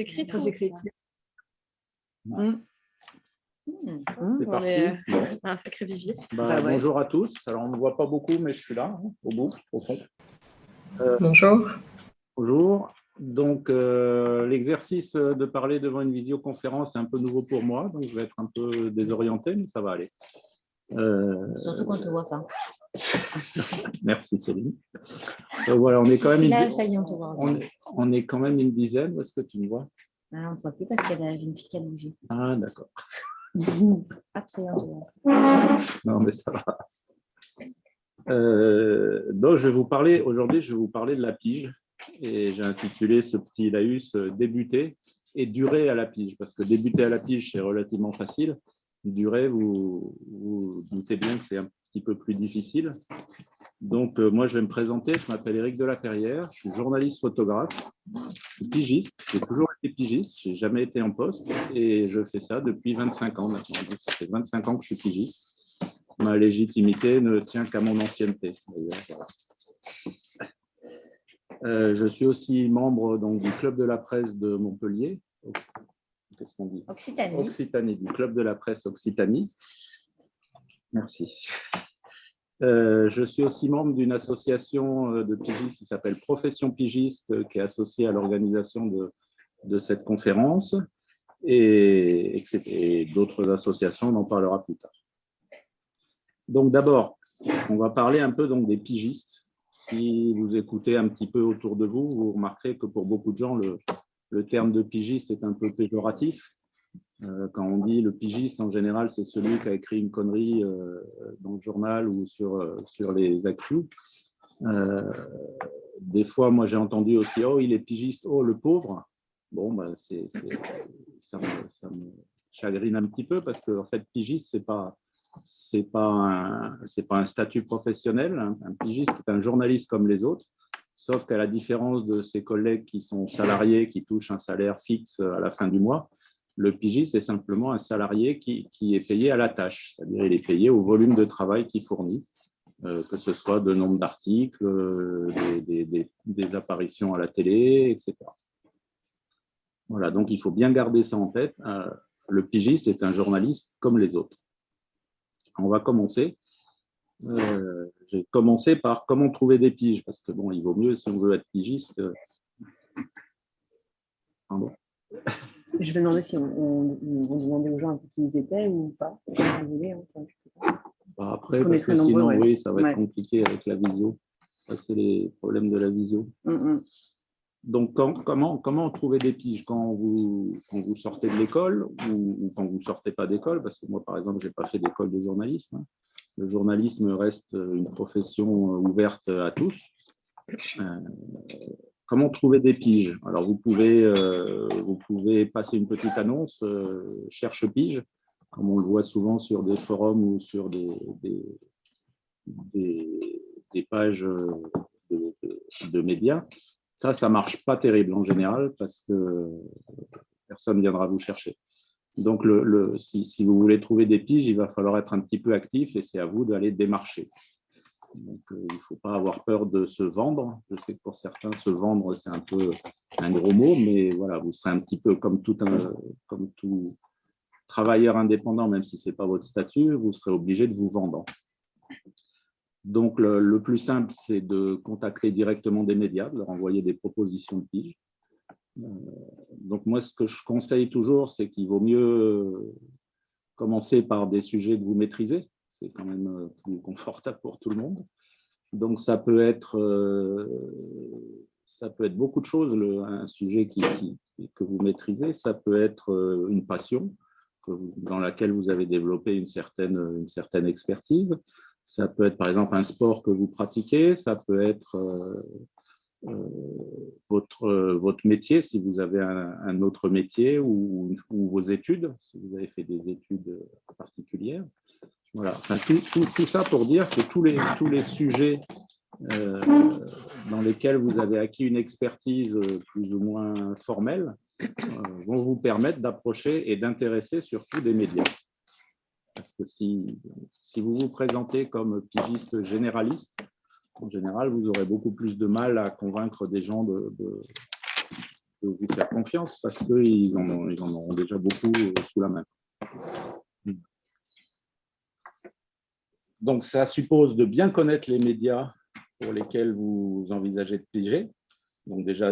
s'écrit tout. C'est parti. Un sacré vivier. Bonjour à tous. Alors, on ne me voit pas beaucoup, mais je suis là, au bout, au fond. Bonjour. Bonjour. Donc, l'exercice de parler devant une visioconférence est un peu nouveau pour moi, donc je vais être un peu désorienté, mais ça va aller. Surtout quand on ne te voit pas. Merci Céline. Voilà, on est quand même là, ça y est, on te voit. On est quand même une dizaine. Est-ce que tu me vois? Ah, on ne te voit plus parce qu'il y a une fille qui a bougé. Ah, d'accord. Hop, ça y est, on te voit. Non, mais ça va. Donc, aujourd'hui, je vais vous parler de la pige. Et j'ai intitulé ce petit laïus débuter et durer à la pige. Parce que débuter à la pige, c'est relativement facile. Durer, vous doutez bien que c'est un petit peu plus difficile. Donc, moi, je vais me présenter. Je m'appelle Éric Delaperrière. Je suis journaliste photographe. Je suis pigiste. J'ai toujours été pigiste. Je n'ai jamais été en poste. Et je fais ça depuis 25 ans maintenant. Donc, ça fait 25 ans que je suis pigiste. Ma légitimité ne tient qu'à mon ancienneté. Voilà. Je suis aussi membre donc, du Club de la presse de Montpellier. Qu'est-ce qu'on dit? Occitanie. Occitanie, du Club de la presse Occitanie. Merci. Je suis aussi membre d'une association de pigistes qui s'appelle Profession Pigiste, qui est associée à l'organisation de cette conférence. Et d'autres associations, on en parlera plus tard. Donc d'abord, on va parler un peu donc, des pigistes. Si vous écoutez un petit peu autour de vous, vous remarquerez que pour beaucoup de gens, le terme de pigiste est un peu péjoratif. Quand on dit le pigiste, en général, c'est celui qui a écrit une connerie dans le journal ou sur les actus. Des fois, moi, j'ai entendu aussi « Oh, il est pigiste, oh, le pauvre ». Bon, ben, ça me chagrine un petit peu parce que, en fait, pigiste, c'est pas un statut professionnel. Un pigiste est un journaliste comme les autres, sauf qu'à la différence de ses collègues qui sont salariés, qui touchent un salaire fixe à la fin du mois, le pigiste est simplement un salarié qui est payé à la tâche, c'est-à-dire il est payé au volume de travail qu'il fournit, que ce soit de nombre d'articles, des apparitions à la télé, etc. Voilà, donc il faut bien garder ça en tête. Le pigiste est un journaliste comme les autres. On va commencer. J'ai commencé par comment trouver des piges, parce que bon, il vaut mieux si on veut être pigiste. Pardon. Je vais demander si on demandait aux gens un peu qui ils étaient ou pas. Après, parce que sinon, oui, ça va être compliqué avec la visio. Ça, c'est les problèmes de la visio. Donc, comment trouver des piges quand vous sortez de l'école ou quand vous ne sortez pas d'école? Parce que moi, par exemple, je n'ai pas fait d'école de journalisme. Le journalisme reste une profession ouverte à tous. Comment trouver des piges? Alors, vous pouvez passer une petite annonce, cherche pige, comme on le voit souvent sur des forums ou sur des pages de médias. Ça ne marche pas terrible en général parce que personne ne viendra vous chercher. Donc, si vous voulez trouver des piges, il va falloir être un petit peu actif et c'est à vous d'aller démarcher. Donc, il ne faut pas avoir peur de se vendre. Je sais que pour certains, se vendre, c'est un peu un gros mot, mais voilà, vous serez un petit peu comme tout travailleur indépendant, même si ce n'est pas votre statut, vous serez obligé de vous vendre. Donc, le plus simple, c'est de contacter directement des médias, de leur envoyer des propositions de pige. Donc, moi, ce que je conseille toujours, c'est qu'il vaut mieux commencer par des sujets que vous maîtrisez. C'est quand même plus confortable pour tout le monde. Donc, ça peut être beaucoup de choses, un sujet que vous maîtrisez. Ça peut être une passion dans laquelle vous avez développé une certaine expertise. Ça peut être, par exemple, un sport que vous pratiquez. Ça peut être votre métier, si vous avez un autre métier ou vos études, si vous avez fait des études particulières. Voilà, enfin, tout ça pour dire que tous les sujets dans lesquels vous avez acquis une expertise plus ou moins formelle vont vous permettre d'approcher et d'intéresser surtout des médias. Parce que si vous vous présentez comme pigiste généraliste, en général, vous aurez beaucoup plus de mal à convaincre des gens vous faire confiance parce qu'ils en auront déjà beaucoup sous la main. Donc, ça suppose de bien connaître les médias pour lesquels vous envisagez de piger. Donc, déjà,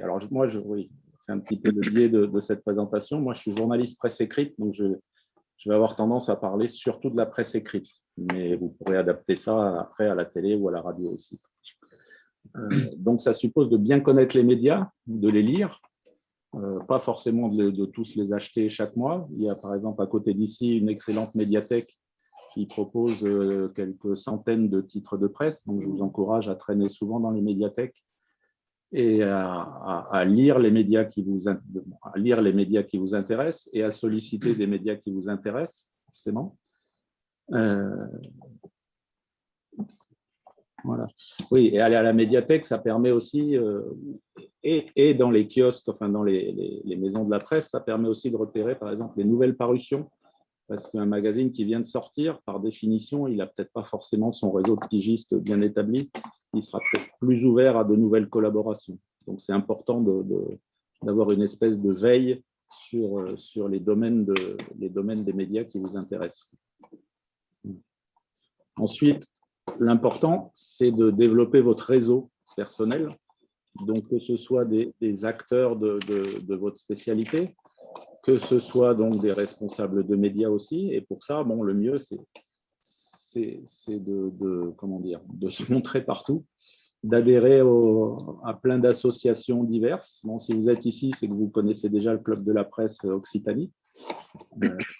Alors, moi, oui, c'est un petit peu le biais de cette présentation. Moi, je suis journaliste presse écrite, donc je vais avoir tendance à parler surtout de la presse écrite. Mais vous pourrez adapter ça après à la télé ou à la radio aussi. Donc, ça suppose de bien connaître les médias, de les lire, pas forcément de tous les acheter chaque mois. Il y a par exemple à côté d'ici une excellente médiathèque qui propose quelques centaines de titres de presse. Donc, je vous encourage à traîner souvent dans les médiathèques et à lire les médias qui vous intéressent et à solliciter des médias qui vous intéressent, forcément. Voilà. Oui, et aller à la médiathèque, ça permet aussi, et dans les kiosques, enfin dans les maisons de la presse, ça permet aussi de repérer, par exemple, les nouvelles parutions, parce qu'un magazine qui vient de sortir, par définition, il n'a peut-être pas forcément son réseau de pigistes bien établi, il sera peut-être plus ouvert à de nouvelles collaborations. Donc, c'est important d'avoir une espèce de veille sur les domaines des médias qui vous intéressent. Ensuite, l'important, c'est de développer votre réseau personnel, donc que ce soit des acteurs de votre spécialité, que ce soit donc des responsables de médias aussi. Et pour ça, bon, le mieux, c'est de se montrer partout, d'adhérer à plein d'associations diverses. Bon, si vous êtes ici, c'est que vous connaissez déjà le Club de la presse Occitanie,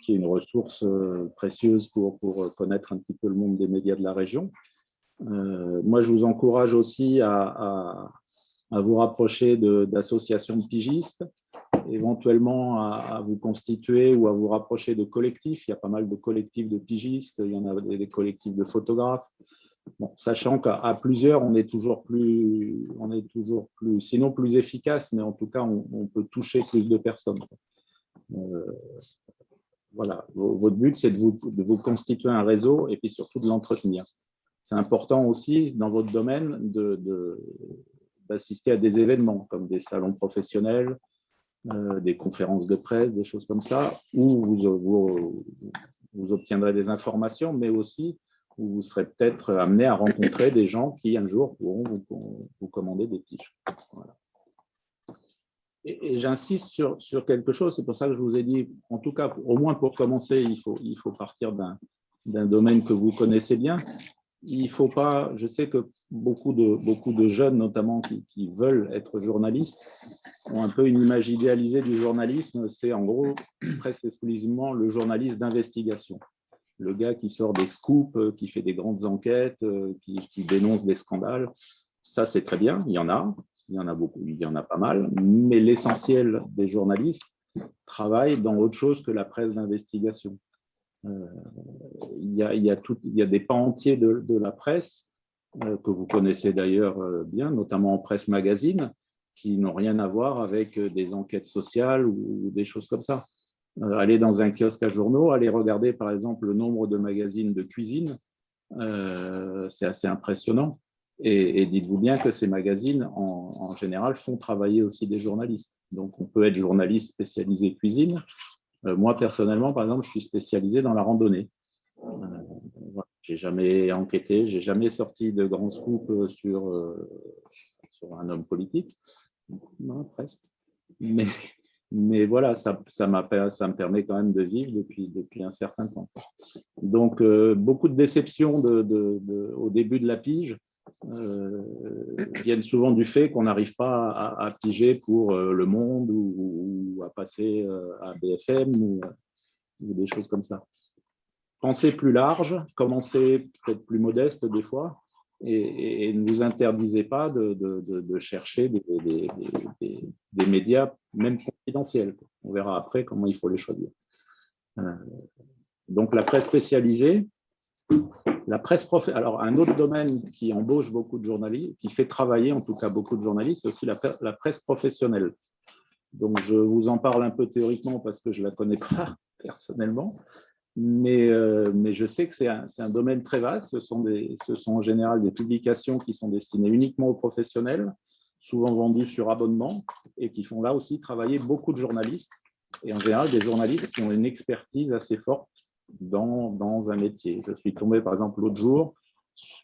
qui est une ressource précieuse pour connaître un petit peu le monde des médias de la région. Moi, je vous encourage aussi à vous rapprocher d'associations de pigistes, éventuellement à vous constituer ou à vous rapprocher de collectifs. Il y a pas mal de collectifs de pigistes, il y en a des collectifs de photographes. Bon, sachant qu'à plusieurs, on est toujours plus, sinon plus efficace, mais en tout cas, on peut toucher plus de personnes. Voilà, votre but, c'est de vous constituer un réseau et puis surtout de l'entretenir. C'est important aussi dans votre domaine d'assister à des événements comme des salons professionnels, des conférences de presse, des choses comme ça, où vous obtiendrez des informations, mais aussi où vous serez peut-être amené à rencontrer des gens qui un jour pourront vous commander des piges. Voilà. Et j'insiste sur quelque chose, c'est pour ça que je vous ai dit, en tout cas, au moins pour commencer, il faut partir d'un domaine que vous connaissez bien. Il ne faut pas, je sais que beaucoup de jeunes, notamment qui veulent être journalistes, ont un peu une image idéalisée du journalisme. C'est en gros presque exclusivement le journaliste d'investigation. Le gars qui sort des scoops, qui fait des grandes enquêtes, qui dénonce des scandales. Ça, c'est très bien, il y en a beaucoup, il y en a pas mal, mais l'essentiel des journalistes travaillent dans autre chose que la presse d'investigation. Il y a des pans entiers de la presse que vous connaissez d'ailleurs bien, notamment en presse magazine, qui n'ont rien à voir avec des enquêtes sociales ou des choses comme ça. Allez dans un kiosque à journaux, allez regarder par exemple le nombre de magazines de cuisine, c'est assez impressionnant. Et dites-vous bien que ces magazines, en général, font travailler aussi des journalistes. Donc, on peut être journaliste spécialisé cuisine. Moi, personnellement, par exemple, je suis spécialisé dans la randonnée. Voilà. J'ai jamais enquêté, j'ai jamais sorti de grands scoops sur un homme politique. Non, presque. Mais voilà, ça me permet quand même de vivre depuis un certain temps. Donc, beaucoup de déceptions au début de la pige viennent souvent du fait qu'on n'arrive pas à piger pour Le Monde ou à passer à BFM ou des choses comme ça. Pensez plus large, commencez peut-être plus modeste des fois et ne vous interdisez pas de chercher des médias, même confidentiels. On verra après comment il faut les choisir. Donc, la presse spécialisée, la presse alors, un autre domaine qui embauche beaucoup de journalistes, qui fait travailler en tout cas beaucoup de journalistes, c'est aussi la presse professionnelle. Donc, je vous en parle un peu théoriquement parce que je ne la connais pas personnellement, mais je sais que c'est un domaine très vaste. Ce sont en général des publications qui sont destinées uniquement aux professionnels, souvent vendus sur abonnement et qui font là aussi travailler beaucoup de journalistes, et en général des journalistes qui ont une expertise assez forte dans un métier. Je suis tombé par exemple l'autre jour,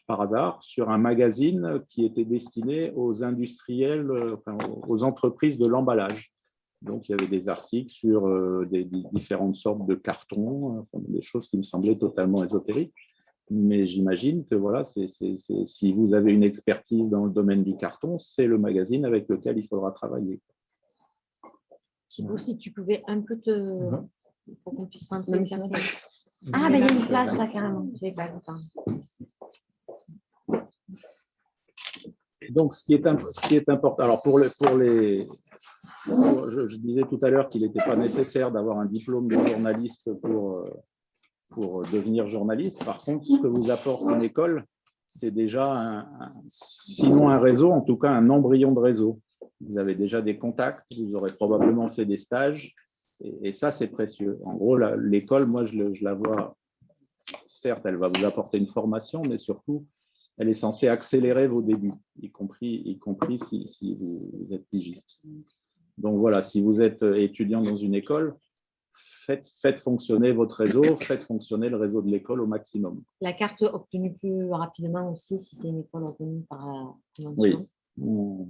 par hasard, sur un magazine qui était destiné aux industriels, enfin, aux entreprises de l'emballage. Donc, il y avait des articles sur des différentes sortes de cartons, enfin, des choses qui me semblaient totalement ésotériques. Mais j'imagine que voilà, si vous avez une expertise dans le domaine du carton, c'est le magazine avec lequel il faudra travailler. Thibaut, si tu pouvais un peu pour qu'on puisse prendre Non, cette mais personne. Ah, il y a une place là, carrément. Je vais pas longtemps. Donc, ce qui est important, alors je disais tout à l'heure qu'il n'était pas nécessaire d'avoir un diplôme de journaliste pour devenir journaliste. Par contre, ce que vous apporte une école, c'est déjà, sinon un réseau, en tout cas un embryon de réseau. Vous avez déjà des contacts, vous aurez probablement fait des stages, et ça, c'est précieux. En gros, l'école, moi, je la vois, certes, elle va vous apporter une formation, mais surtout, elle est censée accélérer vos débuts, y compris si vous êtes pigiste. Donc voilà, si vous êtes étudiant dans une école, faites fonctionner votre réseau, faites fonctionner le réseau de l'école au maximum. La carte obtenue plus rapidement aussi, si c'est une école reconnue par la convention. Oui,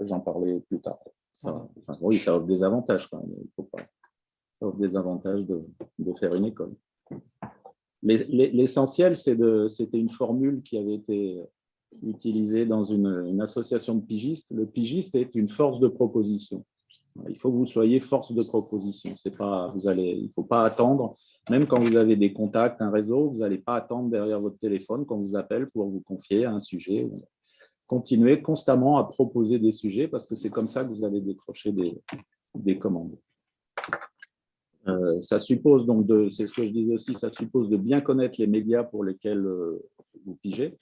j'en parlais plus tard. Oui, ça offre des avantages quand même. Ça offre des avantages de faire une école. L'essentiel, c'était une formule qui avait été utilisée dans une association de pigistes. Le pigiste est une force de proposition. Il faut que vous soyez force de proposition. Il ne faut pas attendre, même quand vous avez des contacts, un réseau, vous n'allez pas attendre derrière votre téléphone qu'on vous appelle pour vous confier un sujet. Continuez constamment à proposer des sujets parce que c'est comme ça que vous allez décrocher des commandes. Ça suppose donc, c'est ce que je disais aussi, ça suppose de bien connaître les médias pour lesquels vous pigez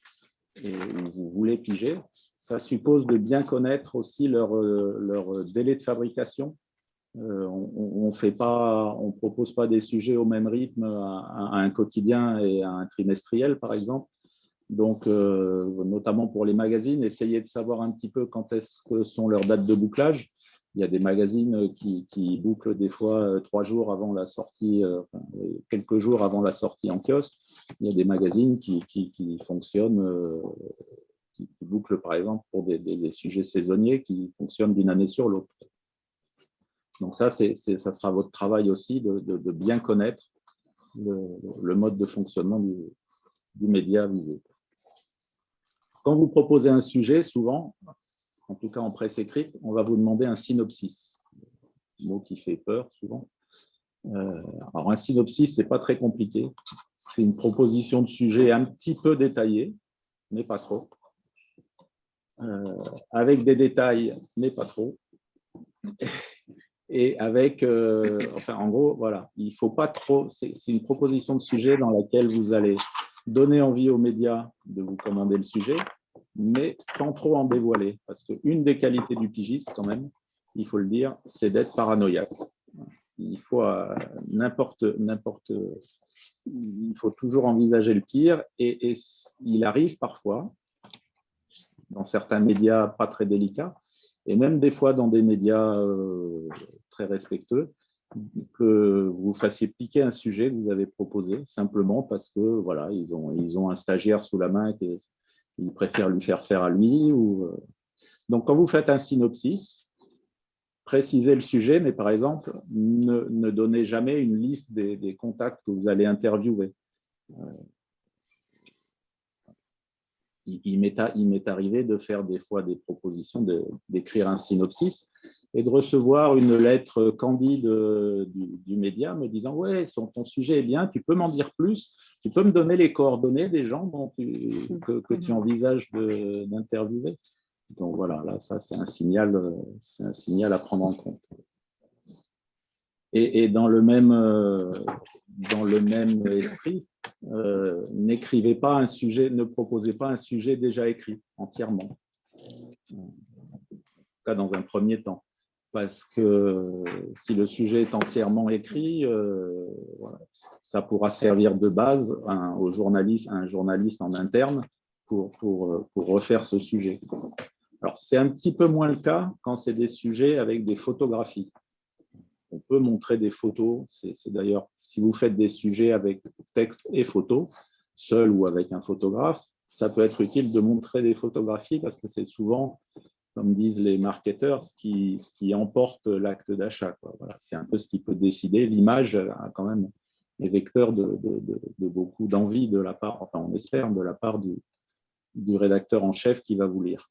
et vous voulez piger. Ça suppose de bien connaître aussi leur délai de fabrication. On ne propose pas des sujets au même rythme à un quotidien et à un trimestriel, par exemple. Donc, notamment pour les magazines, essayez de savoir un petit peu quand est-ce que sont leurs dates de bouclage. Il y a des magazines qui bouclent des fois 3 jours avant la sortie, quelques jours avant la sortie en kiosque. Il y a des magazines qui fonctionnent, qui bouclent par exemple pour des sujets saisonniers qui fonctionnent d'une année sur l'autre. Donc ça sera votre travail aussi de bien connaître le mode de fonctionnement du média visé. Quand vous proposez un sujet, souvent, en tout cas en presse écrite, on va vous demander un synopsis, mot qui fait peur souvent. Alors un synopsis, ce n'est pas très compliqué. C'est une proposition de sujet un petit peu détaillée, mais pas trop. Avec des détails, mais pas trop. Et avec, en gros, voilà, il ne faut pas trop. C'est une proposition de sujet dans laquelle vous allez donner envie aux médias de vous commander le sujet, mais sans trop en dévoiler. Parce qu'une des qualités du pigiste, quand même, il faut le dire, c'est d'être paranoïaque. Il faut il faut toujours envisager le pire, et il arrive parfois, dans certains médias pas très délicats, et même des fois dans des médias très respectueux, que vous fassiez piquer un sujet que vous avez proposé, simplement parce que voilà, ils ont un stagiaire sous la main qu'ils préfèrent lui faire faire à lui. Donc, quand vous faites un synopsis, précisez le sujet, mais par exemple, ne donnez jamais une liste des contacts que vous allez interviewer. Il m'est arrivé de faire des fois des propositions, d'écrire un synopsis et de recevoir une lettre candide du média me disant « Ouais, ton sujet est bien, tu peux m'en dire plus, tu peux me donner les coordonnées des gens que tu envisages d'interviewer ?» Donc voilà, là, ça c'est un signal à prendre en compte. Et dans le même esprit, n'écrivez pas un sujet, ne proposez pas un sujet déjà écrit entièrement, en tout cas dans un premier temps, parce que si le sujet est entièrement écrit, voilà, ça pourra servir de base à un journaliste en interne pour refaire ce sujet. Alors, c'est un petit peu moins le cas quand c'est des sujets avec des photographies. On peut montrer des photos. C'est d'ailleurs, si vous faites des sujets avec texte et photo, seul ou avec un photographe, ça peut être utile de montrer des photographies parce que c'est souvent, comme disent les marketeurs, ce qui emporte l'acte d'achat. Voilà, c'est un peu ce qui peut décider. L'image a quand même est vecteur de beaucoup d'envie de la part, enfin on espère, de la part du rédacteur en chef qui va vous lire.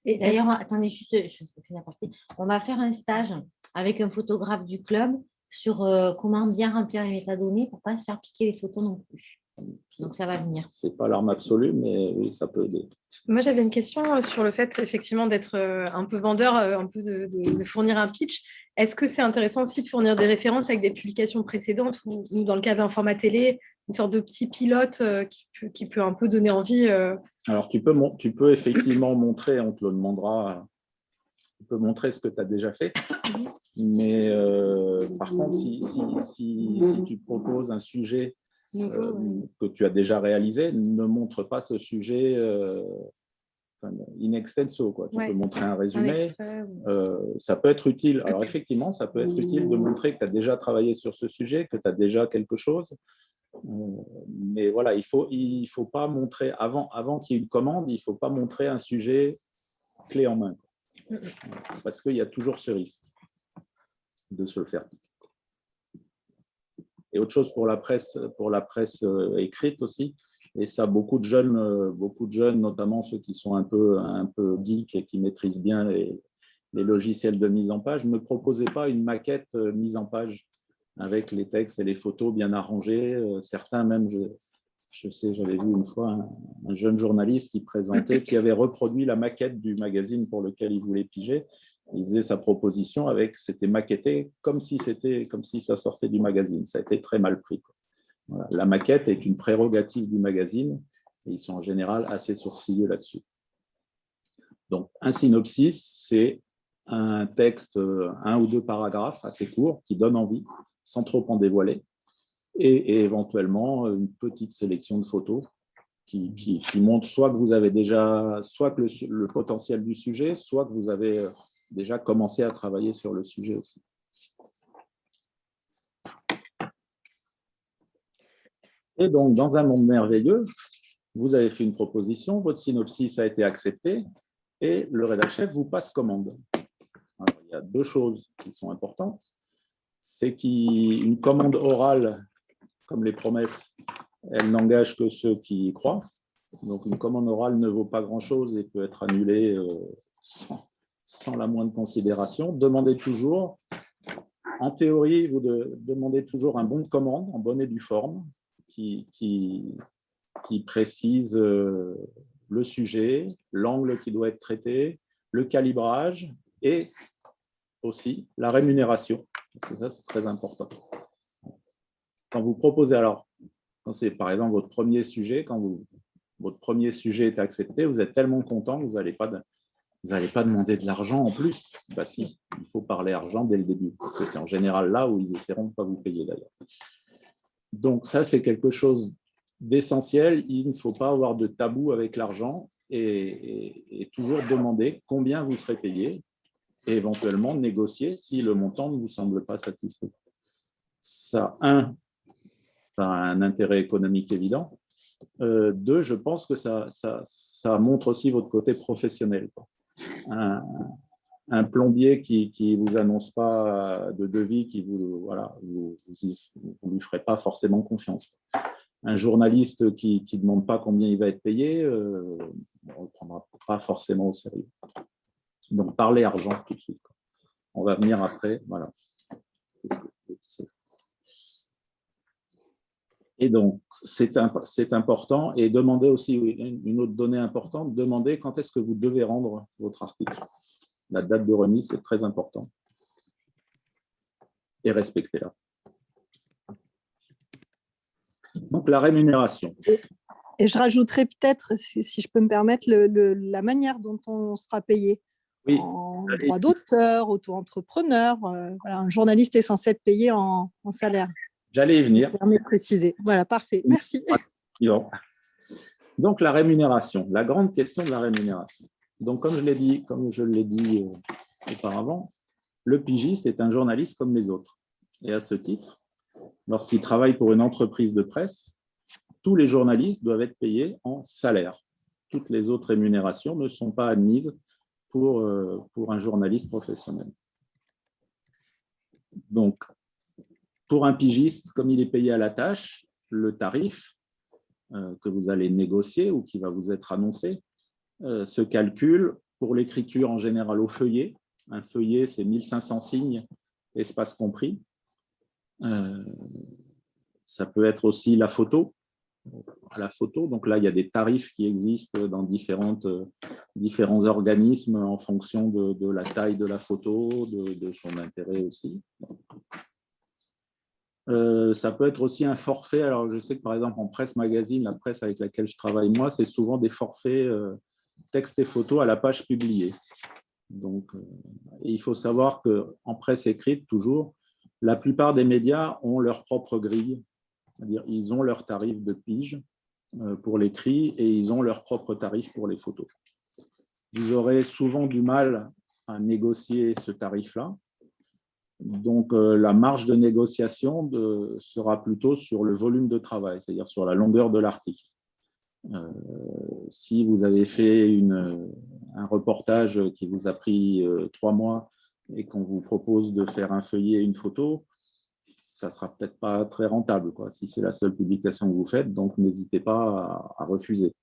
Et d'ailleurs, attendez, juste, je fais la partie. On va faire un stage avec un photographe du club sur comment bien remplir les métadonnées pour ne pas se faire piquer les photos non plus. Donc, ça va venir. Ce n'est pas l'arme absolue, mais oui, ça peut aider. Moi, j'avais une question sur le fait, effectivement, d'être un peu vendeur, un peu de fournir un pitch. Est-ce que c'est intéressant aussi de fournir des références avec des publications précédentes ou dans le cas d'un format télé, une sorte de petit pilote qui peut un peu donner envie Alors, tu peux effectivement montrer, on te le demandera, tu peux montrer ce que tu as déjà fait, mais par contre, si tu proposes un sujet que tu as déjà réalisé, ne montre pas ce sujet in extenso. Tu peux montrer un résumé. Ça peut être utile. Alors, effectivement, ça peut être utile de montrer que tu as déjà travaillé sur ce sujet, que tu as déjà quelque chose. Mais voilà, il faut pas montrer, avant qu'il y ait une commande, il ne faut pas montrer un sujet clé en main. Parce qu'il y a toujours ce risque de se le faire. Et autre chose pour la presse écrite aussi, et ça, beaucoup de jeunes, notamment ceux qui sont un peu geeks et qui maîtrisent bien les logiciels de mise en page, ne proposez pas une maquette mise en page avec les textes et les photos bien arrangés. Certains même, je sais, j'avais vu une fois un jeune journaliste qui avait reproduit la maquette du magazine pour lequel il voulait piger. Il faisait sa proposition c'était maquetté comme si ça sortait du magazine. Ça a été très mal pris. Voilà. La maquette est une prérogative du magazine et ils sont en général assez sourcilleux là-dessus. Donc, un synopsis, c'est un texte, 1 ou 2 paragraphes assez courts qui donnent envie, sans trop en dévoiler, et éventuellement une petite sélection de photos qui montrent soit que vous avez déjà, soit que le potentiel du sujet, soit que vous avez déjà commencé à travailler sur le sujet aussi. Et donc, dans un monde merveilleux, vous avez fait une proposition, votre synopsis a été accepté et le rédacteur chef vous passe commande. Alors, il y a 2 choses qui sont importantes. C'est qu'une commande orale, comme les promesses, elle n'engage que ceux qui y croient. Donc, une commande orale ne vaut pas grand-chose et peut être annulée sans la moindre considération. Demandez toujours, en théorie, vous demandez toujours un bon de commande en bonne et due forme qui précise le sujet, l'angle qui doit être traité, le calibrage et aussi la rémunération, parce que ça, c'est très important. Quand vous proposez, alors, quand c'est par exemple votre premier sujet, votre premier sujet est accepté, vous êtes tellement content que vous n'allez pas demander de l'argent en plus. Bah si, il faut parler argent dès le début, parce que c'est en général là où ils essaieront de ne pas vous payer d'ailleurs. Donc ça, c'est quelque chose d'essentiel. Il ne faut pas avoir de tabou avec l'argent et toujours demander combien vous serez payé et éventuellement négocier si le montant ne vous semble pas satisfaisant. Ça a un intérêt économique évident. 2, je pense que ça montre aussi votre côté professionnel. Un plombier qui ne vous annonce pas de devis, vous lui ferez pas forcément confiance. Un journaliste qui ne demande pas combien il va être payé, on ne le prendra pas forcément au sérieux. Donc, parlez argent tout de suite. On va venir après. Voilà. Et donc, c'est important. Et demandez aussi, une autre donnée importante, demandez quand est-ce que vous devez rendre votre article. La date de remise, c'est très important. Et respectez-la. Donc, la rémunération. Et je rajouterais peut-être, si je peux me permettre, la manière dont on sera payé. Oui. En droit d'auteur, auto-entrepreneur. Voilà, un journaliste est censé être payé en salaire. J'allais y venir. Je vais préciser. Voilà, parfait. Merci. Donc, la rémunération, la grande question de la rémunération. Donc, comme je l'ai dit auparavant, le pigiste est un journaliste comme les autres. Et à ce titre, lorsqu'il travaille pour une entreprise de presse, tous les journalistes doivent être payés en salaire. Toutes les autres rémunérations ne sont pas admises pour un journaliste professionnel. Donc, pour un pigiste, comme il est payé à la tâche, le tarif que vous allez négocier ou qui va vous être annoncé se calcule pour l'écriture en général au feuillet. Un feuillet, c'est 1500 signes, espace compris. Ça peut être aussi la photo. Donc là, il y a des tarifs qui existent dans différents organismes en fonction de la taille de la photo, de son intérêt aussi. Ça peut être aussi un forfait. Alors, je sais que par exemple en presse magazine, la presse avec laquelle je travaille moi, c'est souvent des forfaits texte et photo à la page publiée. Donc, et il faut savoir qu'en presse écrite, toujours, la plupart des médias ont leur propre grille. C'est-à-dire ils ont leur tarif de pige pour l'écrit et ils ont leur propre tarif pour les photos. Vous aurez souvent du mal à négocier ce tarif-là. Donc, la marge de négociation sera plutôt sur le volume de travail, c'est-à-dire sur la longueur de l'article. Si vous avez fait un reportage qui vous a pris 3 mois et qu'on vous propose de faire un feuillet et une photo, ça ne sera peut-être pas très rentable, quoi, si c'est la seule publication que vous faites, donc n'hésitez pas à refuser.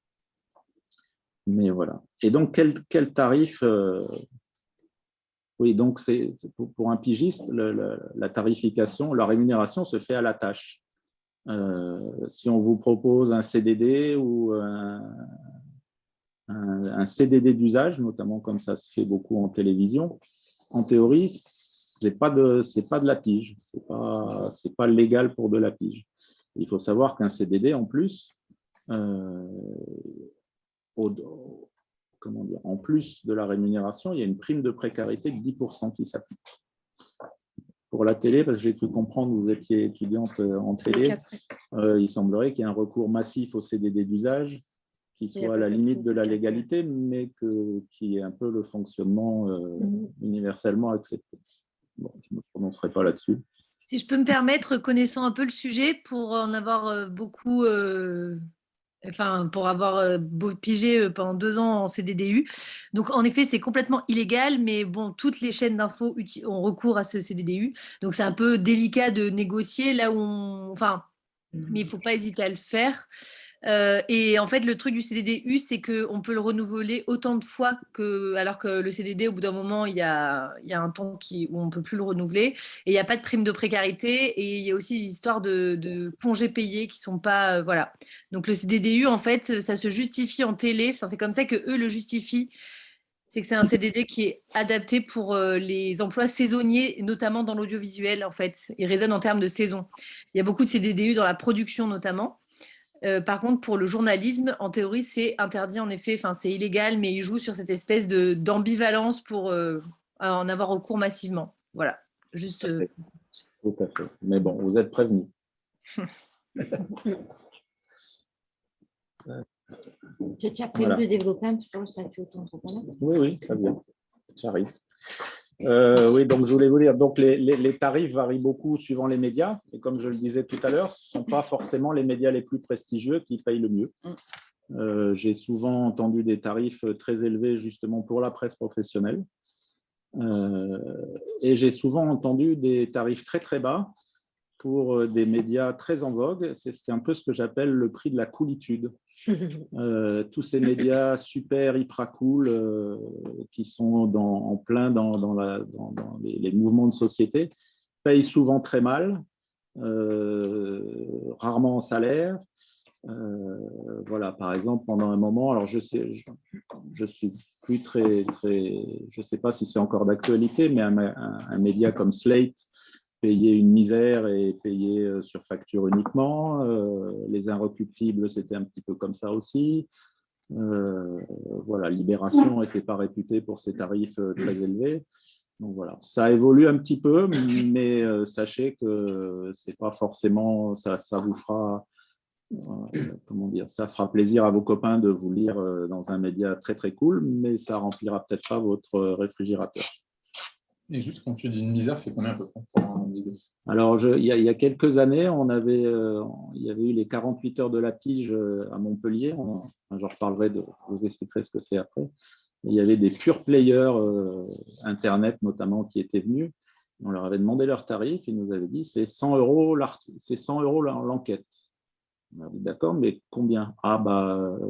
Mais voilà. Et donc, quel tarif Oui, donc c'est pour un pigiste, la tarification, la rémunération se fait à la tâche. Si on vous propose un CDD ou un CDD d'usage, notamment comme ça se fait beaucoup en télévision, en théorie, c'est pas de la pige, c'est pas légal pour de la pige. Il faut savoir qu'un CDD, en plus, en plus de la rémunération, il y a une prime de précarité de 10% qui s'applique. Pour la télé, parce que j'ai cru comprendre que vous étiez étudiante en télé, il semblerait qu'il y ait un recours massif au CDD d'usage qui soit à la limite de la légalité, mais qui est un peu le fonctionnement universellement accepté. Bon, je ne me prononcerai pas là-dessus. Si je peux me permettre, connaissant un peu le sujet, pour en avoir beaucoup, pour avoir pigé pendant 2 ans en CDDU. Donc, en effet, c'est complètement illégal, mais bon, toutes les chaînes d'infos ont recours à ce CDDU. Donc, c'est un peu délicat de négocier là où mais il ne faut pas hésiter à le faire. Et en fait, le truc du CDDU, c'est qu'on peut le renouveler autant de fois alors que le CDD, au bout d'un moment, il y a un temps où on ne peut plus le renouveler. Et il n'y a pas de prime de précarité. Et il y a aussi des histoires de congés payés qui ne sont pas… voilà. Donc, le CDDU, en fait, ça se justifie en télé. Enfin, c'est comme ça qu'eux le justifient. C'est que c'est un CDD qui est adapté pour les emplois saisonniers, notamment dans l'audiovisuel, en fait. Il raisonne en termes de saison. Il y a beaucoup de CDDU dans la production, notamment. Par contre, pour le journalisme, en théorie, c'est interdit, en effet, c'est illégal, mais il joue sur cette espèce d'ambivalence pour en avoir recours massivement. Voilà, juste… Tout à fait. Mais bon, vous êtes prévenus. Tu as prévu de développer un petit peu le statut auto-entrepreneur? Oui, très bien. J'arrive. Oui, donc je voulais vous dire, donc les tarifs varient beaucoup suivant les médias, et comme je le disais tout à l'heure, ce ne sont pas forcément les médias les plus prestigieux qui payent le mieux. J'ai souvent entendu des tarifs très élevés justement pour la presse professionnelle, et j'ai souvent entendu des tarifs très très bas pour des médias très en vogue. C'est un peu ce que j'appelle le prix de la coolitude. Tous ces médias super, hyper cool qui sont en plein dans les mouvements de société payent souvent très mal, rarement en salaire. Voilà, par exemple, pendant un moment, alors je suis plus je sais pas si c'est encore d'actualité, mais un média comme Slate payer une misère et payer sur facture uniquement. Les Inrecuptibles, c'était un petit peu comme ça aussi. Voilà, Libération n'était pas réputée pour ses tarifs très élevés. Donc voilà, ça évolue un petit peu, mais sachez que c'est pas forcément, ça vous fera comment dire, ça fera plaisir à vos copains de vous lire dans un média très très cool, mais ça remplira peut-être pas votre réfrigérateur. Et juste quand tu dis une misère, c'est combien à peu près pour un vidéo? Alors, il y a quelques années, il y avait eu les 48 heures de la pige à Montpellier. Je reparlerai, je vous expliquerai ce que c'est après. Il y avait des pure players Internet notamment qui étaient venus. On leur avait demandé leur tarif. Ils nous avaient dit c'est 100 € l'enquête. On a dit d'accord, mais combien? Ah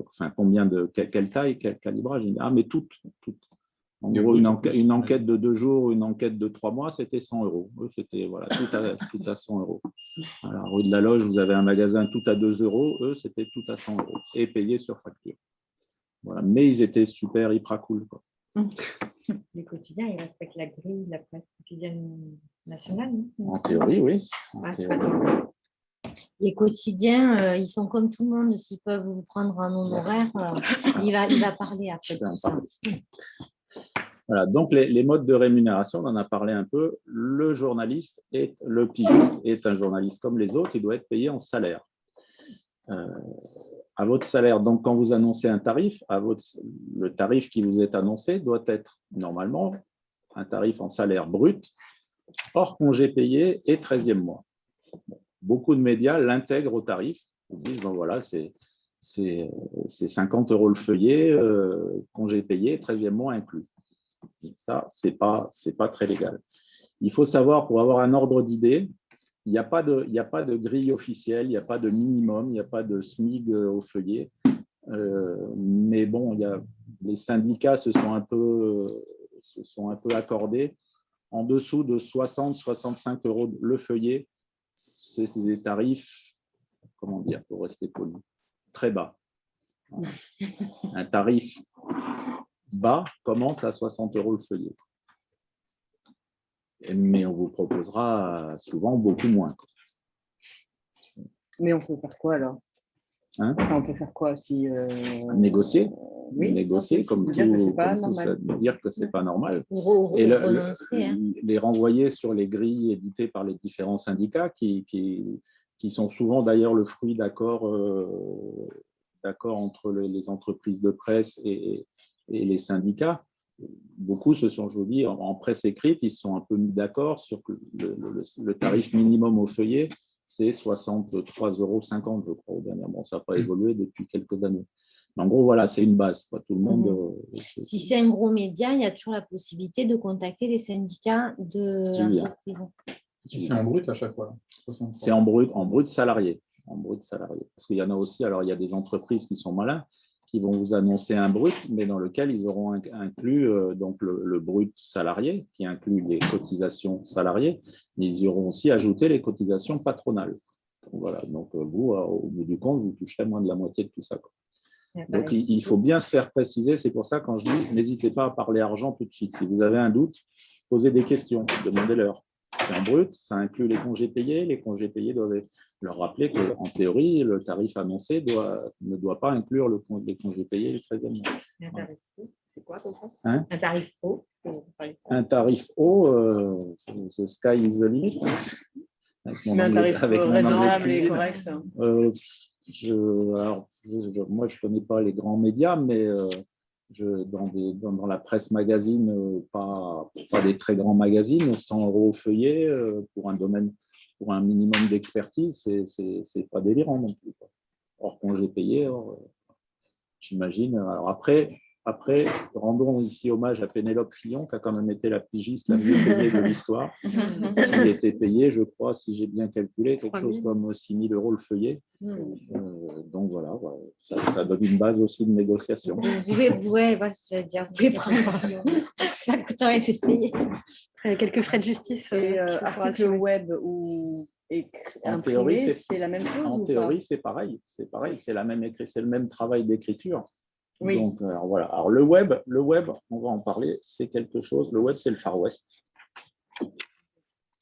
enfin combien de quelle taille, quel calibrage? Ah mais toutes. En gros, une enquête de 2 jours, une enquête de 3 mois, c'était 100 €. Eux, c'était voilà, tout à 100 €. À la rue de la Loge, vous avez un magasin tout à 2 €. Eux, c'était tout à 100 € et payé sur facture. Voilà. Mais ils étaient super, hyper cool, quoi. Les quotidiens, ils respectent la grille de la presse quotidienne nationale, non? En théorie, oui. Les quotidiens, ils sont comme tout le monde. S'ils peuvent vous prendre un honoraire, il va parler après tout ça. Voilà, donc les modes de rémunération, on en a parlé un peu. Le journaliste le pigiste est un journaliste comme les autres, il doit être payé en salaire. À votre salaire, donc quand vous annoncez un tarif, le tarif qui vous est annoncé doit être normalement un tarif en salaire brut, hors congé payé et 13e mois. Beaucoup de médias l'intègrent au tarif. Ils disent, bon voilà, c'est 50 € le feuillet, congé payé, 13e mois inclus. Ça, c'est pas très légal. Il faut savoir, pour avoir un ordre d'idée, il n'y a pas de grille officielle, il n'y a pas de minimum, il n'y a pas de SMIG au feuillet. Mais bon, les syndicats se sont un peu accordés. En dessous de 60-65 € le feuillet, c'est des tarifs, comment dire, pour rester poli, très bas. Un tarif bas commence à 60 € le feuillet. Mais on vous proposera souvent beaucoup moins. Mais on peut faire quoi alors? On peut faire quoi si négocier? Oui, négocier comme dire que c'est pas tout ça, normal. dire que c'est pas normal. Et les renvoyer sur les grilles éditées par les différents syndicats qui sont souvent d'ailleurs le fruit d'accords entre les entreprises de presse et les syndicats. Beaucoup se sont, je vous dis, en presse écrite, ils se sont un peu mis d'accord sur que le tarif minimum au feuillet, c'est 63,50 €, je crois, dernièrement. Ça n'a pas évolué depuis quelques années. Mais en gros, voilà, c'est une base. Pas tout le monde. Si c'est un gros média, il y a toujours la possibilité de contacter les syndicats de l'entreprise. C'est en brut à chaque fois. C'est en brut salarié. En brut salarié. Parce qu'il y en a aussi, alors il y a des entreprises qui sont malins, qui vont vous annoncer un brut, mais dans lequel ils auront inclus donc le brut salarié, qui inclut les cotisations salariées, mais ils y auront aussi ajouté les cotisations patronales. Voilà, donc vous, au bout du compte, vous toucherez moins de la moitié de tout ça, quoi. Donc il faut bien se faire préciser, c'est pour ça quand je dis, n'hésitez pas à parler argent tout de suite. Si vous avez un doute, posez des questions, demandez-leur. C'est en brut, ça inclut les congés payés. Les congés payés doivent leur rappeler qu'en théorie, le tarif annoncé ne doit pas inclure les congés payés et le 13e mois. Un tarif haut, c'est quoi pour ça? Un tarif haut. Un tarif haut, the sky is the limit. Mais un tarif raisonnable et correct. Moi, je ne connais pas les grands médias, mais dans la presse magazine, pas des très grands magazines, 100 € au feuillet pour un domaine, pour un minimum d'expertise, c'est pas délirant non plus, quoi. Hors congé payé, j'imagine. Alors après, rendons ici hommage à Pénélope Fillon, qui a quand même été la pigiste la mieux payée de l'histoire, qui était payée, je crois, si j'ai bien calculé, quelque chose comme 6 000 € le feuillet. Donc voilà, ça donne une base aussi de négociation. Vous pouvez prendre. Ça coûterait d'essayer. Il y a quelques frais de justice. Article web ou imprimé, c'est la même chose? En théorie, c'est pareil. C'est la même c'est le même travail d'écriture. Oui. Donc, voilà. Alors, le web, on va en parler, c'est quelque chose. Le web, c'est le Far West.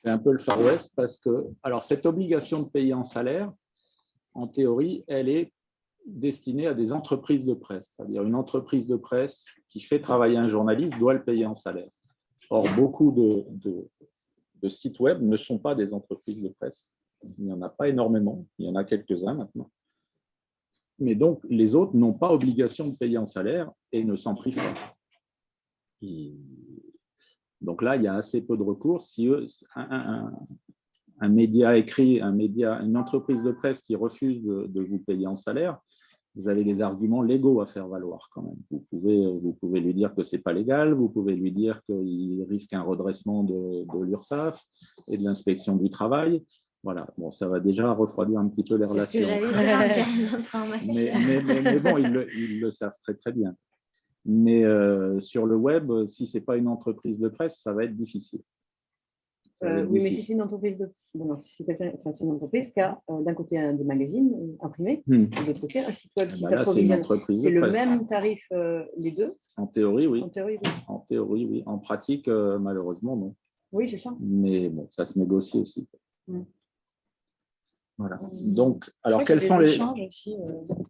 C'est un peu le Far West parce que, alors, cette obligation de payer en salaire, en théorie, elle est destinée à des entreprises de presse. C'est-à-dire une entreprise de presse qui fait travailler un journaliste doit le payer en salaire. Or, beaucoup de sites web ne sont pas des entreprises de presse. Il n'y en a pas énormément. Il y en a quelques-uns maintenant. Mais donc, les autres n'ont pas obligation de payer en salaire et ne s'en privent pas. Donc là, il y a assez peu de recours. Si un média écrit, une entreprise de presse qui refuse de vous payer en salaire, vous avez des arguments légaux à faire valoir quand même. Vous pouvez lui dire que ce n'est pas légal, vous pouvez lui dire qu'il risque un redressement de l'URSSAF et de l'inspection du travail. Voilà, bon, ça va déjà refroidir un petit peu les relations. C'est ce que j'allais dire en information. Mais bon, ils le savent très très bien. Mais sur le web, si ce n'est pas une entreprise de presse, ça va être difficile. Oui, mais si c'est une entreprise si c'est une entreprise qui a d'un côté des magazines imprimés, et de l'autre côté un site web qui s'approvisionne. C'est le même tarif, les deux? En théorie, oui. En théorie, oui. En théorie, oui. En pratique, malheureusement, non. Oui, c'est ça. Mais bon, ça se négocie aussi. Voilà. Mm. Donc, alors, quels sont les échanges aussi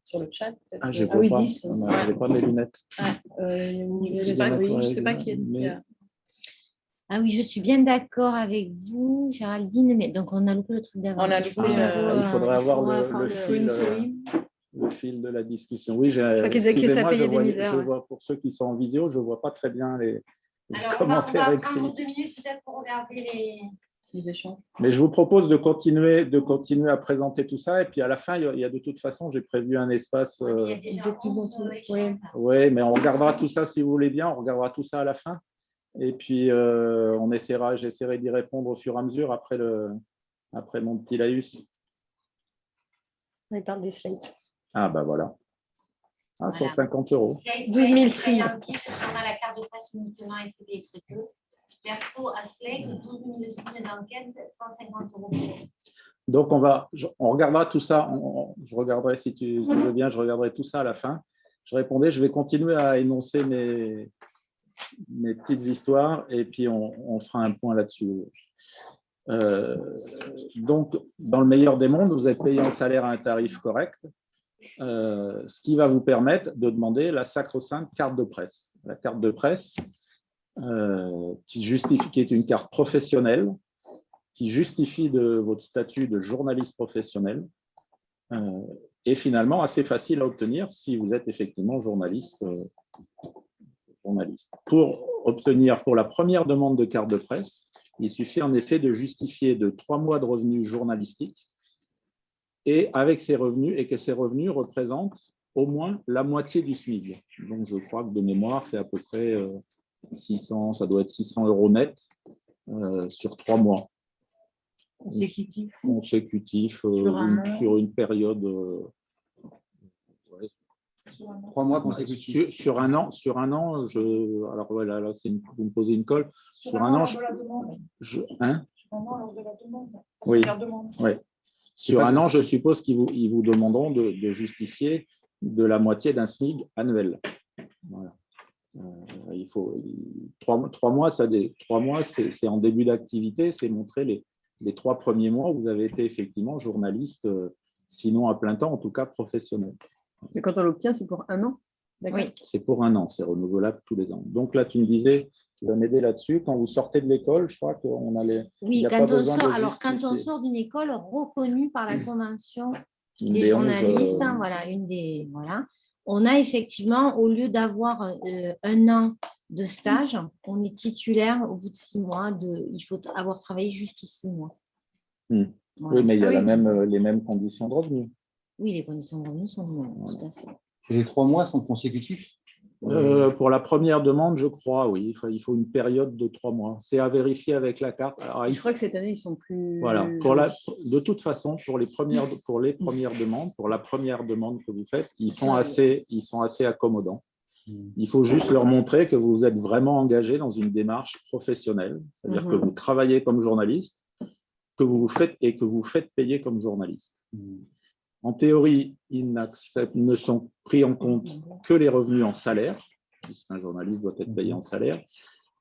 sur le chat? Ah, je oui, vois pas. 10. Je n'ai pas mes lunettes. Je ne sais pas qui est-ce qui a. Ah oui, je suis bien d'accord avec vous, Géraldine, mais donc on a loupé le truc d'avant. On a loupé, il faudrait avoir le fil de la discussion. Oui, excusez-moi, je vois, pour ceux qui sont en visio, je ne vois pas très bien les commentaires écrits. On va prendre 2 minutes peut-être pour regarder les échanges. Mais je vous propose de continuer à présenter tout ça. Et puis à la fin, il y a de toute façon, j'ai prévu un espace. Oui, mais on regardera tout ça si vous voulez bien. On regardera tout ça à la fin. Et puis, j'essaierai d'y répondre au fur et à mesure après mon petit laïus. On parle du Slate. Ah, bah voilà. Ah, Voilà. 150 €. 12 000 signes. On a la carte de presse uniquement SCP très peu. Perso à Slate, 12 000 signes d'enquête, 150 €. Donc, on regardera tout ça. Je regarderai, si tu veux bien, je regarderai tout ça à la fin. Je vais continuer à énoncer mes petites histoires et puis on fera un point là-dessus. Donc, dans le meilleur des mondes, vous êtes payé en salaire à un tarif correct, ce qui va vous permettre de demander la sacro-sainte carte de presse. La carte de presse qui est une carte professionnelle, qui justifie de votre statut de journaliste professionnel et finalement assez facile à obtenir si vous êtes effectivement journaliste. Pour la première demande de carte de presse, il suffit en effet de justifier de 3 mois de revenus journalistiques et que ces revenus représentent au moins la moitié du SMIC. Donc je crois que de mémoire, c'est à peu près 600, ça doit être 600 € net sur 3 mois. Consécutif sur une période. 3 mois consécutifs. Sur un an, alors voilà, là, vous me posez une colle. Sur un an, oui. Sur un an, je suppose qu'ils vous demanderont de justifier de la moitié d'un SMIC annuel. Voilà. Il faut 3 mois, c'est en début d'activité, c'est montrer les 3 premiers mois où vous avez été effectivement journaliste, sinon à plein temps, en tout cas professionnel. Mais quand on l'obtient, c'est pour 1 an? Oui. C'est pour 1 an, c'est renouvelable tous les ans. Donc là, tu me disais, tu vas m'aider là-dessus. Quand vous sortez de l'école, je crois qu'on allait. Oui, quand on sort d'une école reconnue par la Convention des journalistes, on a effectivement, au lieu d'avoir 1 an de stage, on est titulaire au bout de 6 mois. Il faut avoir travaillé juste 6 mois. Voilà. Oui, mais il y a les mêmes conditions de revenus. Oui, les conditions de revenus sont les mêmes, tout à fait. Et les 3 mois sont consécutifs? Pour la première demande, je crois, oui. Il faut une période de 3 mois. C'est à vérifier avec la carte. Alors, je crois que cette année, ils sont plus… Voilà. De toute façon, pour les premières demandes, pour la première demande que vous faites, ils sont assez accommodants. Il faut juste leur montrer que vous êtes vraiment engagé dans une démarche professionnelle, c'est-à-dire que vous travaillez comme journaliste, que vous faites payer comme journaliste. En théorie, ils ne sont pris en compte que les revenus en salaire, puisqu'un journaliste doit être payé en salaire.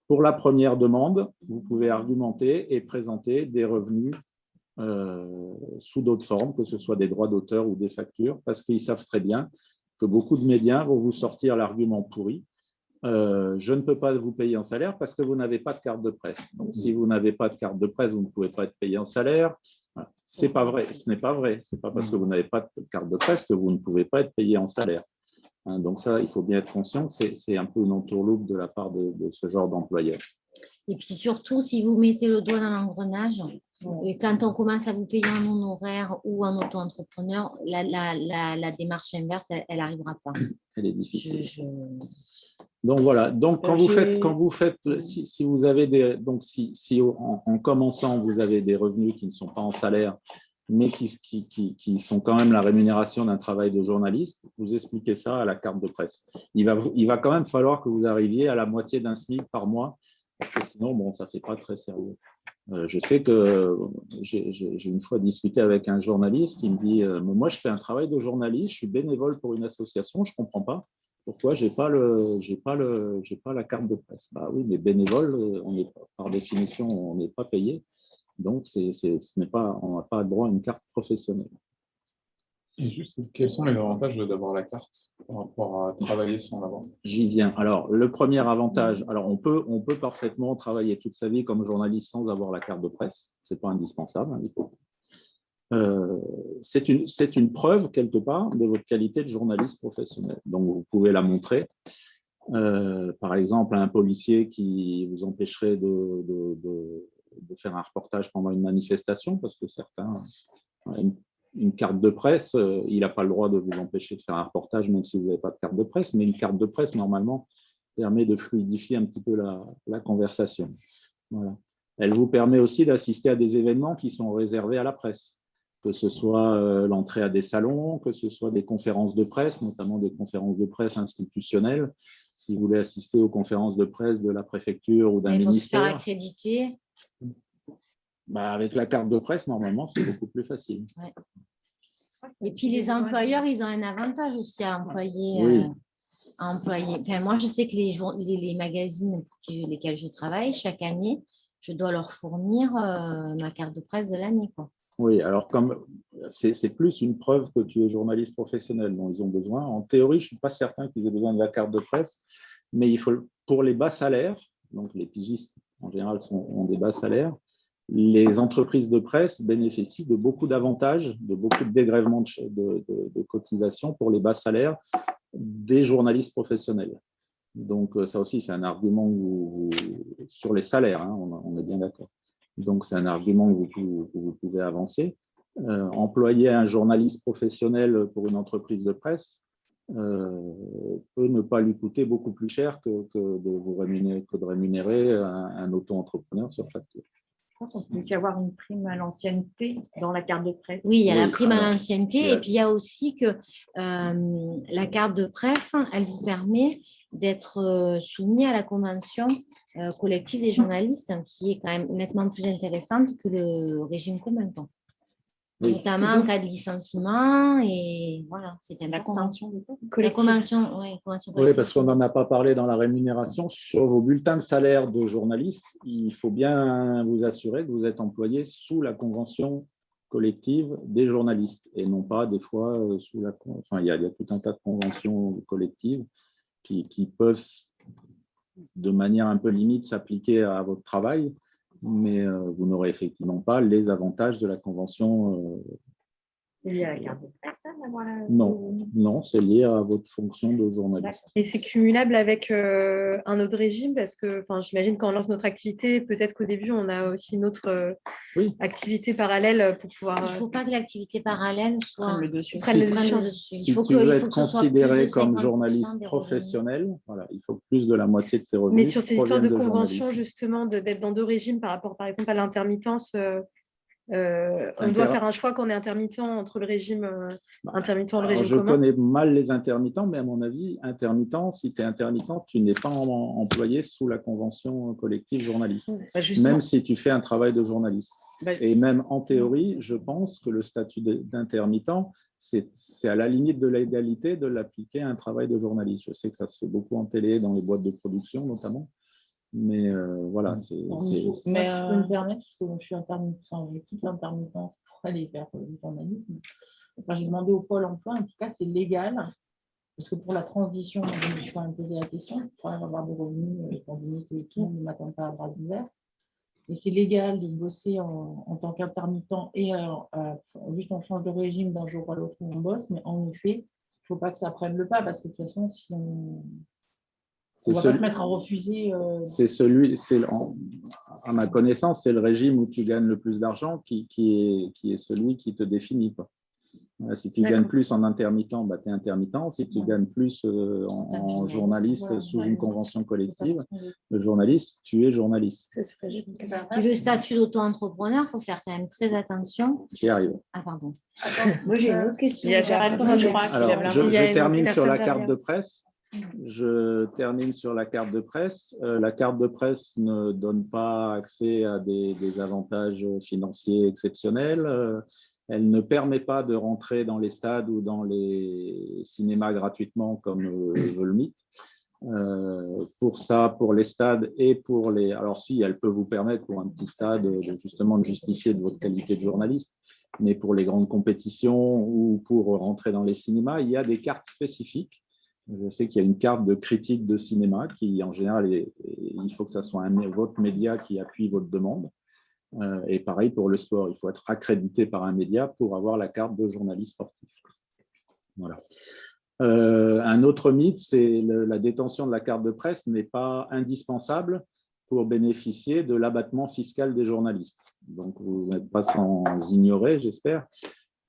Pour la première demande, vous pouvez argumenter et présenter des revenus sous d'autres formes, que ce soit des droits d'auteur ou des factures, parce qu'ils savent très bien que beaucoup de médias vont vous sortir l'argument pourri. Je ne peux pas vous payer en salaire parce que vous n'avez pas de carte de presse. Donc, si vous n'avez pas de carte de presse, vous ne pouvez pas être payé en salaire. Voilà. C'est pas vrai, ce n'est pas vrai. Ce n'est pas parce que vous n'avez pas de carte de presse que vous ne pouvez pas être payé en salaire. Hein, donc ça, il faut bien être conscient que c'est un peu une entourloupe de la part de ce genre d'employeur. Et puis surtout, si vous mettez le doigt dans l'engrenage, et quand on commence à vous payer en honoraire ou en auto-entrepreneur, la démarche inverse, elle n'arrivera pas. Elle est difficile. Donc voilà. Donc quand vous faites, si vous avez des, donc si en commençant vous avez des revenus qui ne sont pas en salaire, mais qui sont quand même la rémunération d'un travail de journaliste, vous expliquez ça à la carte de presse. Il va quand même falloir que vous arriviez à la moitié d'un SMIC par mois, parce que sinon, bon, ça ne fait pas très sérieux. Je sais que j'ai une fois discuté avec un journaliste qui me dit moi, je fais un travail de journaliste, je suis bénévole pour une association, je ne comprends pas pourquoi je n'ai pas la carte de presse. Bah oui, mais bénévole, par définition, on n'est pas payé. Donc, on n'a pas droit à une carte professionnelle. Et juste, quels sont les avantages d'avoir la carte par rapport à travailler sans l'avoir? J'y viens. Alors, le premier avantage, alors on peut parfaitement travailler toute sa vie comme journaliste sans avoir la carte de presse. Ce n'est pas indispensable. C'est une preuve, quelque part, de votre qualité de journaliste professionnel. Donc, vous pouvez la montrer. Par exemple, un policier qui vous empêcherait de faire un reportage pendant une manifestation, parce que certains, une carte de presse, il n'a pas le droit de vous empêcher de faire un reportage, même si vous n'avez pas de carte de presse, mais une carte de presse, normalement, permet de fluidifier un petit peu la conversation. Voilà. Elle vous permet aussi d'assister à des événements qui sont réservés à la presse, que ce soit l'entrée à des salons, que ce soit des conférences de presse, notamment des conférences de presse institutionnelles. Si vous voulez assister aux conférences de presse de la préfecture ou d'un ministère. Pour se faire accréditer. Avec la carte de presse, normalement, c'est beaucoup plus facile. Ouais. Et puis, les employeurs, ils ont un avantage aussi à employer. Oui. Enfin, moi, je sais que les magazines pour lesquels je travaille, chaque année, je dois leur fournir ma carte de presse de l'année. Oui, alors comme c'est plus une preuve que tu es journaliste professionnel dont ils ont besoin. En théorie, je ne suis pas certain qu'ils aient besoin de la carte de presse, mais il faut, pour les bas salaires, donc les pigistes en général ont des bas salaires, les entreprises de presse bénéficient de beaucoup d'avantages, de beaucoup de dégrèvements de cotisations pour les bas salaires des journalistes professionnels. Donc ça aussi, c'est un argument sur les salaires, hein, on est bien d'accord. Donc, c'est un argument que vous pouvez avancer. Employer un journaliste professionnel pour une entreprise de presse peut ne pas lui coûter beaucoup plus cher que de rémunérer un auto-entrepreneur sur facture. Je pense qu'il peut y avoir une prime à l'ancienneté dans la carte de presse. Oui, il y a la prime à l'ancienneté. Et puis, il y a aussi que la carte de presse, elle vous permet d'être soumis à la convention collective des journalistes, qui est quand même nettement plus intéressante que le régime commun. Oui. Notamment en cas de licenciement. Et voilà, c'est important. La convention collective. La convention, oui, oui, parce qu'on n'en a pas parlé dans la rémunération. Sur vos bulletins de salaire de journaliste, il faut bien vous assurer que vous êtes employé sous la convention collective des journalistes et non pas des fois sous la… Enfin, il y a tout un tas de conventions collectives qui peuvent, de manière un peu limite, s'appliquer à votre travail, mais vous n'aurez effectivement pas les avantages de la convention. C'est lié à la carte de presse, Non, c'est lié à votre fonction de journaliste. Et c'est cumulable avec un autre régime, parce que j'imagine quand on lance notre activité, peut-être qu'au début, on a aussi une autre activité parallèle pour pouvoir… Il ne faut pas que l'activité parallèle soit… le dessus. Si tu veux être considéré comme journaliste professionnel, voilà, il faut plus de la moitié de tes revenus. Mais sur ces histoires de convention, justement, d'être dans deux régimes par rapport, par exemple, à l'intermittence… on doit faire un choix quand on est intermittent entre le régime intermittent et le régime je commun. connais mal les intermittents, mais à mon avis, si tu es intermittent, tu n'es pas employé sous la convention collective journaliste, même si tu fais un travail de journaliste. Et même en théorie, je pense que le statut d'intermittent, c'est à la limite de l'égalité de l'appliquer à un travail de journaliste. Je sais que ça se fait beaucoup en télé, dans les boîtes de production notamment. Mais voilà, c'est… Mais je peux me permettre, parce que je suis intermittent, je quitte l'intermittence pour aller vers le journalisme. J'ai demandé au Pôle emploi, en tout cas, c'est légal, parce que pour la transition, je me suis quand même posé la question, pour avoir des revenus, étant donné que tout ne m'attend pas à bras ouverts. et c'est légal de bosser en tant qu'intermittent et juste on change de régime d'un jour à l'autre où on bosse, mais en effet, il ne faut pas que ça prenne le pas parce que de toute façon, si on ne va pas se mettre à refuser. À ma connaissance, c'est le régime où tu gagnes le plus d'argent qui est celui qui te définit, quoi. Si tu gagnes plus en intermittent, bah, tu es intermittent. Si tu gagnes plus en journaliste sous une convention collective, le journaliste, tu es journaliste. Et le statut d'auto-entrepreneur, il faut faire quand même très attention. J'y arrive. Ah, pardon. Moi, j'ai une autre question. Alors, je termine sur la carte de presse. La carte de presse ne donne pas accès à des avantages financiers exceptionnels. Elle ne permet pas de rentrer dans les stades ou dans les cinémas gratuitement comme veut le mythe. Pour les stades et pour les… Alors si, elle peut vous permettre pour un petit stade justement de justifier de votre qualité de journaliste, mais pour les grandes compétitions ou pour rentrer dans les cinémas, il y a des cartes spécifiques. Je sais qu'il y a une carte de critique de cinéma qui, en général, il faut que ce soit votre média qui appuie votre demande. Et pareil pour le sport, il faut être accrédité par un média pour avoir la carte de journaliste sportif. Voilà. Un autre mythe, c'est la détention de la carte de presse n'est pas indispensable pour bénéficier de l'abattement fiscal des journalistes. Donc, vous n'êtes pas sans ignorer, j'espère,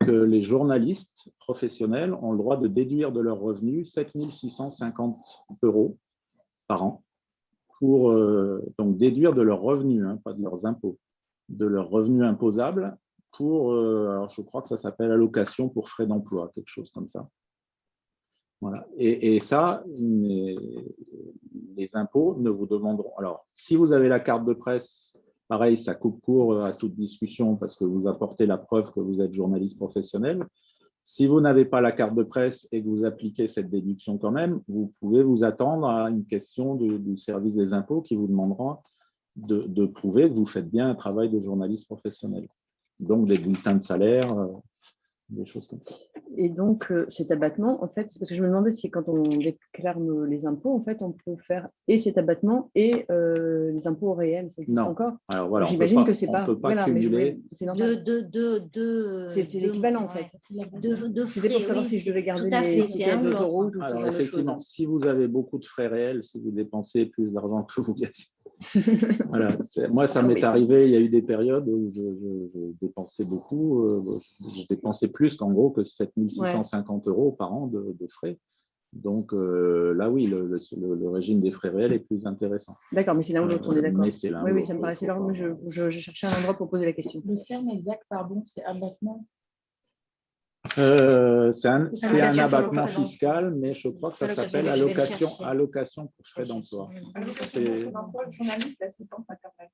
que les journalistes professionnels ont le droit de déduire de leurs revenus 7 650 € par an, pour donc déduire de leurs revenus, hein, pas de leurs impôts, de leurs revenus imposables pour, alors je crois que ça s'appelle allocation pour frais d'emploi, quelque chose comme ça. Voilà. Et ça, les impôts ne vous demanderont… Alors, si vous avez la carte de presse, pareil, ça coupe court à toute discussion parce que vous apportez la preuve que vous êtes journaliste professionnel. Si vous n'avez pas la carte de presse et que vous appliquez cette déduction quand même, vous pouvez vous attendre à une question du service des impôts qui vous demandera de prouver que vous faites bien un travail de journaliste professionnel. Donc, des bulletins de salaire, des choses comme ça. Et donc, cet abattement, en fait, parce que je me demandais si quand on déclare les impôts, en fait, on peut faire et cet abattement et les impôts au réel, ça existe encore? Alors voilà, j'imagine que c'est pas… On ne peut pas cumuler. C'est l'équivalent, en fait. C'était pour savoir si je devais garder les tickets d'autoroute ou ce genre de choses. Effectivement, si vous avez beaucoup de frais réels, si vous dépensez plus d'argent que vous gagnez. Voilà. Moi, ça m'est arrivé, il y a eu des périodes où je dépensais beaucoup. Je dépensais plus qu'en gros que 7 650 € par an de frais. Donc là, oui, le régime des frais réels est plus intéressant. D'accord, mais c'est l'un ou l'autre, on est d'accord. Oui, ça me paraissait là, mais je cherchais un endroit pour poser la question. Le terme exact, pardon, c'est abattement. C'est un abattement fiscal, mais je crois que ça s'appelle allocation pour frais d'emploi. Journaliste, assistante maternelle.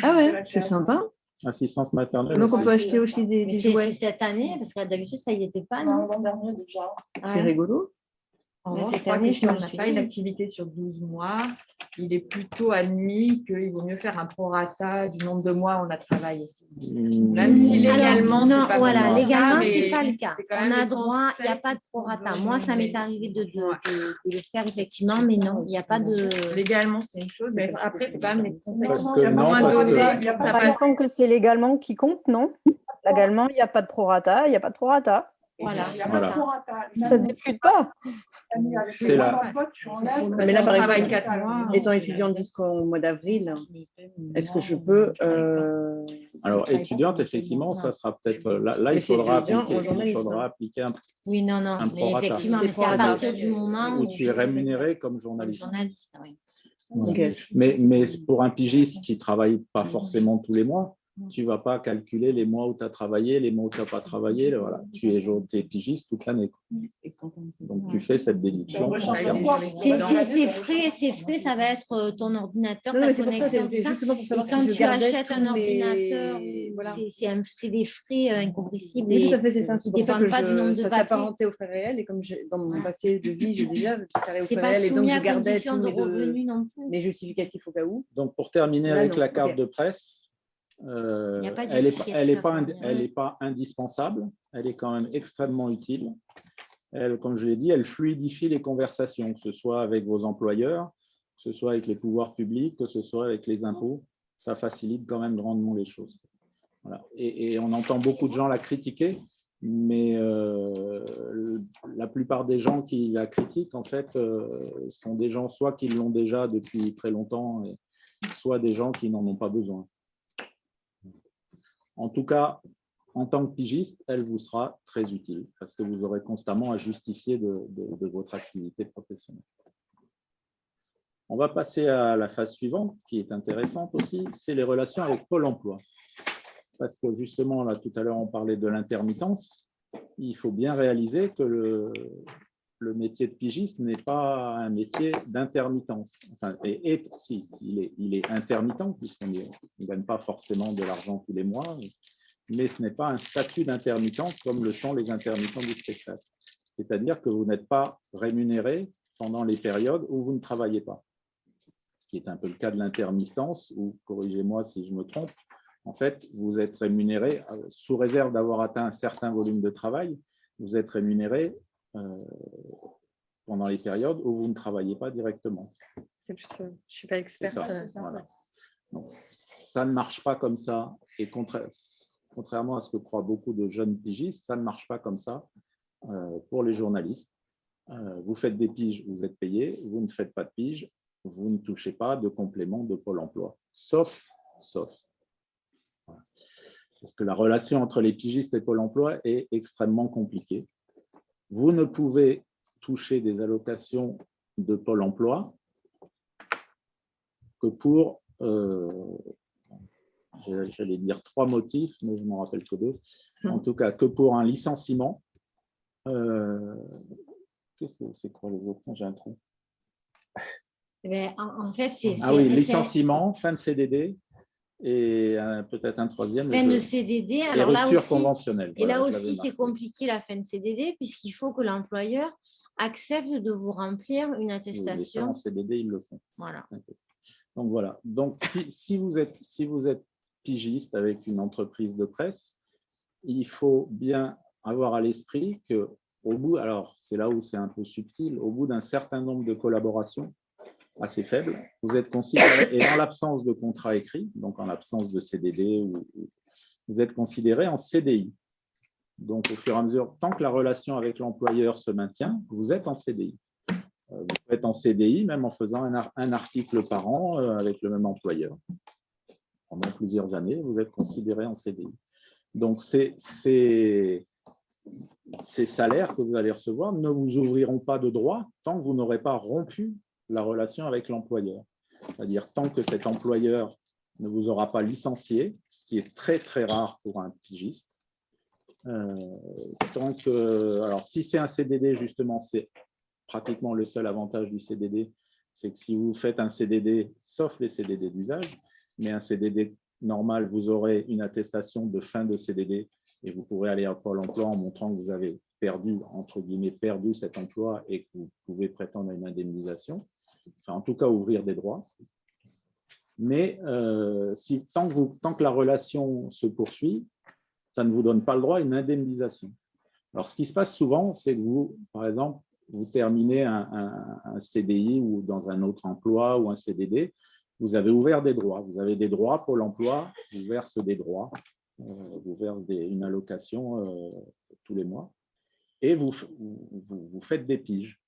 Ah ouais, c'est sympa. Assistance maternelle. Donc on peut acheter aussi des jouets. C'est cette année, parce que d'habitude, ça n'y était pas, non? L'an dernier déjà. C'est rigolo. Cette année, je on n'a pas une activité sur 12 mois. Il est plutôt admis qu'il vaut mieux faire un prorata du nombre de mois où on a travaillé. Même si légalement, non, voilà, légalement, ce n'est pas le cas. On a droit, il n'y a pas de prorata. Moi, ça m'est arrivé de le faire effectivement, mais non, il n'y a pas de… Légalement, c'est une chose, mais après, c'est pas mes conseils. Il me semble que c'est légalement qui compte, non? Légalement, il n'y a pas de prorata, il n'y a pas de prorata. Voilà. Ça ne se discute pas. C'est là. Mais là, par exemple, étant étudiante jusqu'au mois d'avril, est-ce que je peux… Alors, étudiante, effectivement, ça sera peut-être… Là, il faudra appliquer un… Oui, non, mais effectivement, mais c'est à partir du moment où tu es rémunéré comme journaliste. Oui. Okay. Mais pour un pigiste qui ne travaille pas forcément tous les mois, tu ne vas pas calculer les mois où tu as travaillé, les mois où tu n'as pas travaillé. Voilà. Tu es pigiste toute l'année. Donc, tu fais cette déduction. Ces frais, ça va être ton ordinateur, ta connexion, tout ça. Et quand tu achètes un ordinateur, c'est des frais incompressibles et qui ne dépendent pas du nombre de papiers. Ça s'apparentait aux frais réels et comme dans mon passé de vie, j'ai déjà déclaré aux frais réels et donc je gardais tous mes justificatifs au cas où. Donc, pour terminer avec la carte de presse, elle n'est pas indispensable, elle est quand même extrêmement utile. Elle, comme je l'ai dit, elle fluidifie les conversations, que ce soit avec vos employeurs, que ce soit avec les pouvoirs publics, que ce soit avec les impôts. ça facilite quand même grandement les choses. Voilà. Et on entend beaucoup de gens la critiquer, mais la plupart des gens qui la critiquent, en fait, sont des gens soit qui l'ont déjà depuis très longtemps, soit des gens qui n'en ont pas besoin. En tout cas, en tant que pigiste, elle vous sera très utile parce que vous aurez constamment à justifier de votre activité professionnelle. On va passer à la phase suivante, qui est intéressante aussi, c'est les relations avec Pôle emploi. Parce que justement, là, tout à l'heure, on parlait de l'intermittence. Il faut bien réaliser que le métier de pigiste n'est pas un métier d'intermittence. Enfin, si, il est intermittent, puisqu'on ne gagne pas forcément de l'argent tous les mois, mais ce n'est pas un statut d'intermittent comme le sont les intermittents du spectacle. C'est-à-dire que vous n'êtes pas rémunéré pendant les périodes où vous ne travaillez pas. Ce qui est un peu le cas de l'intermittence, ou corrigez-moi si je me trompe, en fait, vous êtes rémunéré, sous réserve d'avoir atteint un certain volume de travail, vous êtes rémunéré pendant les périodes où vous ne travaillez pas directement. C'est plus, je ne suis pas experte. Voilà. Donc, ça ne marche pas comme ça. Et contrairement à ce que croient beaucoup de jeunes pigistes, ça ne marche pas comme ça pour les journalistes. Vous faites des piges, vous êtes payé. Vous ne faites pas de piges, vous ne touchez pas de complément de Pôle emploi. Sauf. Voilà. Parce que la relation entre les pigistes et Pôle emploi est extrêmement compliquée. Vous ne pouvez toucher des allocations de Pôle emploi que pour, j'allais dire 3 motifs, mais je ne m'en rappelle que 2. En tout cas, que pour un licenciement. C'est quoi les autres? J'ai un trou. En fait, c'est… Ah oui, licenciement, fin de CDD et peut-être un troisième. Fin de CDD, alors là aussi, conventionnelle. Et là aussi, c'est compliqué la fin de CDD puisqu'il faut que l'employeur accepte de vous remplir une attestation. Oui, en CDD, ils le font. Voilà. Donc voilà. Donc si vous êtes pigiste avec une entreprise de presse, il faut bien avoir à l'esprit que au bout, alors c'est là où c'est un peu subtil, au bout d'un certain nombre de collaborations assez faibles, vous êtes considéré, et en l'absence de contrat écrit, donc en l'absence de CDD, vous êtes considéré en CDI. Donc au fur et à mesure, tant que la relation avec l'employeur se maintient, vous êtes en CDI. Vous êtes en CDI, même en faisant un article par an avec le même employeur. Pendant plusieurs années, vous êtes considéré en CDI. Donc ces salaires que vous allez recevoir ne vous ouvriront pas de droit tant que vous n'aurez pas rompu la relation avec l'employeur. C'est-à-dire tant que cet employeur ne vous aura pas licencié, ce qui est très très rare pour un pigiste. Alors si c'est un CDD, justement, c'est pratiquement le seul avantage du CDD, c'est que si vous faites un CDD, sauf les CDD d'usage, mais un CDD normal, vous aurez une attestation de fin de CDD et vous pourrez aller à Pôle emploi en montrant que vous avez perdu, entre guillemets, perdu cet emploi et que vous pouvez prétendre à une indemnisation. Enfin, en tout cas, ouvrir des droits. Mais tant que la relation se poursuit, ça ne vous donne pas le droit à une indemnisation. Alors, ce qui se passe souvent, c'est que vous, par exemple, vous terminez un CDI ou dans un autre emploi ou un CDD, vous avez ouvert des droits. Vous avez des droits, Pôle emploi vous verse des droits, vous verse une allocation tous les mois et vous faites des piges.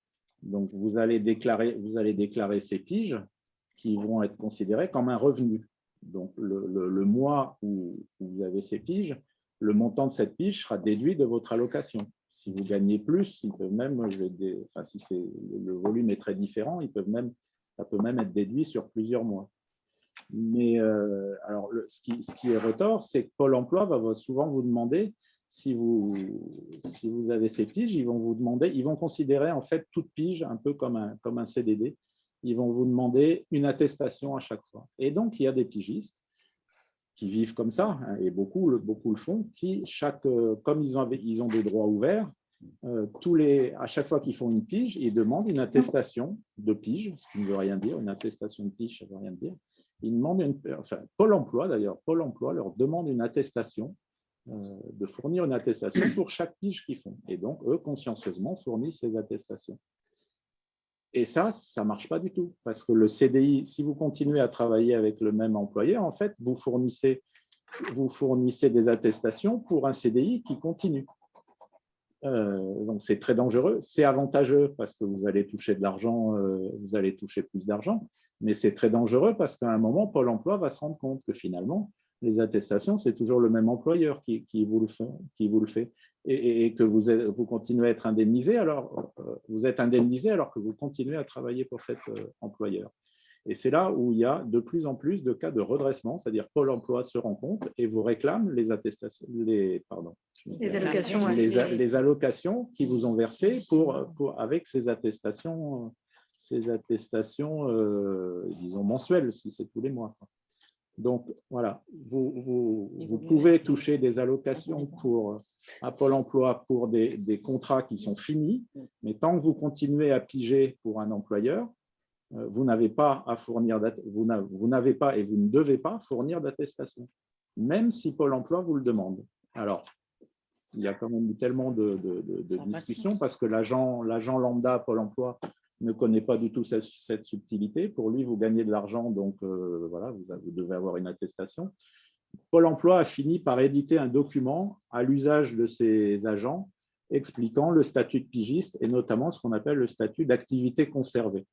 Donc, vous allez déclarer ces piges qui vont être considérées comme un revenu. Donc, le mois où vous avez ces piges, le montant de cette pige sera déduit de votre allocation. Si vous gagnez plus, il peut même, si le volume est très différent, ça peut même être déduit sur plusieurs mois. Mais alors, ce qui est retort, c'est que Pôle emploi va souvent vous demander, si vous avez ces piges, ils vont considérer en fait toute pige un peu comme un CDD. Ils vont vous demander une attestation à chaque fois. Et donc, il y a des pigistes qui vivent comme ça, hein, et beaucoup le font, qui, comme ils ont des droits ouverts, à chaque fois qu'ils font une pige, ils demandent une attestation de pige, ce qui ne veut rien dire. Une attestation de pige, ça ne veut rien dire. Ils demandent Pôle emploi, d'ailleurs, Pôle emploi leur demande une attestation, de fournir une attestation pour chaque pige qu'ils font. Et donc, eux, consciencieusement, fournissent ces attestations. Et ça ne marche pas du tout, parce que le CDI, si vous continuez à travailler avec le même employeur, en fait, vous fournissez des attestations pour un CDI qui continue. Donc, c'est très dangereux. C'est avantageux parce que vous allez toucher de l'argent, vous allez toucher plus d'argent, mais c'est très dangereux parce qu'à un moment, Pôle emploi va se rendre compte que finalement, les attestations, c'est toujours le même employeur qui vous le fait. Et que vous continuez à être indemnisé, alors vous êtes indemnisé alors que vous continuez à travailler pour cet employeur. Et c'est là où il y a de plus en plus de cas de redressement, c'est-à-dire Pôle emploi se rend compte et vous réclame les attestations, les allocations qui vous ont versées avec ces attestations disons mensuelles, si c'est tous les mois. Donc, voilà, vous pouvez toucher des allocations à Pôle emploi pour des contrats qui sont finis, mais tant que vous continuez à piger pour un employeur, vous n'avez pas à fournir, vous n'avez pas et vous ne devez pas fournir d'attestation, même si Pôle emploi vous le demande. Alors, il y a quand même tellement de discussions parce que l'agent lambda Pôle emploi ne connaît pas du tout cette subtilité. Pour lui, vous gagnez de l'argent, donc voilà, vous devez avoir une attestation. Pôle emploi a fini par éditer un document à l'usage de ses agents expliquant le statut de pigiste et notamment ce qu'on appelle le statut d'activité conservée.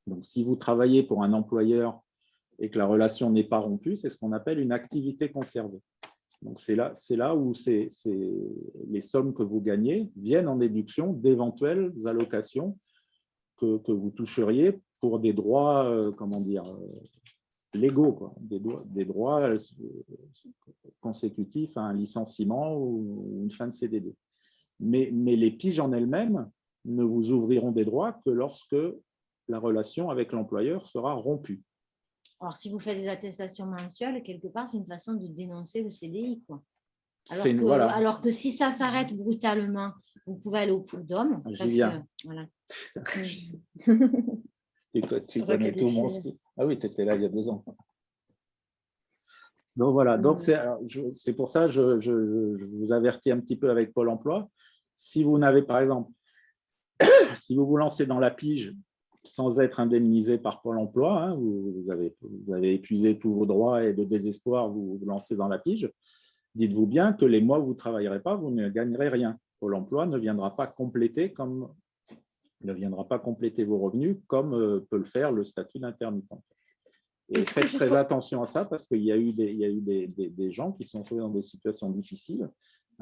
Donc, si vous travaillez pour un employeur et que la relation n'est pas rompue, c'est ce qu'on appelle une activité conservée. Donc, c'est là où les sommes que vous gagnez viennent en déduction d'éventuelles allocations que vous toucheriez pour des droits, comment dire, légaux, quoi, des droits consécutifs à un licenciement ou une fin de CDD. Mais les piges en elles-mêmes ne vous ouvriront des droits que lorsque la relation avec l'employeur sera rompue. Alors, si vous faites des attestations mensuelles, quelque part, c'est une façon de dénoncer le CDI, quoi. Alors que si ça s'arrête brutalement, vous pouvez aller au prud'homme. Voilà. Tu connais tout mon style. Ah oui, tu étais là il y a 2 ans. Donc voilà, donc c'est pour ça que je vous avertis un petit peu avec Pôle emploi. Si vous n'avez, par exemple, si vous vous lancez dans la pige sans être indemnisé par Pôle emploi, hein, vous avez épuisé tous vos droits et de désespoir, vous vous lancez dans la pige, dites-vous bien que les mois où vous ne travaillerez pas, vous ne gagnerez rien. Pôle emploi ne viendra pas compléter vos revenus comme peut le faire le statut d'intermittent. Et faites très attention à ça parce qu'il y a eu des gens qui sont trouvés dans des situations difficiles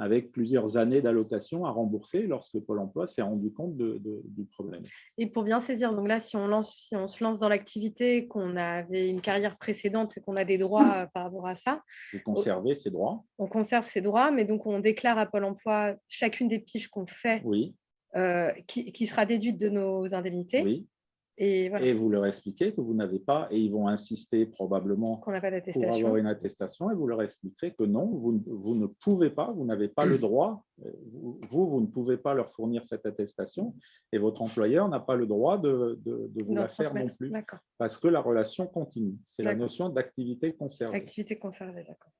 avec plusieurs années d'allocation à rembourser lorsque Pôle emploi s'est rendu compte du problème. Et pour bien saisir, donc là, si on se lance dans l'activité, qu'on avait une carrière précédente et qu'on a des droits par rapport à ça. Vous conservez ces droits. On conserve ces droits, mais donc on déclare à Pôle emploi chacune des piges qu'on fait, oui. Qui sera déduite de nos indemnités. Oui. Et, voilà. Et vous leur expliquez que vous n'avez pas, et ils vont insister probablement pour avoir une attestation, et vous leur expliquerez que non, vous ne pouvez pas, vous n'avez pas le droit, vous ne pouvez pas leur fournir cette attestation, et votre employeur n'a pas le droit de vous la faire non plus, parce que la relation continue. C'est la notion d'activité conservée. Activité conservée, d'accord.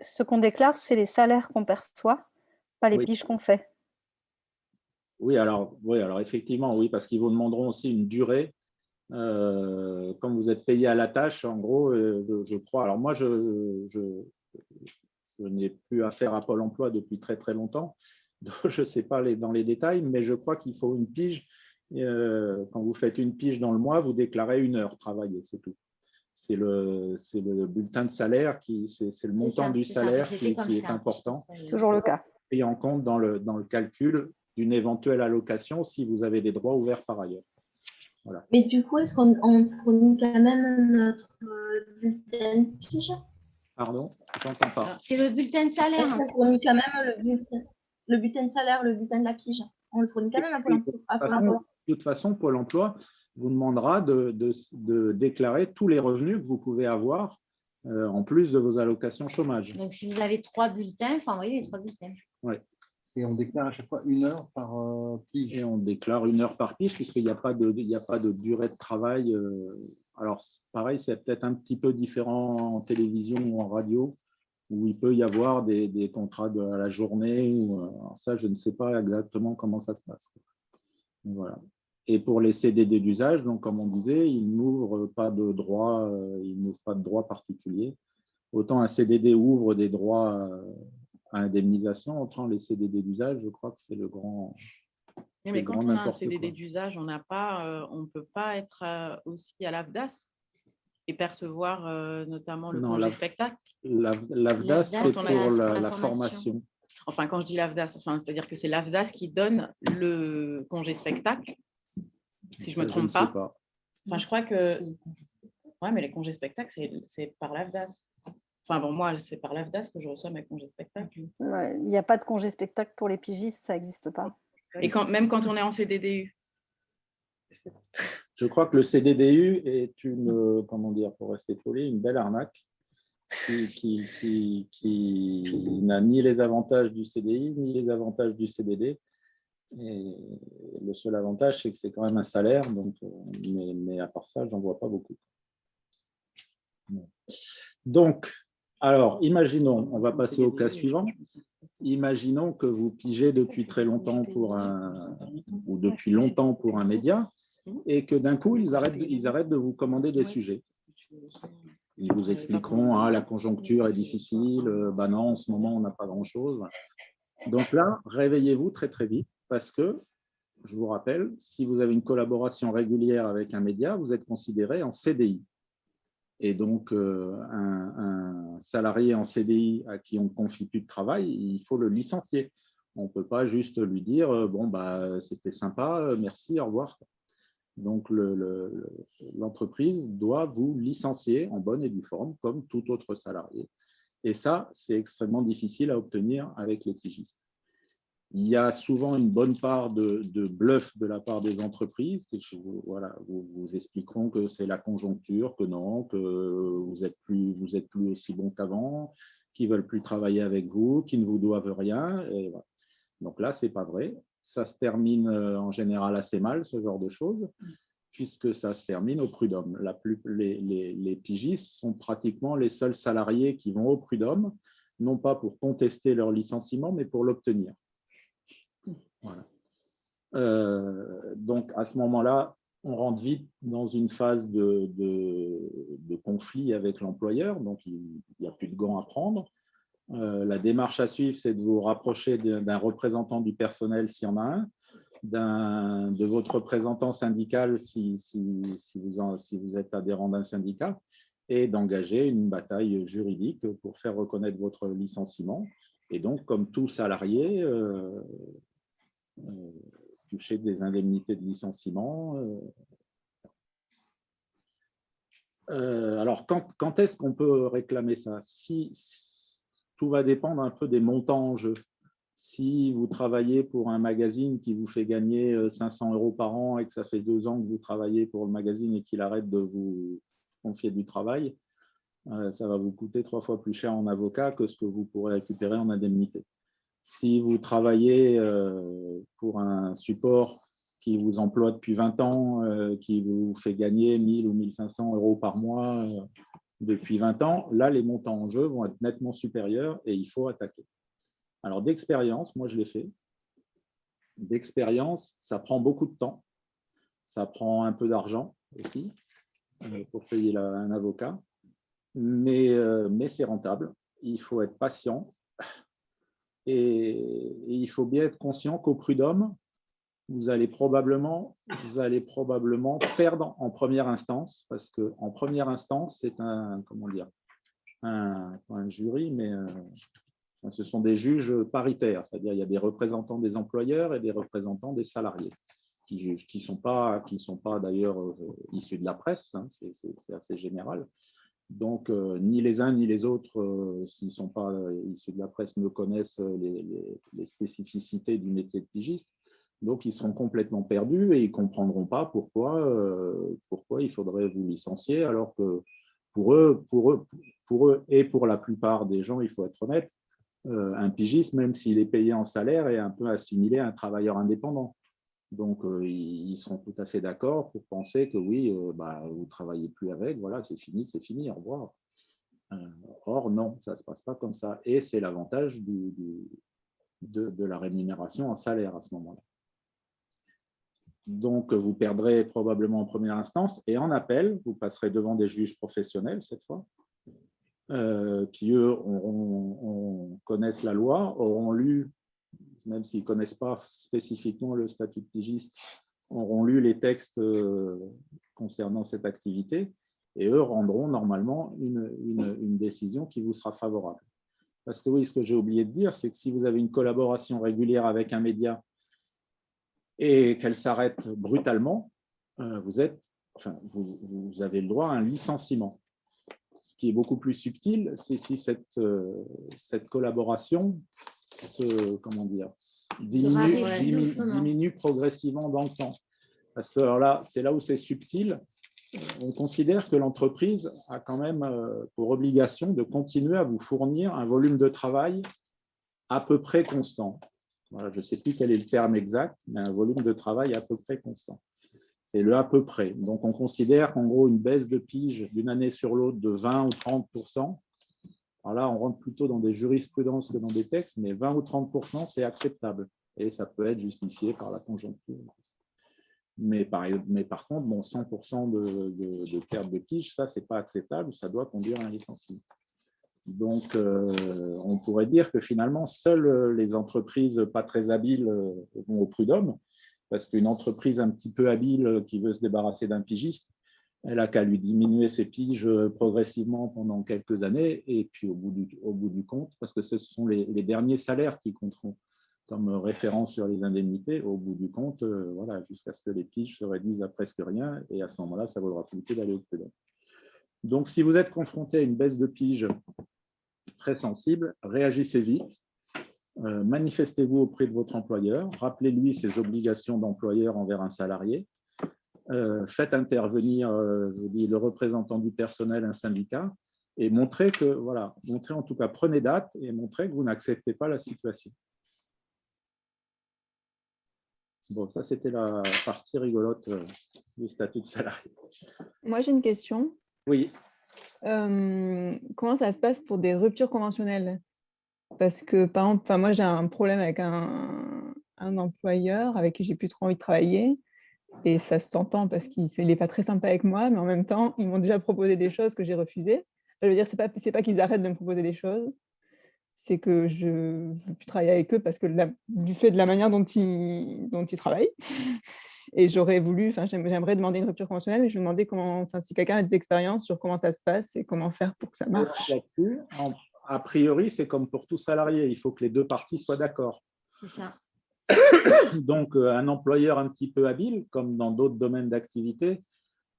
Ce qu'on déclare, c'est les salaires qu'on perçoit, pas les piges qu'on fait. Oui, alors effectivement, oui, parce qu'ils vous demanderont aussi une durée. Comme vous êtes payé à la tâche, en gros, je crois. Alors moi, je n'ai plus affaire à Pôle emploi depuis très très longtemps. Donc, je ne sais pas dans les détails, mais je crois qu'il faut une pige. Quand vous faites une pige dans le mois, vous déclarez 1 heure travaillée, c'est tout. C'est le bulletin de salaire, c'est le montant du salaire qui est important. Toujours le cas. Pris en compte dans le calcul d'une éventuelle allocation si vous avez des droits ouverts par ailleurs. Voilà. Mais du coup, est-ce qu'on fournit quand même notre bulletin de pige? Pardon, je n'entends pas. C'est le bulletin de salaire. Est-ce qu'on fournit quand même le bulletin de salaire, le bulletin de la pige? On le fournit quand même à Pôle emploi. De toute façon, Pôle emploi vous demandera de déclarer tous les revenus que vous pouvez avoir en plus de vos allocations chômage. Donc, si vous avez 3 bulletins, il faut envoyer les 3 bulletins. Oui. Et on déclare à chaque fois 1 heure par pige. Et on déclare 1 heure par pige, puisqu'il n'y a pas de durée de travail. Alors, pareil, c'est peut-être un petit peu différent en télévision ou en radio, où il peut y avoir des contrats à la journée. Alors ça, je ne sais pas exactement comment ça se passe. Voilà. Et pour les CDD d'usage, donc comme on disait, ils n'ouvrent pas de droit, particulier. Autant un CDD ouvre des droits à indemnisation, autant les CDD d'usage, je crois que c'est le grand. Mais quand on a un CDD d'usage, on ne peut pas être aussi à l'AFDAS et percevoir notamment le congé spectacle. L'AFDAS, c'est pour la formation. Enfin, quand je dis l'AFDAS, c'est-à-dire que c'est l'AFDAS qui donne le congé spectacle, si je ne me trompe pas. Enfin, je crois que… Oui, mais les congés spectacles, c'est par l'AFDAS. Enfin, bon, moi, c'est par l'AFDAS que je reçois mes congés spectacles. Il n'y a pas de congé spectacle pour les pigistes, ça n'existe pas. Et même quand on est en CDDU. Je crois que le CDDU est une, comment dire, pour rester poli, une belle arnaque qui n'a ni les avantages du CDI, ni les avantages du CDD. Et le seul avantage, c'est que c'est quand même un salaire, donc, mais à part ça, j'en vois pas beaucoup. Donc, alors, imaginons, on va passer au cas suivant. Imaginons que vous pigez depuis très longtemps ou depuis longtemps pour un média et que d'un coup, ils arrêtent de vous commander des sujets. Ils vous expliqueront, ah, la conjoncture est difficile, bah non, en ce moment, on n'a pas grand-chose. Donc là, réveillez-vous très, très vite parce que, je vous rappelle, si vous avez une collaboration régulière avec un média, vous êtes considéré en CDI. Et donc, un salarié en CDI à qui on ne confie plus de travail, il faut le licencier. On ne peut pas juste lui dire, bon, bah, c'était sympa, merci, au revoir. Donc, l'entreprise doit vous licencier en bonne et due forme, comme tout autre salarié. Et ça, c'est extrêmement difficile à obtenir avec les pigistes. Il y a souvent une bonne part de bluff de la part des entreprises. Voilà, vous expliqueront que c'est la conjoncture, que non, que vous êtes plus aussi bon qu'avant, qu'ils ne veulent plus travailler avec vous, qu'ils ne vous doivent rien. Et voilà. Donc là, ce n'est pas vrai. Ça se termine en général assez mal, ce genre de choses, puisque ça se termine au prud'homme. Les pigistes sont pratiquement les seuls salariés qui vont au prud'homme, non pas pour contester leur licenciement, mais pour l'obtenir. Voilà. Donc, à ce moment-là, on rentre vite dans une phase de conflit avec l'employeur, donc il n'y a plus de gants à prendre. La démarche à suivre, c'est de vous rapprocher d'un représentant du personnel s'il y en a un, de votre représentant syndical si vous êtes adhérent d'un syndicat, et d'engager une bataille juridique pour faire reconnaître votre licenciement. Et donc, comme tout salarié, toucher des indemnités de licenciement. Alors, quand est-ce qu'on peut réclamer ça? Tout va dépendre un peu des montants en jeu. Si vous travaillez pour un magazine qui vous fait gagner 500 € par an et que ça fait 2 ans que vous travaillez pour le magazine et qu'il arrête de vous confier du travail, ça va vous coûter 3 fois plus cher en avocat que ce que vous pourrez récupérer en indemnité. Si vous travaillez pour un support qui vous emploie depuis 20 ans, qui vous fait gagner 1 000 ou 1 500 € par mois depuis 20 ans, là, les montants en jeu vont être nettement supérieurs et il faut attaquer. Alors, d'expérience, moi, je l'ai fait. D'expérience, ça prend beaucoup de temps. Ça prend un peu d'argent aussi pour payer un avocat. Mais c'est rentable. Il faut être patient. Et il faut bien être conscient qu'au prud'homme, vous allez probablement perdre en première instance, parce qu'en première instance, c'est un jury, mais ce sont des juges paritaires, c'est-à-dire il y a des représentants des employeurs et des représentants des salariés, qui ne sont pas d'ailleurs issus de la presse, hein, c'est assez général. Donc, ni les uns ni les autres, s'ils ne sont pas issus de la presse, ne connaissent les spécificités du métier de pigiste. Donc, ils seront complètement perdus et ils ne comprendront pas pourquoi il faudrait vous licencier, alors que pour eux et pour la plupart des gens, il faut être honnête, un pigiste, même s'il est payé en salaire, est un peu assimilé à un travailleur indépendant. Donc, ils seront tout à fait d'accord pour penser que oui, vous ne travaillez plus avec, voilà, c'est fini, au revoir. Or, non, ça ne se passe pas comme ça. Et c'est l'avantage de la rémunération en salaire à ce moment-là. Donc, vous perdrez probablement en première instance. Et en appel, vous passerez devant des juges professionnels, cette fois, qui, eux, connaissent la loi, auront lu, même s'ils ne connaissent pas spécifiquement le statut de pigiste, auront lu les textes concernant cette activité, et eux rendront normalement une décision qui vous sera favorable. Parce que oui, ce que j'ai oublié de dire, c'est que si vous avez une collaboration régulière avec un média et qu'elle s'arrête brutalement, vous avez le droit à un licenciement. Ce qui est beaucoup plus subtil, c'est si cette collaboration diminue progressivement dans le temps. Parce que alors là, c'est là où c'est subtil. On considère que l'entreprise a quand même pour obligation de continuer à vous fournir un volume de travail à peu près constant. Voilà, je ne sais plus quel est le terme exact, mais un volume de travail à peu près constant. C'est le à peu près. Donc, on considère qu'en gros, une baisse de pige d'une année sur l'autre de 20 ou 30%, alors là, on rentre plutôt dans des jurisprudences que dans des textes, mais 20 ou 30%, c'est acceptable. Et ça peut être justifié par la conjoncture. Mais par contre, bon, 100% de perte de pige, ça, ce n'est pas acceptable, ça doit conduire à un licenciement. Donc, on pourrait dire que finalement, seules les entreprises pas très habiles vont au prud'homme, parce qu'une entreprise un petit peu habile qui veut se débarrasser d'un pigiste, elle n'a qu'à lui diminuer ses piges progressivement pendant quelques années, et puis au bout du compte, parce que ce sont les derniers salaires qui compteront comme référence sur les indemnités, au bout du compte, voilà, jusqu'à ce que les piges se réduisent à presque rien, et à ce moment-là, ça vaudra plus le coup d'aller au prud'homme. Donc, si vous êtes confronté à une baisse de pige très sensible, réagissez vite, manifestez-vous auprès de votre employeur, rappelez-lui ses obligations d'employeur envers un salarié, faites intervenir je vous dis, le représentant du personnel, un syndicat, et montrez que, voilà, montrez en tout cas, prenez date et montrez que vous n'acceptez pas la situation. Bon, ça, c'était la partie rigolote du statut de salarié. Moi, j'ai une question. Oui. Comment ça se passe pour des ruptures conventionnelles? Parce que, par exemple, moi, j'ai un problème avec un employeur avec qui j'ai plus trop envie de travailler. Et ça s'entend parce qu'il n'est pas très sympa avec moi, mais en même temps, ils m'ont déjà proposé des choses que j'ai refusées. Je veux dire, ce n'est pas qu'ils arrêtent de me proposer des choses, c'est que je ne veux plus travailler avec eux parce que du fait de la manière dont ils travaillent. Et j'aimerais demander une rupture conventionnelle, et je me demandais si quelqu'un a des expériences sur comment ça se passe et comment faire pour que ça marche. A priori, c'est comme pour tout salarié, il faut que les deux parties soient d'accord. C'est ça. Donc, un employeur un petit peu habile, comme dans d'autres domaines d'activité,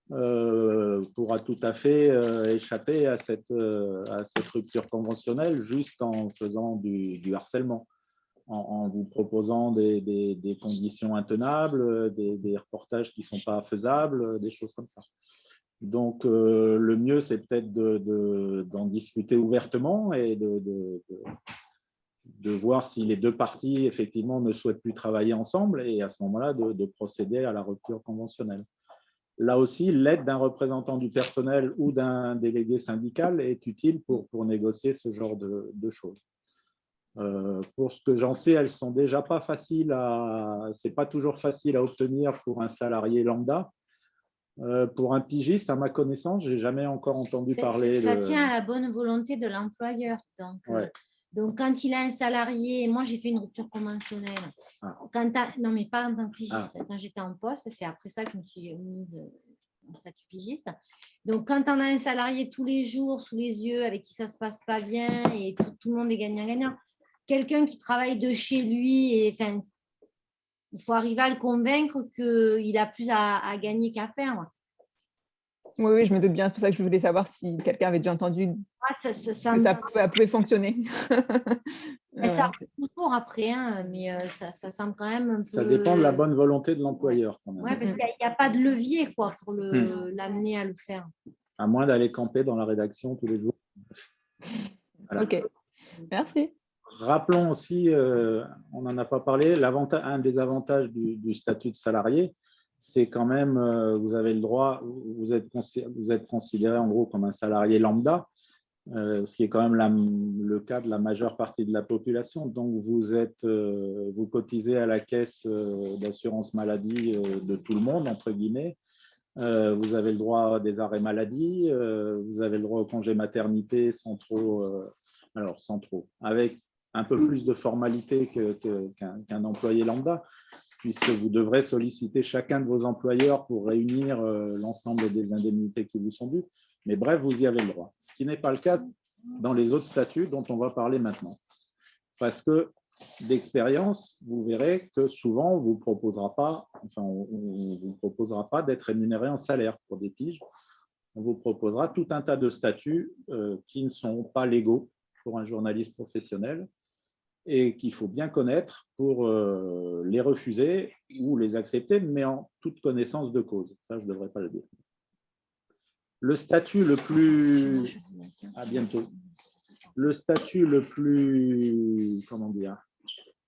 pourra tout à fait échapper à cette rupture conventionnelle juste en faisant du harcèlement, en vous proposant des conditions intenables, des reportages qui ne sont pas faisables, des choses comme ça. Donc, le mieux, c'est peut-être d'en discuter ouvertement et de voir si les deux parties, effectivement, ne souhaitent plus travailler ensemble, et à ce moment-là, de procéder à la rupture conventionnelle. Là aussi, l'aide d'un représentant du personnel ou d'un délégué syndical est utile pour négocier ce genre de choses. Pour ce que j'en sais, elles sont déjà pas faciles c'est pas toujours facile à obtenir pour un salarié lambda. Pour un pigiste, à ma connaissance, j'ai jamais encore entendu parler. Ça tient à la bonne volonté de l'employeur. Donc, quand il a un salarié, moi j'ai fait une rupture conventionnelle. Non, mais pas en tant que pigiste. Quand j'étais en poste, c'est après ça que je me suis mise en statut pigiste. Donc, quand on a un salarié tous les jours sous les yeux, avec qui ça ne se passe pas bien et tout le monde est gagnant-gagnant, quelqu'un qui travaille de chez lui, il faut arriver à le convaincre qu'il a plus à gagner qu'à faire. Oui, je me doute bien. C'est pour ça que je voulais savoir si quelqu'un avait déjà entendu que ça pouvait fonctionner. Ça arrive toujours après, mais ça semble quand même un peu… Ça dépend de la bonne volonté de l'employeur. Oui, parce qu'il n'y a pas de levier pour l'amener à le faire. À moins d'aller camper dans la rédaction tous les jours. Voilà. OK, merci. Rappelons aussi, on n'en a pas parlé, un des avantages du statut de salarié, c'est quand même, vous avez le droit, vous êtes considéré en gros comme un salarié lambda, ce qui est quand même le cas de la majeure partie de la population. Donc, vous cotisez à la caisse d'assurance maladie de tout le monde, entre guillemets. Vous avez le droit à des arrêts maladie, vous avez le droit au congé maternité sans trop, avec un peu plus de formalité qu'un employé lambda, puisque vous devrez solliciter chacun de vos employeurs pour réunir l'ensemble des indemnités qui vous sont dues. Mais bref, vous y avez le droit. Ce qui n'est pas le cas dans les autres statuts dont on va parler maintenant. Parce que d'expérience, vous verrez que souvent, on ne vous proposera pas d'être rémunéré en salaire pour des piges. On vous proposera tout un tas de statuts qui ne sont pas légaux pour un journaliste professionnel et qu'il faut bien connaître pour les refuser ou les accepter, mais en toute connaissance de cause. Ça, je ne devrais pas le dire. Le statut le plus… À bientôt. Le statut le plus,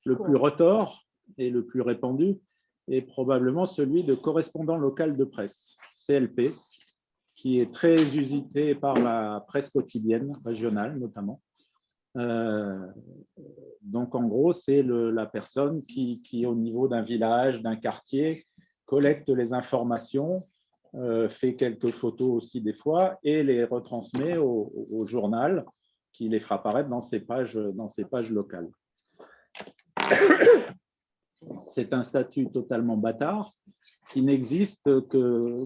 le plus retors et le plus répandu est probablement celui de correspondant local de presse, CLP, qui est très usité par la presse quotidienne régionale notamment. Donc, en gros, c'est la personne qui, au niveau d'un village, d'un quartier, collecte les informations, fait quelques photos aussi des fois et les retransmet au journal qui les fera apparaître dans ses pages locales. C'est un statut totalement bâtard qui n'existe que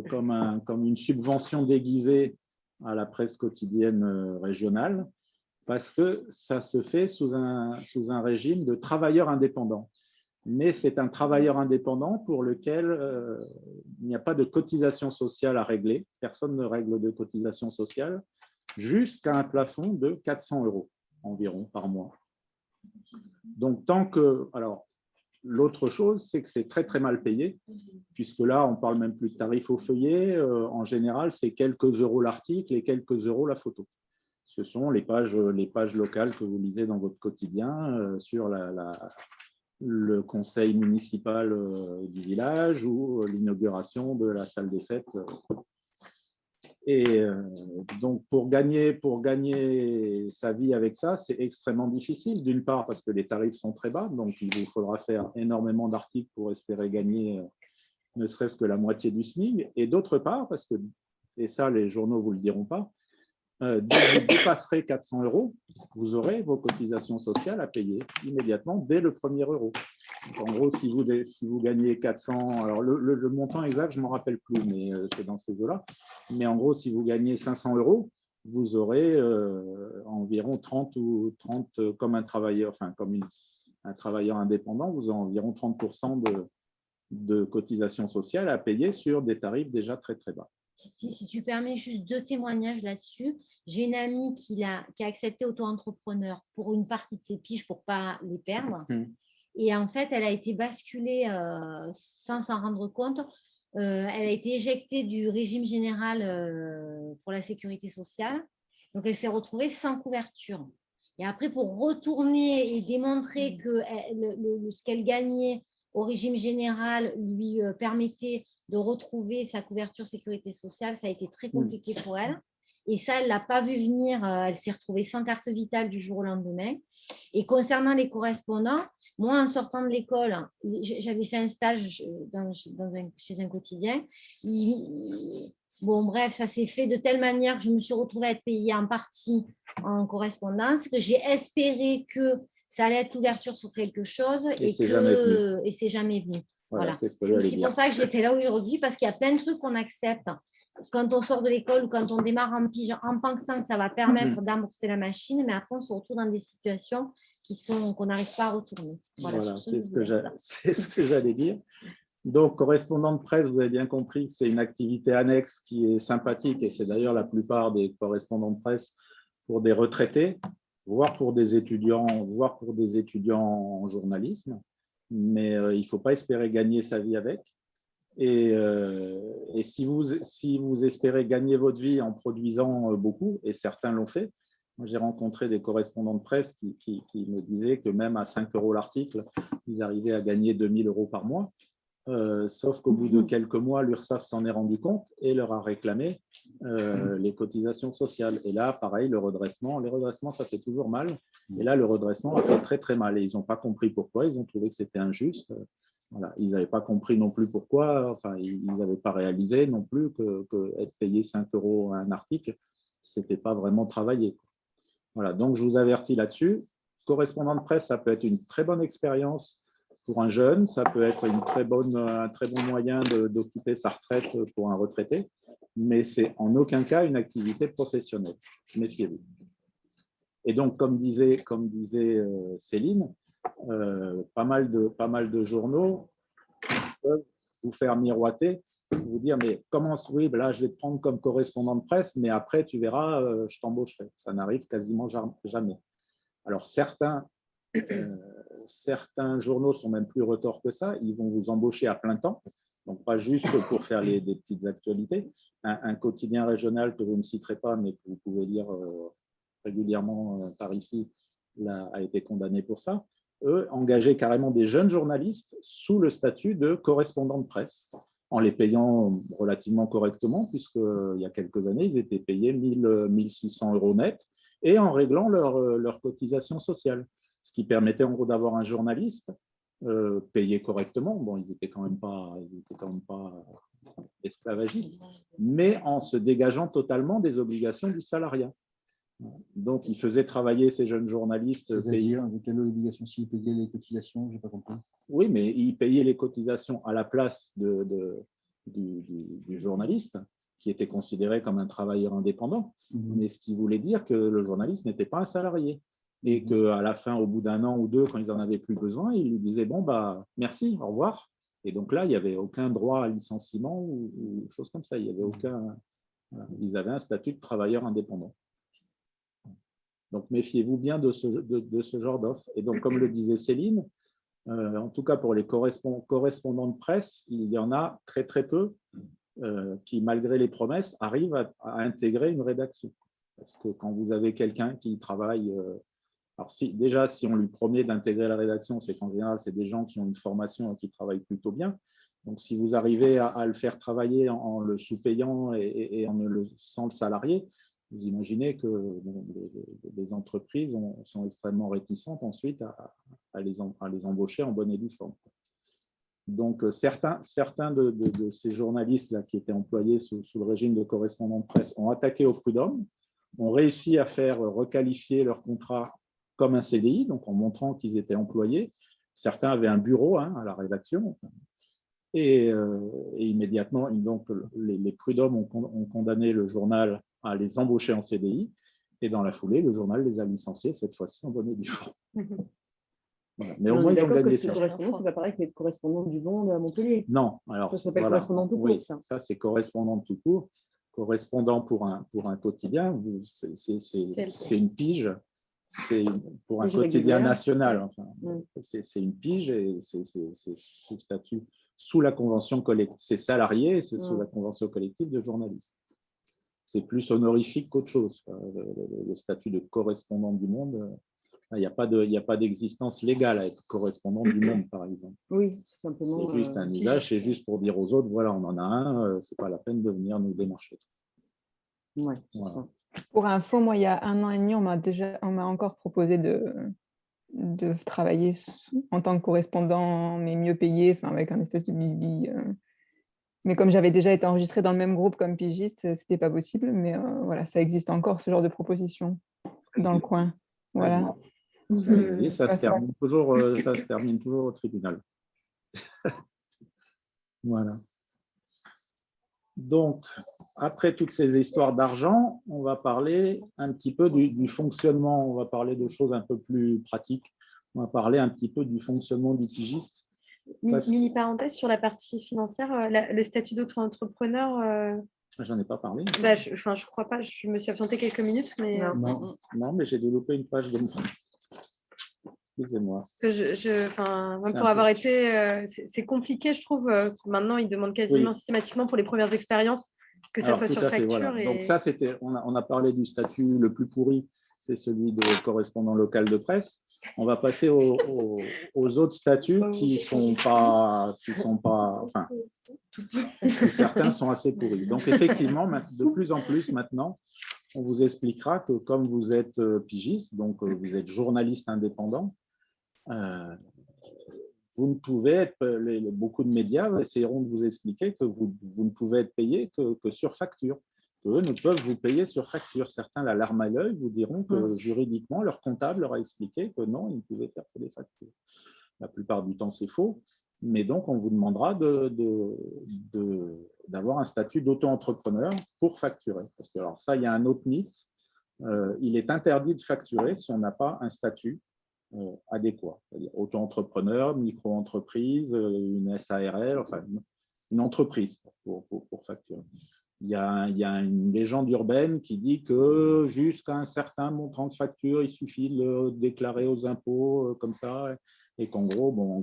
comme une subvention déguisée à la presse quotidienne régionale, parce que ça se fait sous un régime de travailleur indépendant. Mais c'est un travailleur indépendant pour lequel il n'y a pas de cotisation sociale à régler. Personne ne règle de cotisation sociale jusqu'à un plafond de 400 € environ par mois. Donc, tant que… Alors, l'autre chose, c'est que c'est très, très mal payé, puisque là, on ne parle même plus de tarif au feuillet. En général, c'est quelques euros l'article et quelques euros la photo. Ce sont les pages locales que vous lisez dans votre quotidien sur le conseil municipal du village ou l'inauguration de la salle des fêtes. Et donc, pour gagner sa vie avec ça, c'est extrêmement difficile. D'une part, parce que les tarifs sont très bas, donc il vous faudra faire énormément d'articles pour espérer gagner ne serait-ce que la moitié du SMIC. Et d'autre part, parce que, et ça, les journaux ne vous le diront pas, dès que vous dépasserez 400 €, vous aurez vos cotisations sociales à payer immédiatement dès le premier euro. Donc, en gros, si vous gagnez 400, alors le montant exact, je ne m'en rappelle plus, mais c'est dans ces eaux-là. Mais en gros, si vous gagnez 500 €, vous aurez environ 30 comme un travailleur, enfin comme un travailleur indépendant, vous aurez environ 30% de cotisations sociales à payer sur des tarifs déjà très très bas. Si tu permets juste 2 témoignages là-dessus. J'ai une amie qui a accepté auto-entrepreneur pour une partie de ses piges pour ne pas les perdre. Et en fait, elle a été basculée sans s'en rendre compte. Elle a été éjectée du régime général pour la sécurité sociale. Donc, elle s'est retrouvée sans couverture. Et après, pour retourner et démontrer que ce qu'elle gagnait au régime général lui permettait de retrouver sa couverture sécurité sociale, ça a été très compliqué pour elle. Et ça, elle ne l'a pas vu venir. Elle s'est retrouvée sans carte vitale du jour au lendemain. Et concernant les correspondants, moi, en sortant de l'école, j'avais fait un stage chez un quotidien. Bon, bref, ça s'est fait de telle manière que je me suis retrouvée à être payée en partie en correspondance, que j'ai espéré que ça allait être l'ouverture sur quelque chose et c'est jamais venu. Voilà. C'est aussi pour ça que j'étais là aujourd'hui, parce qu'il y a plein de trucs qu'on accepte quand on sort de l'école ou quand on démarre en pige en pensant que ça va permettre d'amorcer la machine, mais après on se retrouve dans des situations qu'on n'arrive pas à retourner. Voilà, c'est ce que j'allais dire. Donc, correspondant de presse, vous avez bien compris que c'est une activité annexe qui est sympathique, et c'est d'ailleurs la plupart des correspondants de presse pour des retraités, voire pour des étudiants en journalisme. Mais il ne faut pas espérer gagner sa vie avec. Et si vous espérez gagner votre vie en produisant beaucoup, et certains l'ont fait, j'ai rencontré des correspondants de presse qui me disaient que même à 5 € l'article, ils arrivaient à gagner 2 000 € par mois. sauf qu'au bout de quelques mois, l'URSSAF s'en est rendu compte et leur a réclamé les cotisations sociales. Et là, pareil, les redressements, ça fait toujours mal. Et là, le redressement a fait très, très mal. Et ils n'ont pas compris pourquoi. Ils ont trouvé que c'était injuste. Voilà. Ils n'avaient pas compris non plus pourquoi. Enfin, ils n'avaient pas réalisé non plus que être payé 5 € un article, ce n'était pas vraiment travailler. Voilà. Donc, je vous avertis là-dessus. Correspondant de presse, ça peut être une très bonne expérience pour un jeune, ça peut être un très bon moyen d'occuper sa retraite pour un retraité, mais c'est en aucun cas une activité professionnelle. Méfiez-vous. Et donc, comme disait Céline, pas mal de journaux peuvent vous faire miroiter, vous dire, mais comment, oui, là, je vais te prendre comme correspondant de presse, mais après, tu verras, je t'embaucherai. Ça n'arrive quasiment jamais. Alors, certains journaux sont même plus retors que ça. Ils vont vous embaucher à plein temps, donc pas juste pour faire des petites actualités. Un quotidien régional que je ne citerai pas, mais que vous pouvez lire régulièrement par ici, a été condamné pour ça. Eux engageaient carrément des jeunes journalistes sous le statut de correspondants de presse, en les payant relativement correctement, puisqu'il y a quelques années, ils étaient payés 1 600 € net, et en réglant leur cotisation sociale, ce qui permettait en gros d'avoir un journaliste payé correctement. Bon, ils n'étaient quand même pas esclavagistes, mais en se dégageant totalement des obligations du salariat. Donc, ils faisaient travailler ces jeunes journalistes. C'est-à-dire, avec quelle obligation? S'ils payaient les cotisations, je n'ai pas compris. Oui, mais ils payaient les cotisations à la place du journaliste, qui était considéré comme un travailleur indépendant, mais ce qui voulait dire que le journaliste n'était pas un salarié. Et qu'à la fin, au bout d'1 an ou 2, quand ils n'en avaient plus besoin, ils lui disaient « bon, bah, merci, au revoir ». Et donc là, il n'y avait aucun droit à licenciement ou chose comme ça. Il y avait aucun, ils avaient un statut de travailleur indépendant. Donc, méfiez-vous bien de ce genre d'offre. Et donc, comme le disait Céline, en tout cas pour les correspondants de presse, il y en a très, très peu qui, malgré les promesses, arrivent à intégrer une rédaction. Parce que quand vous avez quelqu'un qui travaille… alors, si on lui promet d'intégrer la rédaction, c'est qu'en général, c'est des gens qui ont une formation et qui travaillent plutôt bien. Donc, si vous arrivez à le faire travailler en le sous-payant et sans le salarié, vous imaginez que les entreprises sont extrêmement réticentes ensuite à les embaucher en bonne et due forme. Donc, certains de ces journalistes-là qui étaient employés sous le régime de correspondant de presse ont attaqué au prud'homme, ont réussi à faire requalifier leur contrat comme un CDI, donc en montrant qu'ils étaient employés. Certains avaient un bureau à la rédaction. Et immédiatement, donc, les prud'hommes ont condamné le journal à les embaucher en CDI. Et dans la foulée, le journal les a licenciés, cette fois-ci en bonne et due forme. Voilà. Mais au moins, ils ont gagné ça. Correspondant, c'est pas pareil que correspondant du Monde à Montpellier. Non. Alors, ça s'appelle correspondant tout court. Oui, ça c'est correspondant tout court. Correspondant pour un quotidien, c'est une pige. C'est pour un quotidien national. Enfin, c'est une pige et c'est sous statut, sous la convention collective. C'est salarié et c'est sous la convention collective de journalistes. C'est plus honorifique qu'autre chose. Le statut de correspondant du Monde, il n'y a pas d'existence légale à être correspondant du Monde, par exemple. Oui, c'est simplement… C'est juste un usage, c'est juste pour dire aux autres, voilà, on en a un, ce n'est pas la peine de venir nous démarcher. Ouais, c'est ça. Pour info, moi, il y a 1 an et demi, on m'a encore proposé de travailler en tant que correspondant, mais mieux payé, avec un espèce de bisbille. Mais comme j'avais déjà été enregistrée dans le même groupe comme pigiste, ce n'était pas possible. Mais voilà, ça existe encore, ce genre de proposition, dans le coin. Voilà. Ça se termine toujours au tribunal. Voilà. Donc, après toutes ces histoires d'argent, on va parler un petit peu du fonctionnement. On va parler de choses un peu plus pratiques. On va parler un petit peu du fonctionnement du pigiste. Mini parenthèse sur la partie financière, le statut d'auto-entrepreneur. J'en ai pas parlé. Je crois pas, je me suis absentée quelques minutes. Mais... Non, mais j'ai développé une page de mon… Excusez-moi. Parce que pour avoir été… c'est compliqué, je trouve. Maintenant, ils demandent quasiment systématiquement pour les premières expériences que ça soit sur facture. Voilà. Donc ça, on a parlé du statut le plus pourri, c'est celui de correspondant local de presse. On va passer aux autres statuts qui sont pas, enfin, certains sont assez pourris. Donc, effectivement, de plus en plus maintenant, on vous expliquera que comme vous êtes pigiste, donc vous êtes journaliste indépendant, vous ne pouvez être, beaucoup de médias essaieront de vous expliquer que vous ne pouvez être payé que sur facture. Eux ne peuvent vous payer sur facture. Certains, la larme à l'œil, vous diront que juridiquement, leur comptable leur a expliqué que non, ils ne pouvaient faire que des factures. La plupart du temps, c'est faux. Mais donc, on vous demandera d'avoir un statut d'auto-entrepreneur pour facturer. Parce que, alors ça, il y a un autre mythe. Il est interdit de facturer si on n'a pas un statut adéquat. C'est-à-dire auto-entrepreneur, micro-entreprise, une SARL, enfin une entreprise pour facturer. Il y a une légende urbaine qui dit que jusqu'à un certain montant de facture, il suffit de le déclarer aux impôts comme ça, et qu'en gros, on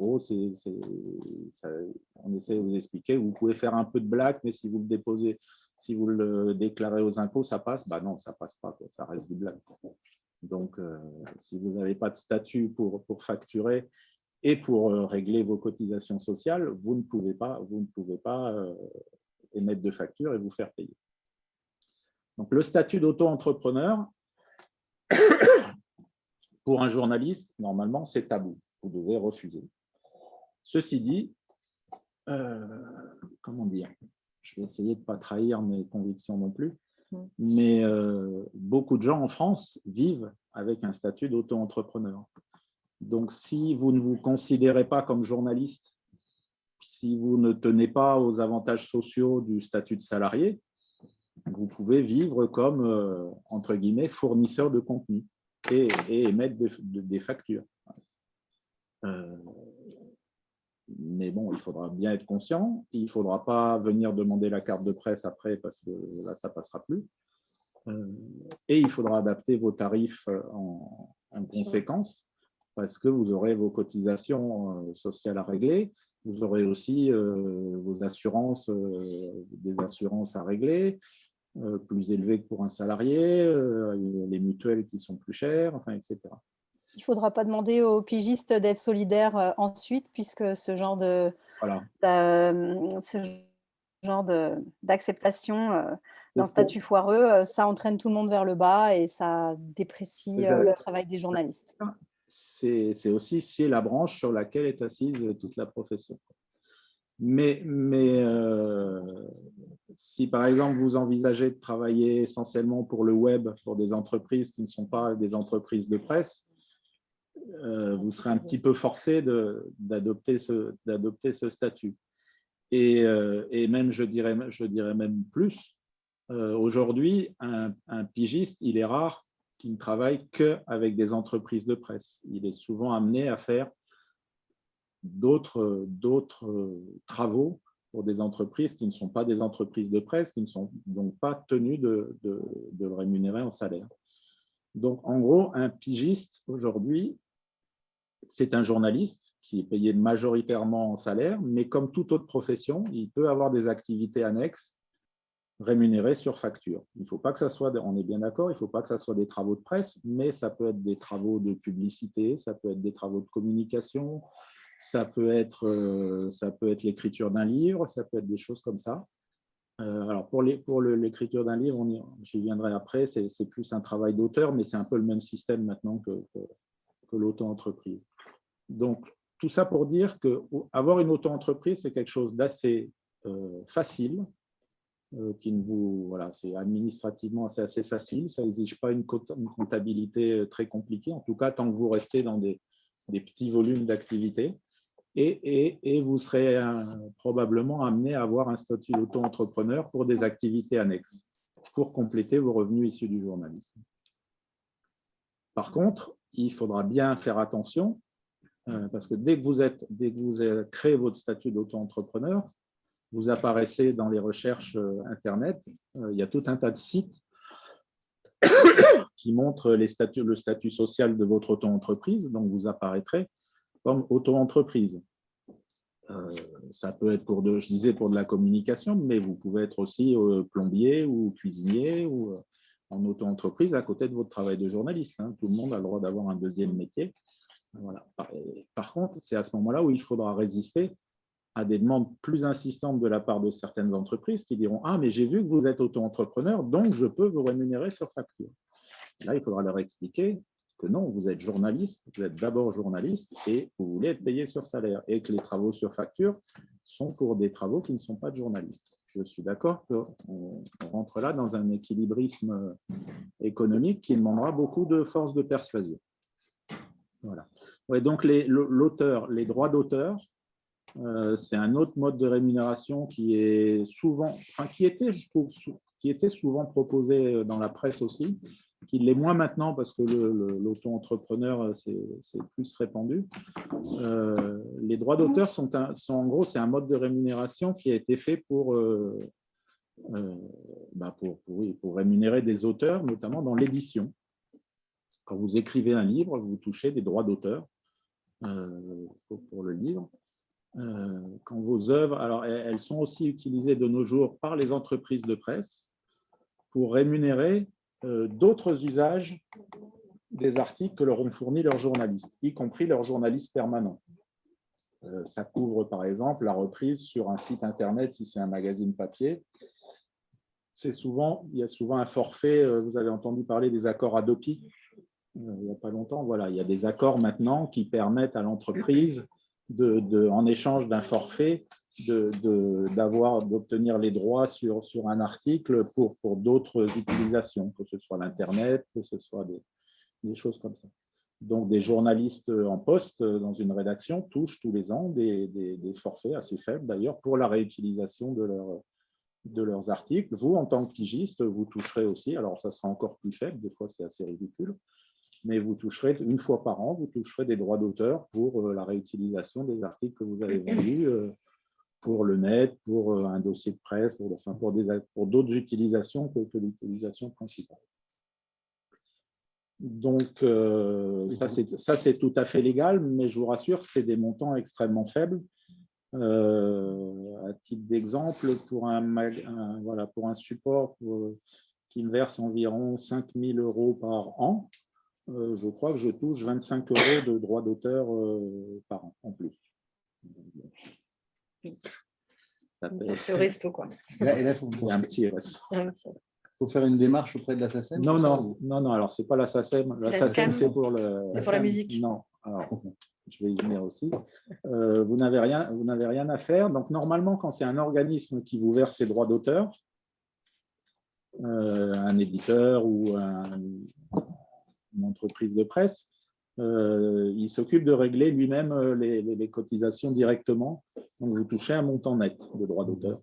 essaie de vous expliquer, vous pouvez faire un peu de blague, mais si vous le déposez, si vous le déclarez aux impôts, ça passe. Ben non, ça passe pas, ça reste du blague. Donc, si vous n'avez pas de statut pour facturer et pour régler vos cotisations sociales, vous ne pouvez pas émettre de facture et vous faire payer. Donc, le statut d'auto-entrepreneur, pour un journaliste, normalement, c'est tabou. Vous devez refuser. Ceci dit, comment dire, je vais essayer de ne pas trahir mes convictions non plus, mais beaucoup de gens en France vivent avec un statut d'auto-entrepreneur. Donc, si vous ne vous considérez pas comme journaliste, si vous ne tenez pas aux avantages sociaux du statut de salarié, vous pouvez vivre comme, entre guillemets, fournisseur de contenu et émettre des factures. Mais bon, il faudra bien être conscient. Il ne faudra pas venir demander la carte de presse après parce que là, ça ne passera plus. Et il faudra adapter vos tarifs en conséquence parce que vous aurez vos cotisations sociales à régler. Vous aurez aussi vos assurances, des assurances à régler, plus élevées que pour un salarié, les mutuelles qui sont plus chères, enfin, etc. Il ne faudra pas demander aux pigistes d'être solidaires ensuite, puisque ce genre d'acceptation d'un statut foireux, ça entraîne tout le monde vers le bas et ça déprécie le travail des journalistes. C'est aussi scier la branche sur laquelle est assise toute la profession. Mais si par exemple vous envisagez de travailler essentiellement pour le web, pour des entreprises qui ne sont pas des entreprises de presse, vous serez un petit peu forcé d'adopter ce statut. Et même, je dirais même plus, aujourd'hui, un pigiste, il est rare qu'il ne travaille qu'avec des entreprises de presse. Il est souvent amené à faire d'autres travaux pour des entreprises qui ne sont pas des entreprises de presse, qui ne sont donc pas tenues de le rémunérer en salaire. Donc, en gros, un pigiste, aujourd'hui, c'est un journaliste qui est payé majoritairement en salaire, mais comme toute autre profession, il peut avoir des activités annexes rémunérées sur facture. Il ne faut pas que ça soit, on est bien d'accord, il ne faut pas que ça soit des travaux de presse, mais ça peut être des travaux de publicité, ça peut être des travaux de communication, ça peut être l'écriture d'un livre, ça peut être des choses comme ça. Alors pour l'écriture d'un livre, j'y viendrai après, c'est plus un travail d'auteur, mais c'est un peu le même système maintenant que l'auto-entreprise. Donc, tout ça pour dire qu'avoir une auto-entreprise, c'est quelque chose d'assez facile, c'est administrativement assez facile, ça n'exige pas une comptabilité très compliquée, en tout cas tant que vous restez dans des petits volumes d'activité, et vous serez probablement amené à avoir un statut d'auto-entrepreneur pour des activités annexes, pour compléter vos revenus issus du journalisme. Par contre, il faudra bien faire attention, parce que dès que vous avez créé votre statut d'auto-entrepreneur, vous apparaissez dans les recherches Internet, il y a tout un tas de sites qui montrent le statut social de votre auto-entreprise, donc vous apparaîtrez comme auto-entreprise. Ça peut être pour de la communication, mais vous pouvez être aussi plombier ou cuisinier ou en auto-entreprise à côté de votre travail de journaliste. Tout le monde a le droit d'avoir un deuxième métier. Voilà. Par contre, c'est à ce moment-là où il faudra résister à des demandes plus insistantes de la part de certaines entreprises qui diront « Ah, mais j'ai vu que vous êtes auto-entrepreneur, donc je peux vous rémunérer sur facture. » Là, il faudra leur expliquer que non, vous êtes journaliste, vous êtes d'abord journaliste et vous voulez être payé sur salaire et que les travaux sur facture sont pour des travaux qui ne sont pas de journalistes. Je suis d'accord qu'on rentre là dans un équilibrisme économique qui demandera beaucoup de force de persuasion. Voilà. Ouais, donc l'auteur, les droits d'auteur, c'est un autre mode de rémunération qui est souvent, enfin qui était souvent proposé dans la presse aussi, qui l'est moins maintenant parce que l'auto-entrepreneur c'est plus répandu. Les droits d'auteur sont en gros, c'est un mode de rémunération qui a été fait pour rémunérer des auteurs, notamment dans l'édition. Quand vous écrivez un livre, vous touchez des droits d'auteur pour le livre. Quand vos œuvres, alors elles sont aussi utilisées de nos jours par les entreprises de presse pour rémunérer d'autres usages des articles que leur ont fournis leurs journalistes, y compris leurs journalistes permanents. Ça couvre par exemple la reprise sur un site internet si c'est un magazine papier. Il y a souvent un forfait, vous avez entendu parler des accords Adopi il n'y a pas longtemps, voilà, il y a des accords maintenant qui permettent à l'entreprise en échange d'un forfait d'obtenir les droits sur un article pour d'autres utilisations, que ce soit l'Internet, que ce soit des choses comme ça. Donc, des journalistes en poste dans une rédaction touchent tous les ans des forfaits assez faibles, d'ailleurs, pour la réutilisation de leurs articles. Vous, en tant que pigiste, vous toucherez aussi, alors ça sera encore plus faible, des fois c'est assez ridicule, mais vous toucherez une fois par an, vous toucherez des droits d'auteur pour la réutilisation des articles que vous avez vendus pour le net, pour un dossier de presse, pour d'autres utilisations que l'utilisation principale. Donc, ça c'est tout à fait légal, mais je vous rassure, c'est des montants extrêmement faibles. À titre d'exemple, pour un support qui me verse environ 5 000 € par an, je crois que je touche 25 € de droits d'auteur par an en plus. Oui. Ça fait resto, quoi. Et là, il faut un petit resto. Il faut faire une démarche auprès de la SACEM? Non, alors ce n'est pas la SACEM. La SACEM, c'est pour la musique. Non, alors, je vais y venir aussi. Vous n'avez rien à faire. Donc, normalement, quand c'est un organisme qui vous verse ses droits d'auteur, un éditeur ou une entreprise de presse, il s'occupe de régler lui-même les cotisations directement. Donc, vous touchez un montant net de droits d'auteur.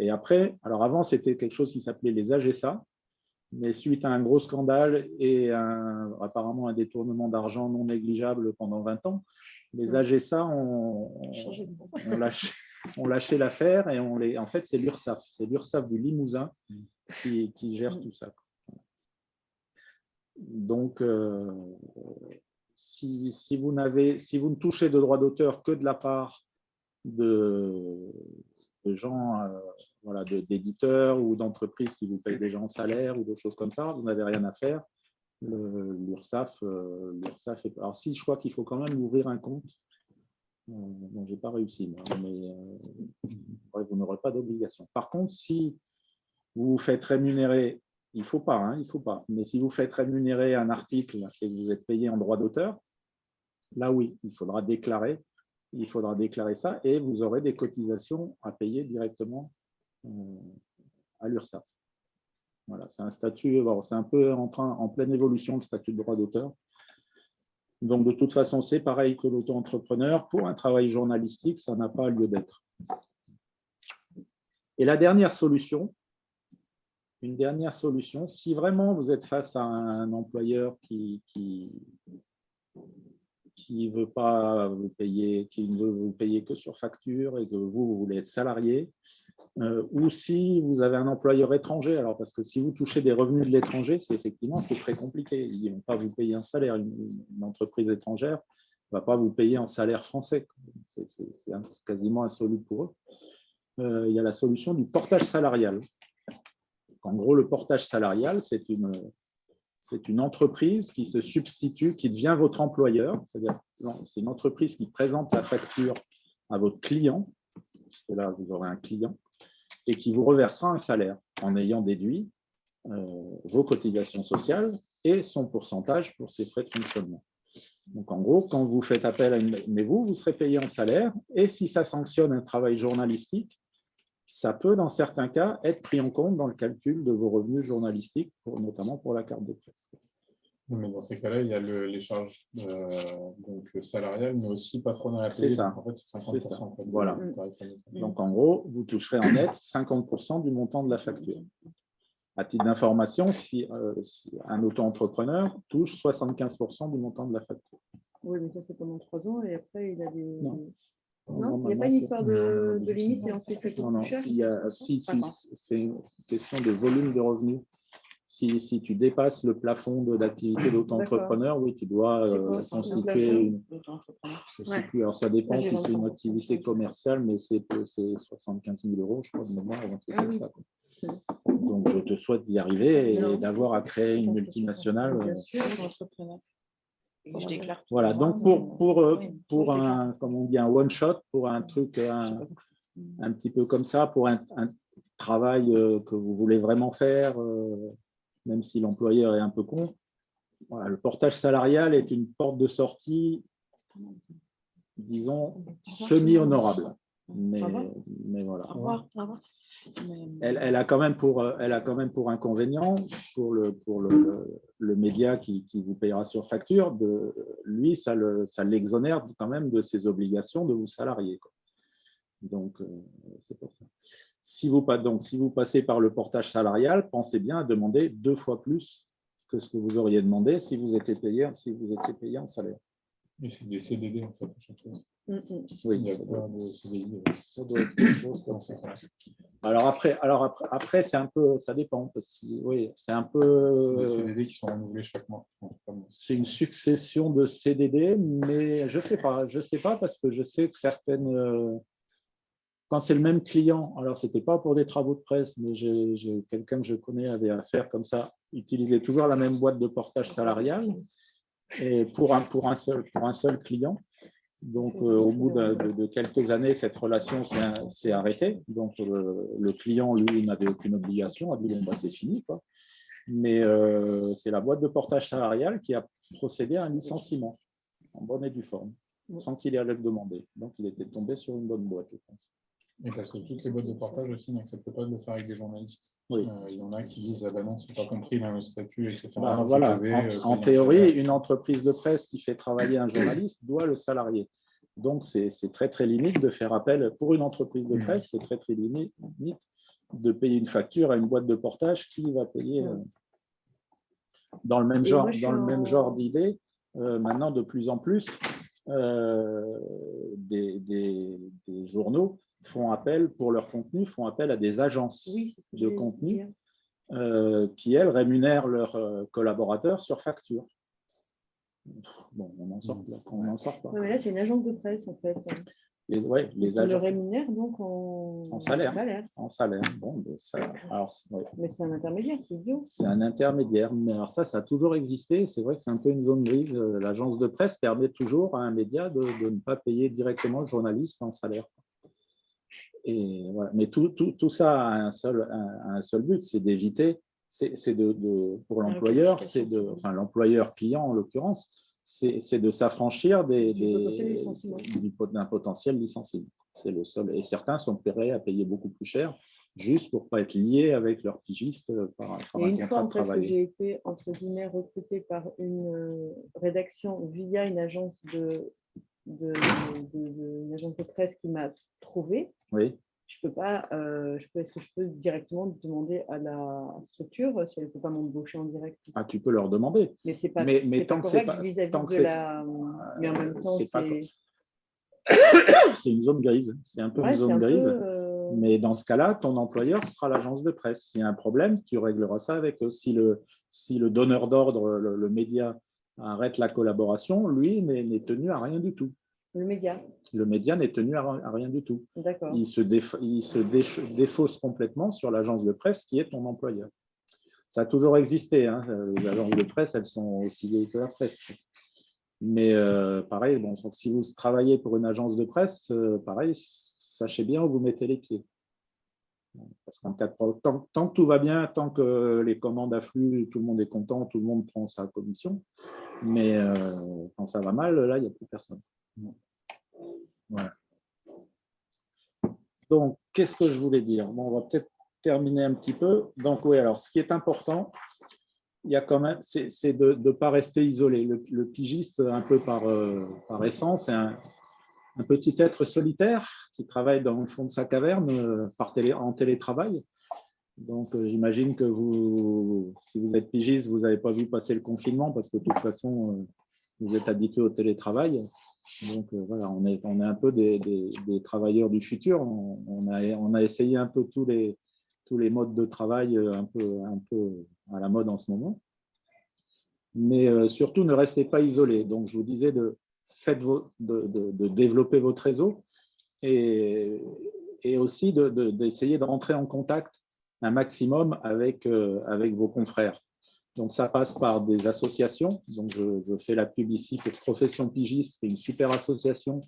Et après, alors avant, c'était quelque chose qui s'appelait les AGSA, mais suite à un gros scandale et apparemment un détournement d'argent non négligeable pendant 20 ans, les AGSA ont lâché l'affaire et en fait, c'est l'URSSAF. C'est l'URSSAF du Limousin qui gère tout ça. Donc, si vous ne touchez de droits d'auteur que de la part de gens, d'éditeurs ou d'entreprises qui vous payent déjà en salaire ou des choses comme ça, vous n'avez rien à faire. L'URSSAF alors si, je crois qu'il faut quand même ouvrir un compte. Bon, je n'ai pas réussi, moi, mais vous n'aurez pas d'obligation. Par contre, si vous vous faites rémunérer, il ne faut pas, mais si vous faites rémunérer un article et que vous êtes payé en droit d'auteur, là oui, il faudra déclarer ça et vous aurez des cotisations à payer directement à l'URSSAF. Voilà, c'est un statut, c'est un peu en pleine évolution le statut de droit d'auteur. Donc, de toute façon, c'est pareil que l'auto-entrepreneur. Pour un travail journalistique, ça n'a pas lieu d'être. Et la dernière solution, si vraiment vous êtes face à un employeur qui ne veut pas vous payer, qui ne veut vous payer que sur facture et que vous voulez être salarié, ou si vous avez un employeur étranger, alors parce que si vous touchez des revenus de l'étranger, c'est très compliqué. Ils ne vont pas vous payer un salaire. Une entreprise étrangère ne va pas vous payer en salaire français. C'est quasiment insoluble pour eux. Il y a la solution du portage salarial. En gros, le portage salarial, c'est c'est une entreprise qui se substitue, qui devient votre employeur. C'est-à-dire, c'est une entreprise qui présente la facture à votre client, puisque là, vous aurez un client, et qui vous reversera un salaire en ayant déduit vos cotisations sociales et son pourcentage pour ses frais de fonctionnement. Donc, en gros, quand vous faites appel à vous serez payé en salaire, et si ça sanctionne un travail journalistique, ça peut, dans certains cas, être pris en compte dans le calcul de vos revenus journalistiques, notamment pour la carte de presse. Mais dans ces cas-là, il y a les charges donc salariales, mais aussi patronales à payer. C'est ça. Donc, en fait, c'est 50%. Voilà. Donc, en gros, vous toucherez en net 50% du montant de la facture. À titre d'information, si un auto-entrepreneur touche 75% du montant de la facture. Oui, mais ça, c'est pendant 3 ans et après, il a des… Non, il n'y a pas une histoire de limite et ensuite ça coûte plus cher. C'est une question de volume de revenus. Si tu dépasses le plafond d'activité d'auto-entrepreneur, oui, tu dois constituer une… Je ne sais plus, alors ça dépend si c'est une activité commerciale, mais c'est 75 000 €, je crois, de mémoire, un truc comme ça. Donc, je te souhaite d'y arriver et d'avoir à créer une multinationale. Bien sûr, entrepreneur. Je déclare. Voilà, donc pour un, comme on dit, un one-shot, pour un truc un petit peu comme ça, pour un travail que vous voulez vraiment faire, même si l'employeur est un peu con, voilà, le portage salarial est une porte de sortie, disons, semi-honorable. Mais voilà. Elle a quand même pour inconvénient, pour le média qui vous payera sur facture, lui, ça l'exonère quand même de ses obligations de vous salarier, quoi. Donc, c'est pour ça. Si vous passez par le portage salarial, pensez bien à demander 2 fois plus que ce que vous auriez demandé si vous étiez payé en salaire. Et c'est des CDD, en fait, à chaque fois. Oui, il y a pas de CDD. Ça doit être quelque chose comme ça. Alors après, c'est un peu, ça dépend. Parce que, oui, c'est un peu. C'est des CDD qui sont renouvelés chaque mois. C'est une succession de CDD, mais je sais pas parce que je sais que certaines. Quand c'est le même client, alors c'était pas pour des travaux de presse, mais j'ai quelqu'un que je connais avait affaire comme ça, utilisait toujours la même boîte de portage salarial et pour un seul client. Donc, au bout de quelques années, cette relation s'est arrêtée. Donc, le client, lui, n'avait aucune obligation. A dit, bon, bah, c'est fini, quoi. Mais c'est la boîte de portage salarial qui a procédé à un licenciement, en bonne et due forme, sans qu'il ait à le demander. Donc, il était tombé sur une bonne boîte, je pense. Et parce que toutes les boîtes de portage aussi n'acceptent pas de le faire avec des journalistes. Oui. Il y en a qui disent, ah ben non, c'est pas compris dans le statut, etc. Bah, voilà. En théorie, une entreprise de presse qui fait travailler un journaliste doit le salarier. Donc, c'est très, très limite de faire appel pour une entreprise de presse, c'est très, très limite de payer une facture à une boîte de portage qui va payer dans le même genre d'idée. Maintenant, de plus en plus, des journaux font appel, pour leur contenu, font appel à des agences de contenu qui, elles, rémunèrent leurs collaborateurs sur facture. Bon, on n'en sort pas. Ouais, mais là, c'est une agence de presse, en fait. Les agents le rémunèrent donc en salaire. En salaire. Bon, mais c'est un intermédiaire, c'est idiot. C'est un intermédiaire. Mais alors ça a toujours existé. C'est vrai que c'est un peu une zone grise. L'agence de presse permet toujours à un média de ne pas payer directement le journaliste en salaire. Et voilà. Mais tout ça a un seul but, c'est d'éviter, pour l'employeur, l'employeur client en l'occurrence, c'est de s'affranchir d'un potentiel licenciement. C'est le seul. Et certains sont prêts à payer beaucoup plus cher juste pour ne pas être liés avec leur pigiste par un contrat de travail. J'ai été, entre guillemets, recrutée par une rédaction via une agence une agence de presse qui m'a trouvé. Oui. Est-ce que je peux directement demander à la structure si elle ne peut pas m'embaucher en direct? Ah, tu peux leur demander. Mais c'est pas tant correct que vis-à-vis de la… Mais en même temps, c'est une zone grise. C'est un peu une zone grise. Mais dans ce cas-là, ton employeur sera l'agence de presse. S'il y a un problème, tu régleras ça avec eux. Si le donneur d'ordre, le média, arrête la collaboration, lui n'est tenu à rien du tout. Le média n'est tenu à rien du tout. D'accord. Il se défausse complètement sur l'agence de presse qui est ton employeur. Ça a toujours existé. Hein. Les agences de presse, elles sont aussi vieilles que la presse. Mais pareil, bon, si vous travaillez pour une agence de presse, pareil, sachez bien où vous mettez les pieds. Parce qu'en cas de tant que tout va bien, tant que les commandes affluent, tout le monde est content, tout le monde prend sa commission. Mais quand ça va mal, là, il n'y a plus personne. Voilà. Donc, qu'est-ce que je voulais dire? Bon, on va peut-être terminer un petit peu. Donc, oui, alors, ce qui est important, il y a quand même, c'est de ne pas rester isolé. Le pigiste, un peu par essence, c'est un petit être solitaire qui travaille dans le fond de sa caverne en télétravail. Donc, j'imagine que si vous êtes pigiste, vous n'avez pas vu passer le confinement parce que de toute façon, vous êtes habitué au télétravail. Donc, voilà, on est un peu des travailleurs du futur. On a essayé un peu tous les modes de travail un peu à la mode en ce moment. Mais surtout, ne restez pas isolés. Donc, je vous disais de développer votre réseau et aussi d'essayer de rentrer en contact un maximum avec vos confrères. Donc, ça passe par des associations. Donc, je fais la pub ici pour Profession Pigiste. C'est une super association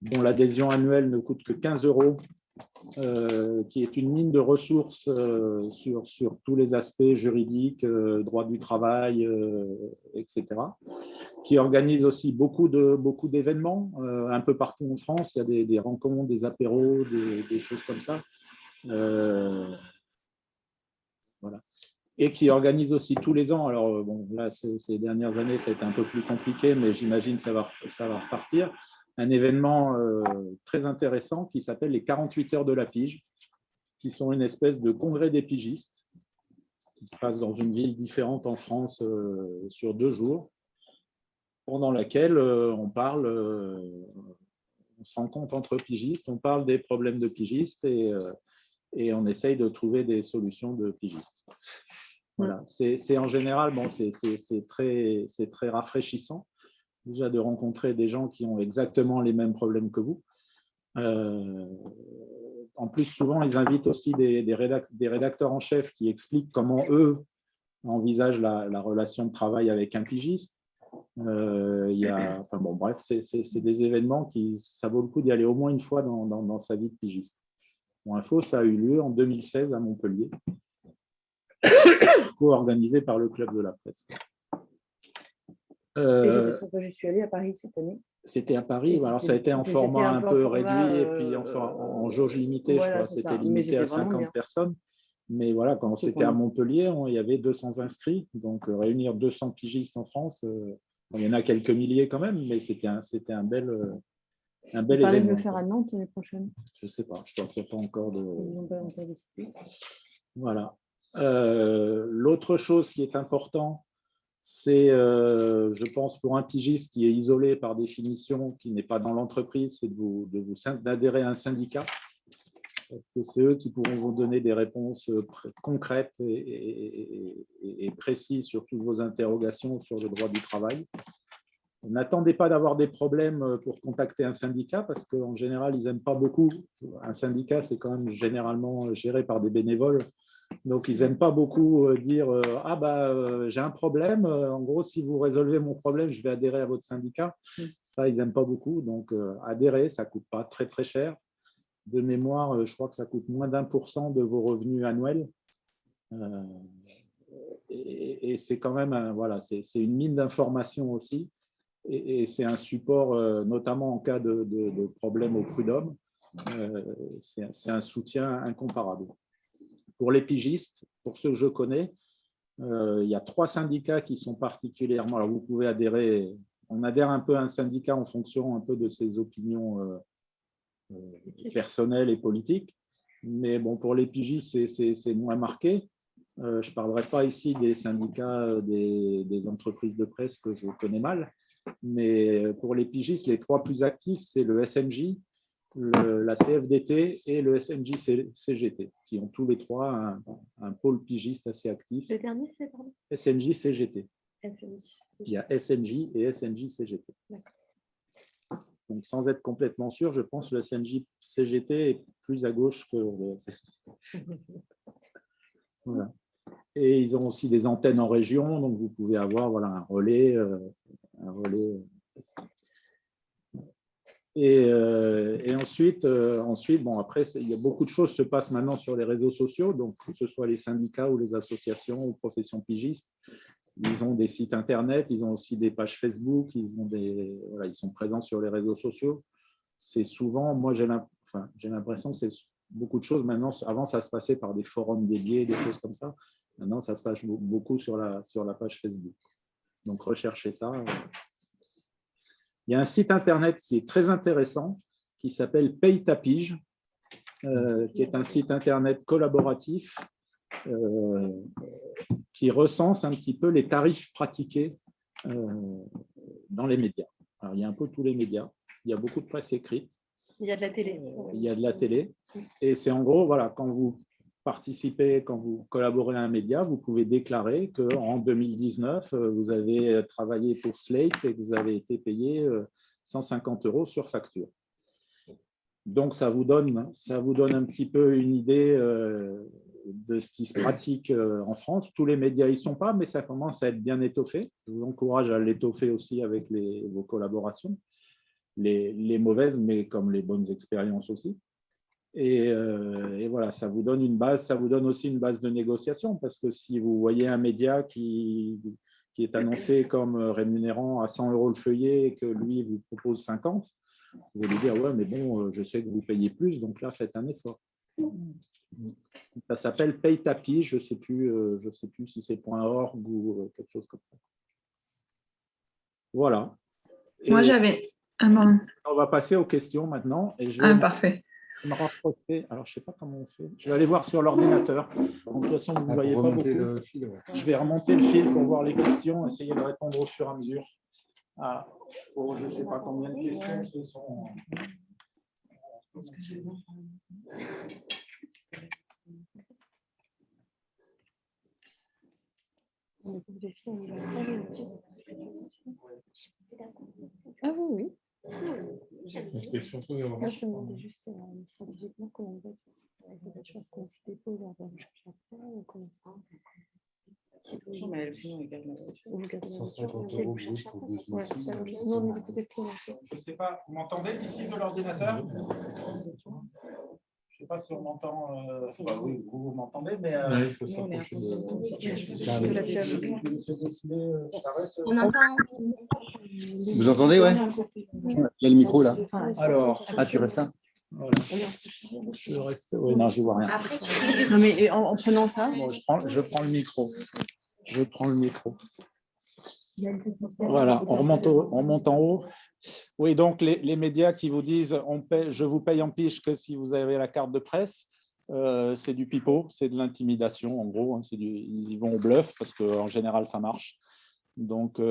dont l'adhésion annuelle ne coûte que 15 €, qui est une mine de ressources sur tous les aspects juridiques, droit du travail, etc. Qui organise aussi beaucoup d'événements un peu partout en France. Il y a des rencontres, des apéros, des choses comme ça. Voilà. Et qui organise aussi tous les ans. Alors, bon, là, ces dernières années, ça a été un peu plus compliqué, mais j'imagine que ça va repartir. Un événement très intéressant qui s'appelle les 48 heures de la pige, qui sont une espèce de congrès des pigistes qui se passe dans une ville différente en France sur 2 jours, pendant laquelle on se rencontre entre pigistes, on parle des problèmes de pigistes et on essaye de trouver des solutions de pigistes. Voilà. C'est en général, bon, c'est très rafraîchissant déjà de rencontrer des gens qui ont exactement les mêmes problèmes que vous. En plus, souvent, ils invitent aussi des rédacteurs en chef qui expliquent comment eux envisagent la relation de travail avec un pigiste. Enfin, bon, bref, c'est des événements ça vaut le coup d'y aller au moins une fois dans sa vie de pigiste. Pour info, ça a eu lieu en 2016 à Montpellier, co-organisé par le Club de la Presse. Je suis allée à Paris cette année. C'était à Paris, alors ça a été en format un peu réduit et puis en jauge limitée, voilà, je crois. C'était limité à 50 personnes. Mais voilà, quand c'était à Montpellier, il y avait 200 inscrits. Donc, réunir 200 pigistes en France, il y en a quelques milliers quand même, mais c'était un bel événement. Vous parlez de le faire à Nantes l'année prochaine? Je ne sais pas, je ne sais pas encore de… Voilà. L'autre chose qui est important, c'est, je pense, pour un pigiste qui est isolé par définition, qui n'est pas dans l'entreprise, c'est d'adhérer à un syndicat. Parce que c'est eux qui pourront vous donner des réponses concrètes et précises sur toutes vos interrogations sur le droit du travail. N'attendez pas d'avoir des problèmes pour contacter un syndicat, parce qu'en général, ils n'aiment pas beaucoup. Un syndicat, c'est quand même généralement géré par des bénévoles. Donc, ils n'aiment pas beaucoup dire « Ah, j'ai un problème. En gros, si vous résolvez mon problème, je vais adhérer à votre syndicat. » Ça, ils n'aiment pas beaucoup. Donc, adhérer, ça ne coûte pas très, très cher. De mémoire, je crois que ça coûte moins d'1% de vos revenus annuels. Et c'est quand même, voilà, c'est une mine d'informations aussi. Et c'est un support, notamment en cas de problème au prud'homme. C'est un soutien incomparable. Pour les pigistes, pour ceux que je connais, il y a 3 syndicats qui sont particulièrement… Alors, vous pouvez adhérer, on adhère un peu à un syndicat en fonction un peu de ses opinions personnelles et politiques. Mais bon, pour les pigistes, c'est moins marqué. Je ne parlerai pas ici des syndicats des entreprises de presse que je connais mal. Mais pour les pigistes, les 3 plus actifs, c'est le SNJ, la CFDT et le SNJ-CGT, qui ont tous les 3 un pôle pigiste assez actif. Le dernier, c'est pardon SNJ-CGT. Il y a SNJ et SNJ-CGT. Donc, sans être complètement sûr, je pense que le SNJ-CGT est plus à gauche que le SNJ. Voilà. Et ils ont aussi des antennes en région, donc vous pouvez avoir voilà, un relais. Et ensuite, bon, après, il y a beaucoup de choses qui se passent maintenant sur les réseaux sociaux, donc que ce soit les syndicats ou les associations ou professions pigistes. Ils ont des sites internet, ils ont aussi des pages Facebook, ils sont présents sur les réseaux sociaux. C'est souvent, moi j'ai l'impression que c'est beaucoup de choses maintenant. Avant, ça se passait par des forums dédiés, des choses comme ça. Maintenant, ça se passe beaucoup sur la page Facebook. Donc, recherchez ça. Il y a un site internet qui est très intéressant, qui s'appelle Paye ta pige, qui est un site internet collaboratif qui recense un petit peu les tarifs pratiqués dans les médias. Alors, il y a un peu tous les médias. Il y a beaucoup de presse écrite. Il y a de la télé. Il y a de la télé. Et c'est en gros, voilà, quand vous participez, quand vous collaborez à un média, vous pouvez déclarer qu'en 2019, vous avez travaillé pour Slate et que vous avez été payé 150 € sur facture. Donc, ça vous donne un petit peu une idée de ce qui se pratique en France. Tous les médias n'y sont pas, mais ça commence à être bien étoffé. Je vous encourage à l'étoffer aussi avec vos collaborations, les mauvaises, mais comme les bonnes expériences aussi. Et voilà, ça vous donne une base, ça vous donne aussi une base de négociation, parce que si vous voyez un média qui est annoncé comme rémunérant à 100 € le feuillet et que lui vous propose 50, vous allez dire ouais, mais bon, je sais que vous payez plus, donc là faites un effort. Ça s'appelle Paye ta pige, je ne sais plus si c'est .org ou quelque chose comme ça. Voilà. Moi j'avais. On va passer aux questions maintenant. Et je vais parfait. me rapprocher. Alors, je ne sais pas comment on fait. Je vais aller voir sur l'ordinateur. De toute façon, vous ne voyez pas beaucoup. Je vais remonter le fil pour voir les questions, essayer de répondre au fur et à mesure. Je ne sais pas combien de questions ce sont. Ah oui. C'était surtout des Moi, je me demandais juste stratégiquement comment vous êtes avec les voitures. Est-ce qu'on se dépose en recherche après ou comment ça se passe? Mais sinon, il garde la voiture. Vous gardez la voiture, 150 vous € cherchez pour après. 12 mois. Nous, on est du côté de Clément. Je ne sais pas, vous m'entendez ici de l'ordinateur? Je ne sais pas si on m'entend. Oui, vous m'entendez, mais il faut s'approcher On entend. Vous entendez, ouais? Il y a le micro là. Alors. Tu restes là? Voilà. Je reste. Oui, non, je ne vois rien. Non, mais en prenant ça. Bon, je prends le micro. Je prends le micro. Voilà, on monte en haut. Oui, donc les médias qui vous disent je vous paye en pige que si vous avez la carte de presse, c'est du pipeau, c'est de l'intimidation en gros. Hein, ils y vont au bluff parce qu'en général ça marche. Donc,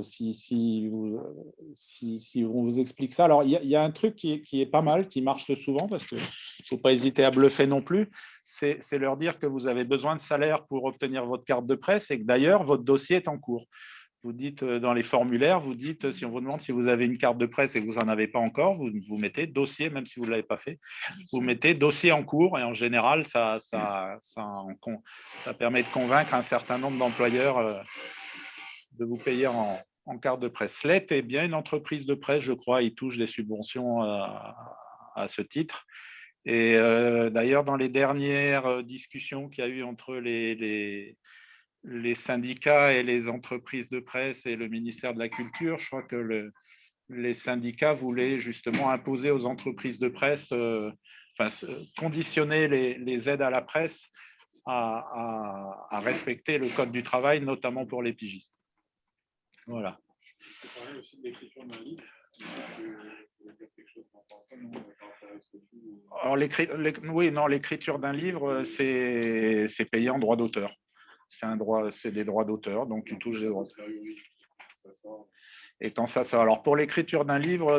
si on vous explique ça, alors il y a un truc qui est pas mal, qui marche souvent, parce qu'il ne faut pas hésiter à bluffer non plus, c'est leur dire que vous avez besoin de salaire pour obtenir votre carte de presse et que d'ailleurs, votre dossier est en cours. Vous dites dans les formulaires, vous dites, si on vous demande si vous avez une carte de presse et que vous n'en avez pas encore, vous mettez dossier, même si vous ne l'avez pas fait, vous mettez dossier en cours et en général, ça permet de convaincre un certain nombre d'employeurs de vous payer en carte de presse. Slate est bien une entreprise de presse, je crois, il touche des subventions à ce titre. Et d'ailleurs, dans les dernières discussions qu'il y a eu entre les syndicats et les entreprises de presse et le ministère de la Culture, je crois que les syndicats voulaient justement imposer aux entreprises de presse, conditionner les aides à la presse à respecter le code du travail, notamment pour les pigistes. Voilà. On parlait aussi de l'écriture d'un livre. Alors, l'écriture d'un livre, c'est payé en droit d'auteur. C'est des droits d'auteur, donc tu touches des droits. Et quand ça sort. Alors, pour l'écriture d'un livre,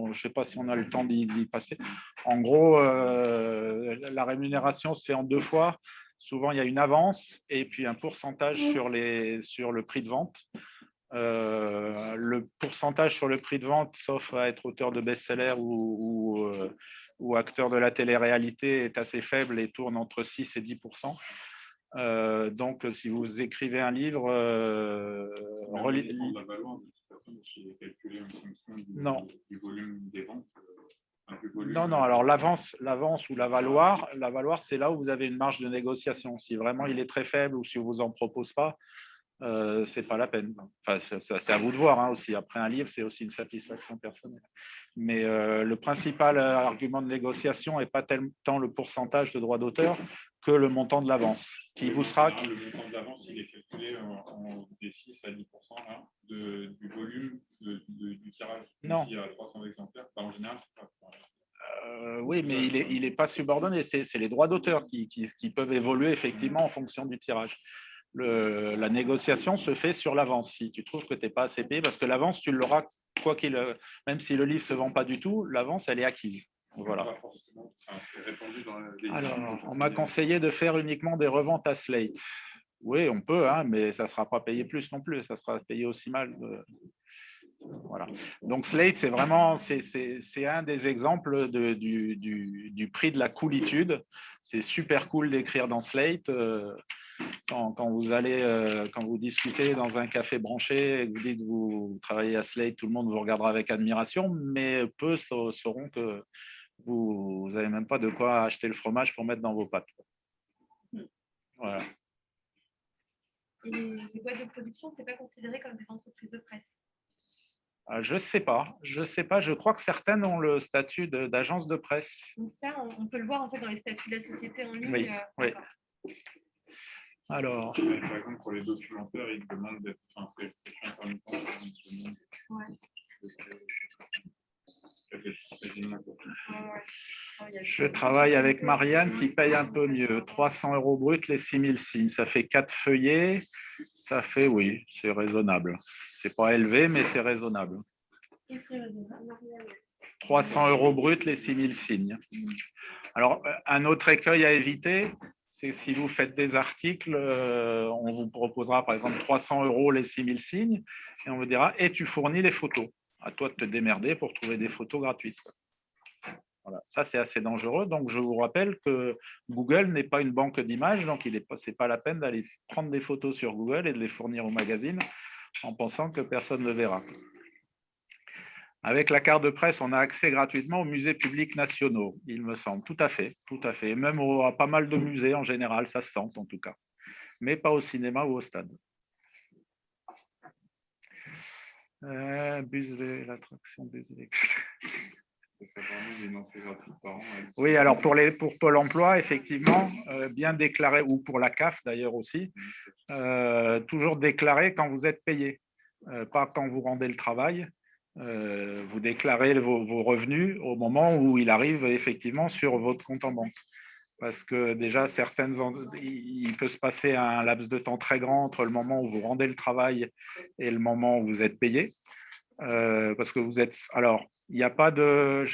je ne sais pas si on a le temps d'y passer. En gros, la rémunération, c'est en 2 fois. Souvent, il y a une avance et puis un pourcentage sur le prix de vente. Le pourcentage sur le prix de vente, sauf à être auteur de best-seller ou acteur de la télé-réalité, est assez faible et tourne entre 6 et 10%. Donc, si vous écrivez un livre… Non. Du volume des ventes. Non, alors l'avance ou la valoir, c'est là où vous avez une marge de négociation. Si vraiment il est très faible ou si on ne vous en propose pas, ce n'est pas la peine. Enfin, c'est à vous de voir hein, aussi. Après un livre, c'est aussi une satisfaction personnelle. Mais le principal argument de négociation n'est pas tant le pourcentage de droits d'auteur que le montant de l'avance. Qui vous sera… Le montant de l'avance, il est calculé en des 6 à 10% là, du volume du tirage. Non. S'il y a 300 exemplaires, en général, c'est ça. Oui, mais il n'est pas subordonné. C'est les droits d'auteur qui peuvent évoluer effectivement en fonction du tirage. La négociation se fait sur l'avance. Si tu trouves que tu n'es pas assez payé, parce que l'avance, tu l'auras quoi qu'il… Même si le livre ne se vend pas du tout, l'avance, elle est acquise. Voilà. Alors, on m'a conseillé de faire uniquement des reventes à Slate. Oui, on peut, hein, mais ça ne sera pas payé plus non plus. Ça sera payé aussi mal. Voilà. Donc Slate, c'est vraiment un des exemples du prix de la coolitude. C'est super cool d'écrire dans Slate. Quand vous discutez dans un café branché et que vous dites que vous travaillez à Slate, tout le monde vous regardera avec admiration, mais peu sauront que vous n'avez même pas de quoi acheter le fromage pour mettre dans vos pâtes. Voilà. Et les boîtes de production, ce n'est pas considéré comme des entreprises de presse? Je ne sais pas. Je crois que certaines ont le statut d'agence de presse. Donc ça, on peut le voir en fait dans les statuts de la société en ligne. Oui, oui. Alors, par exemple, pour les documentaires, ils demandent d'être… Enfin, c'est intermittent. Ouais. Je travaille avec Marianne qui paye un peu mieux. 300 € brut, les 6000 signes. Ça fait 4 feuillets. Ça fait, oui, c'est raisonnable. C'est pas élevé, mais c'est raisonnable. 300 € brut, les 6000 signes. Alors, un autre écueil à éviter, c'est si vous faites des articles, on vous proposera par exemple 300 € les 6000 signes et on vous dira « et tu fournis les photos ». À toi de te démerder pour trouver des photos gratuites. Voilà, ça c'est assez dangereux. Donc je vous rappelle que Google n'est pas une banque d'images, donc ce n'est pas la peine d'aller prendre des photos sur Google et de les fournir au magazine en pensant que personne ne le verra. Avec la carte de presse, on a accès gratuitement aux musées publics nationaux, il me semble. Tout à fait, tout à fait. Et même à pas mal de musées en général, ça se tente en tout cas. Mais pas au cinéma ou au stade. L'attraction Buzzley. Oui, alors pour Pôle emploi, effectivement, bien déclaré, ou pour la CAF d'ailleurs aussi, toujours déclarer quand vous êtes payé, pas quand vous rendez le travail. Vous déclarez vos revenus au moment où il arrive effectivement sur votre compte en banque. Parce que déjà, il peut se passer un laps de temps très grand entre le moment où vous rendez le travail et le moment où vous êtes payé. Parce que vous êtes… Alors, il n'y a pas de…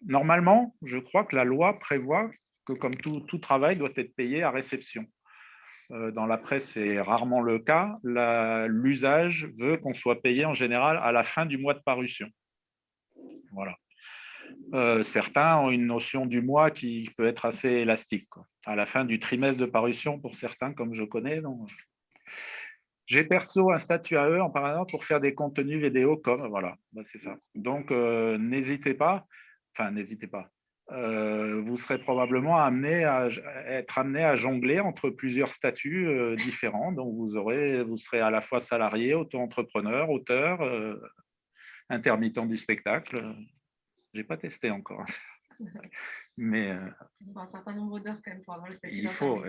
Normalement, je crois que la loi prévoit que comme tout travail doit être payé à réception. Dans la presse, c'est rarement le cas. L'usage veut qu'on soit payé en général à la fin du mois de parution. Voilà. Certains ont une notion du mois qui peut être assez élastique, quoi. À la fin du trimestre de parution, pour certains, comme je connais. Donc… J'ai perso un statut AE en parallèle pour faire des contenus vidéo comme, voilà, c'est ça. Donc, n'hésitez pas, vous serez probablement être amené à jongler entre plusieurs statuts différents. Donc, vous serez à la fois salarié, auto-entrepreneur, auteur, intermittent du spectacle. Je n'ai pas testé encore. Mais un certain nombre d'heures quand même pour avoir le statut. Il faut.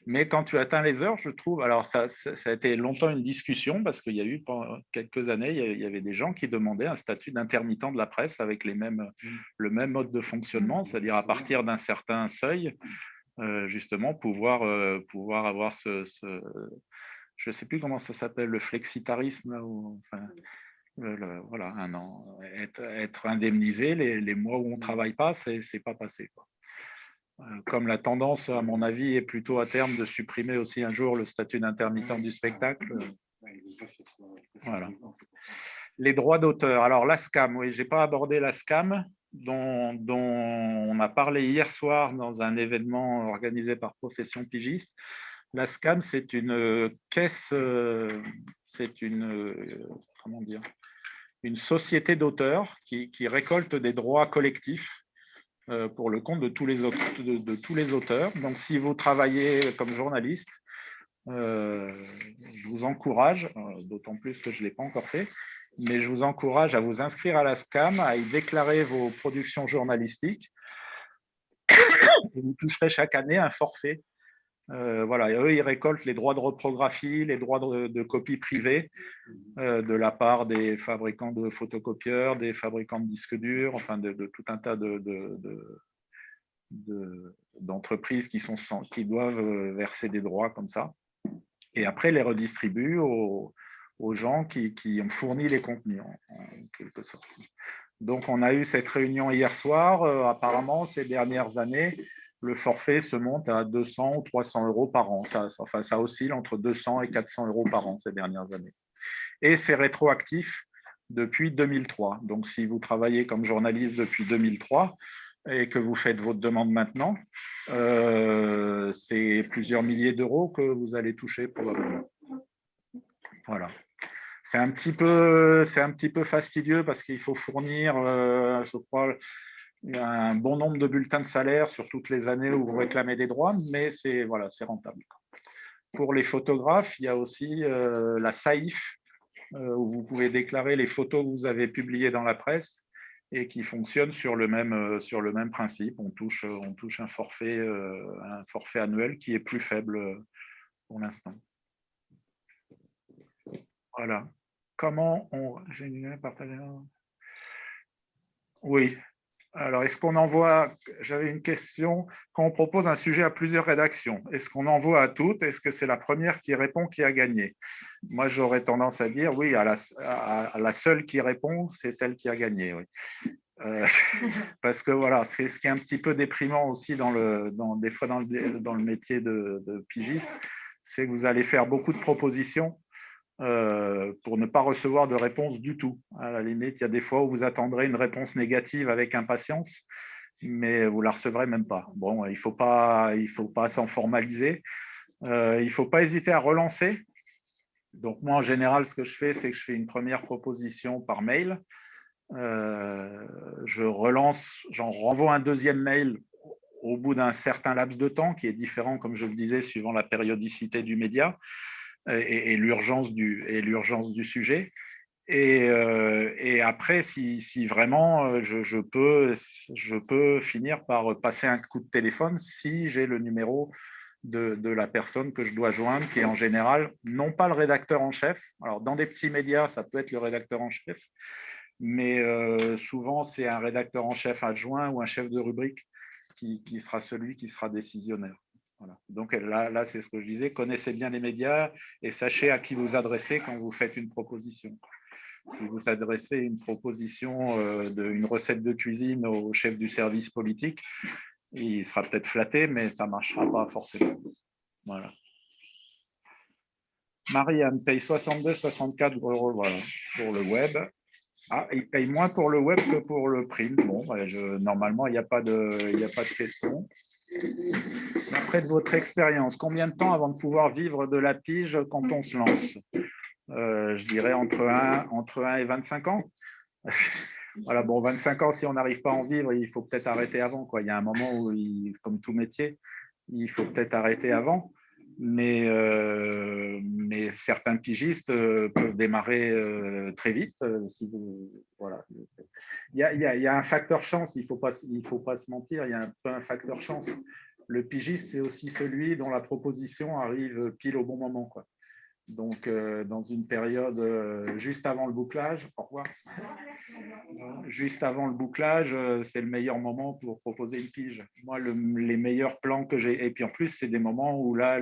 Mais quand tu atteins les heures, je trouve, alors ça a été longtemps une discussion parce qu'il y a eu pendant quelques années, il y avait des gens qui demandaient un statut d'intermittent de la presse avec le même mode de fonctionnement, c'est-à-dire à partir d'un certain seuil, justement pouvoir avoir je ne sais plus comment ça s'appelle, le flexitarisme, là, voilà, un an, être indemnisé les mois où on ne travaille pas, c'est pas passé, quoi. Comme la tendance, à mon avis, est plutôt à terme de supprimer aussi un jour le statut d'intermittent du spectacle. Voilà. Les droits d'auteur. Alors, la SCAM, oui, je n'ai pas abordé la SCAM, dont on a parlé hier soir dans un événement organisé par Profession Pigiste. La SCAM, c'est une caisse, comment dire, une société d'auteurs qui récolte des droits collectifs pour le compte de tous les auteurs. Donc, si vous travaillez comme journaliste, je vous encourage, d'autant plus que je ne l'ai pas encore fait, mais je vous encourage à vous inscrire à la SCAM, à y déclarer vos productions journalistiques. Et vous toucherez chaque année un forfait. Voilà, et eux, ils récoltent les droits de reprographie, les droits de copie privée de la part des fabricants de photocopieurs, des fabricants de disques durs, enfin de tout un tas d'entreprises qui doivent verser des droits comme ça. Et après, les redistribuent aux gens qui ont fourni les contenus, en quelque sorte. Donc, on a eu cette réunion hier soir. Apparemment, ces dernières années, le forfait se monte à 200 ou 300 euros par an. Ça oscille entre 200 et 400 euros par an ces dernières années. Et c'est rétroactif depuis 2003. Donc, si vous travaillez comme journaliste depuis 2003 et que vous faites votre demande maintenant, c'est plusieurs milliers d'euros que vous allez toucher probablement. Voilà. C'est un petit peu fastidieux parce qu'il faut fournir, je crois, un bon nombre de bulletins de salaire sur toutes les années où vous réclamez des droits, mais c'est rentable. Pour les photographes, il y a aussi la SAIF, où vous pouvez déclarer les photos que vous avez publiées dans la presse et qui fonctionne sur le même principe. On touche un forfait annuel qui est plus faible pour l'instant. Voilà. Comment on... Oui. Alors, est-ce qu'on envoie... J'avais une question. Quand on propose un sujet à plusieurs rédactions, est-ce qu'on envoie à toutes? Est-ce que c'est la première qui répond qui a gagné? Moi, j'aurais tendance à dire oui, à la seule qui répond, c'est celle qui a gagné. Oui. Parce que voilà, c'est ce qui est un petit peu déprimant aussi des fois dans le métier de pigiste, c'est que vous allez faire beaucoup de propositions pour ne pas recevoir de réponse du tout. À la limite, il y a des fois où vous attendrez une réponse négative avec impatience, mais vous ne la recevrez même pas. Bon, il ne faut pas s'en formaliser. Il ne faut pas hésiter à relancer. Donc moi, en général, ce que je fais, c'est que je fais une première proposition par mail. Je relance, j'en renvoie un deuxième mail au bout d'un certain laps de temps qui est différent, comme je le disais, suivant la périodicité du média et l'urgence du sujet. Et après, si vraiment je peux finir par passer un coup de téléphone si j'ai le numéro de la personne que je dois joindre, qui est en général non pas le rédacteur en chef. Alors, dans des petits médias, ça peut être le rédacteur en chef, mais souvent, c'est un rédacteur en chef adjoint ou un chef de rubrique qui sera celui qui sera décisionnaire. Voilà. Donc là, c'est ce que je disais, connaissez bien les médias et sachez à qui vous adressez quand vous faites une proposition. Si vous adressez une proposition d'une recette de cuisine au chef du service politique, il sera peut-être flatté, mais ça ne marchera pas forcément. Voilà. Marianne paye 62-64 € voilà, pour le web. Ah, il paye moins pour le web que pour le print. Bon, normalement, il n'y a pas de question. Après de votre expérience, combien de temps avant de pouvoir vivre de la pige quand on se lance? Je dirais entre 1 et 25 ans. Voilà, bon, 25 ans, si on n'arrive pas à en vivre, il faut peut-être arrêter avant, quoi. Il y a un moment où, comme tout métier, il faut peut-être arrêter avant. Mais certains pigistes peuvent démarrer très vite. Voilà. Il y a un facteur chance, il ne faut pas se mentir, il y a un peu un facteur chance. Le pigiste, c'est aussi celui dont la proposition arrive pile au bon moment, quoi. Donc, dans une période juste avant le bouclage, au revoir. Juste avant le bouclage, c'est le meilleur moment pour proposer une pige. Moi, les meilleurs plans que j'ai, et puis en plus, c'est des moments où là,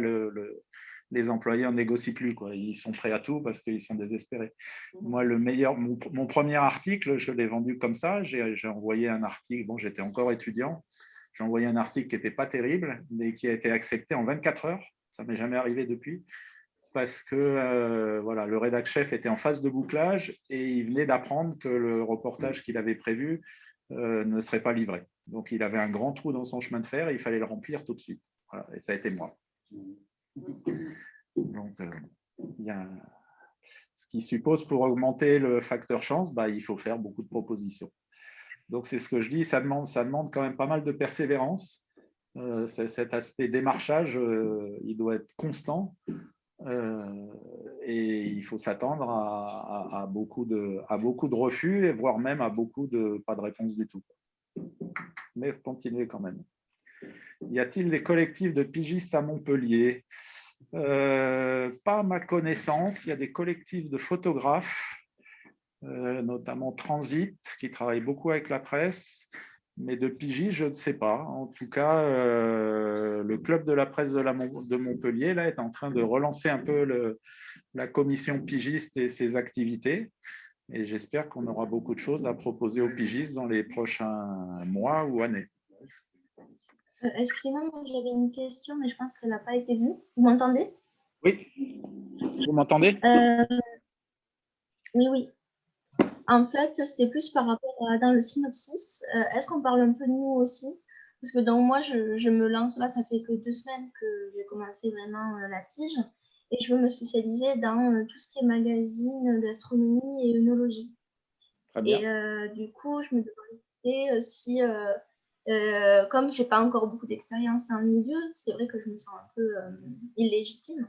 les employés en négocient plus, quoi. Ils sont prêts à tout parce qu'ils sont désespérés. Moi, mon premier article, je l'ai vendu comme ça. J'ai envoyé un article, bon, j'étais encore étudiant. J'ai envoyé un article qui n'était pas terrible, mais qui a été accepté en 24 heures. Ça ne m'est jamais arrivé depuis. parce que voilà, le rédac chef était en phase de bouclage et il venait d'apprendre que le reportage qu'il avait prévu ne serait pas livré. Donc, il avait un grand trou dans son chemin de fer et il fallait le remplir tout de suite. Voilà, et ça a été moi. Donc, il y a ce qui suppose pour augmenter le facteur chance, il faut faire beaucoup de propositions. Donc, c'est ce que je dis, ça demande quand même pas mal de persévérance. Cet aspect démarchage, il doit être constant et il faut s'attendre à beaucoup de refus, et voire même à beaucoup de pas de réponse du tout. Mais continuez quand même. Y a-t-il des collectifs de pigistes à Montpellier? Pas à ma connaissance. Il y a des collectifs de photographes, notamment Transit, qui travaillent beaucoup avec la presse, mais de pigistes, je ne sais pas. En tout cas, le club de la presse de Montpellier là, est en train de relancer un peu la commission pigiste et ses activités. Et j'espère qu'on aura beaucoup de choses à proposer aux pigistes dans les prochains mois ou années. Excusez-moi, j'avais une question, mais je pense qu'elle n'a pas été vue. Vous m'entendez? Oui. Vous m'entendez? Oui. En fait, c'était plus par rapport à dans le synopsis. Est-ce qu'on parle un peu de nous aussi? Parce que donc moi, je me lance là, ça fait que 2 semaines que j'ai commencé vraiment la pige. Et je veux me spécialiser dans tout ce qui est magazine d'astronomie et œnologie. Très bien. Et du coup, je me demandais si, comme je n'ai pas encore beaucoup d'expérience dans le milieu, c'est vrai que je me sens un peu illégitime.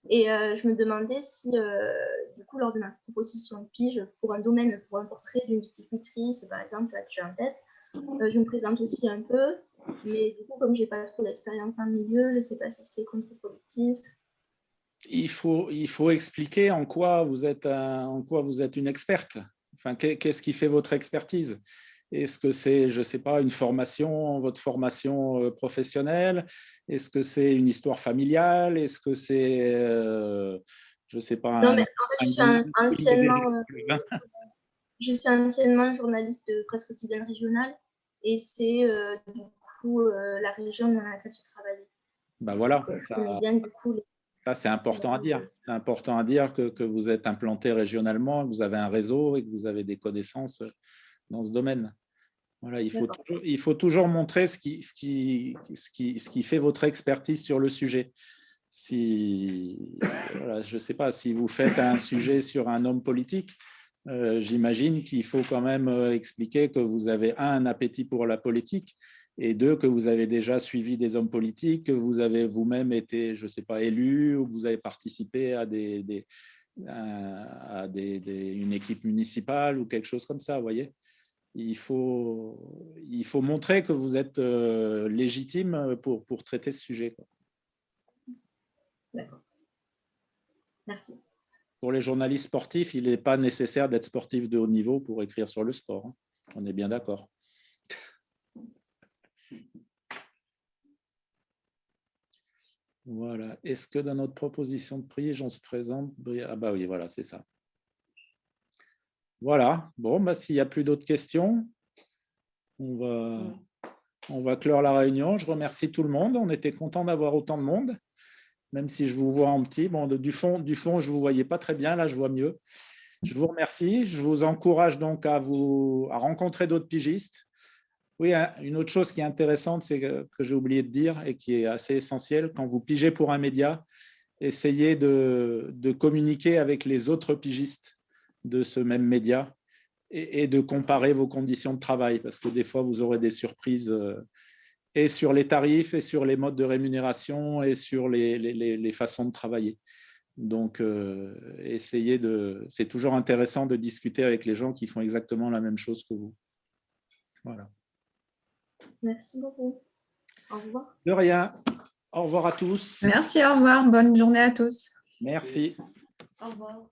Et je me demandais si, du coup, lors de ma proposition de pige, pour un domaine, pour un portrait d'une viticultrice, par exemple, là que j'ai en tête, je me présente aussi un peu. Mais du coup, comme je n'ai pas trop d'expérience dans le milieu, je ne sais pas si c'est contre-productif. Il faut expliquer en quoi vous êtes une experte. Enfin, qu'est-ce qui fait votre expertise? Est-ce que c'est, je ne sais pas, votre formation professionnelle? Est-ce que c'est une histoire familiale? Est-ce que c'est, je ne sais pas… Non, mais en fait, je suis anciennement journaliste de presse quotidienne régionale et c'est du coup la région dans laquelle je travaille. Voilà. Donc, je connais bien du coup Ça, c'est important à dire. C'est important à dire que vous êtes implanté régionalement, que vous avez un réseau et que vous avez des connaissances dans ce domaine. Voilà, il faut toujours montrer ce qui fait votre expertise sur le sujet. Voilà, je ne sais pas, si vous faites un sujet sur un homme politique, j'imagine qu'il faut quand même expliquer que vous avez un appétit pour la politique, et 2, que vous avez déjà suivi des hommes politiques, que vous avez vous-même été, je ne sais pas, élu, ou que vous avez participé à une équipe municipale ou quelque chose comme ça, vous voyez. Il faut montrer que vous êtes légitime pour traiter ce sujet. D'accord. Merci. Pour les journalistes sportifs, il n'est pas nécessaire d'être sportif de haut niveau pour écrire sur le sport. Hein. On est bien d'accord. Voilà. Est-ce que dans notre proposition de prix, j'en se présente? Ah bah oui, voilà, c'est ça. Voilà. Bon, s'il n'y a plus d'autres questions, on va clore la réunion. Je remercie tout le monde. On était content d'avoir autant de monde, même si je vous vois en petit. Bon, du fond, je ne vous voyais pas très bien. Là, je vois mieux. Je vous remercie. Je vous encourage donc à rencontrer d'autres pigistes. Oui, une autre chose qui est intéressante, c'est que j'ai oublié de dire et qui est assez essentielle, quand vous pigez pour un média, essayez de communiquer avec les autres pigistes de ce même média et de comparer vos conditions de travail, parce que des fois, vous aurez des surprises et sur les tarifs, et sur les modes de rémunération, et sur les façons de travailler. Donc, c'est toujours intéressant de discuter avec les gens qui font exactement la même chose que vous. Voilà. Merci beaucoup. Au revoir. De rien. Au revoir à tous. Merci, au revoir. Bonne journée à tous. Merci. Au revoir.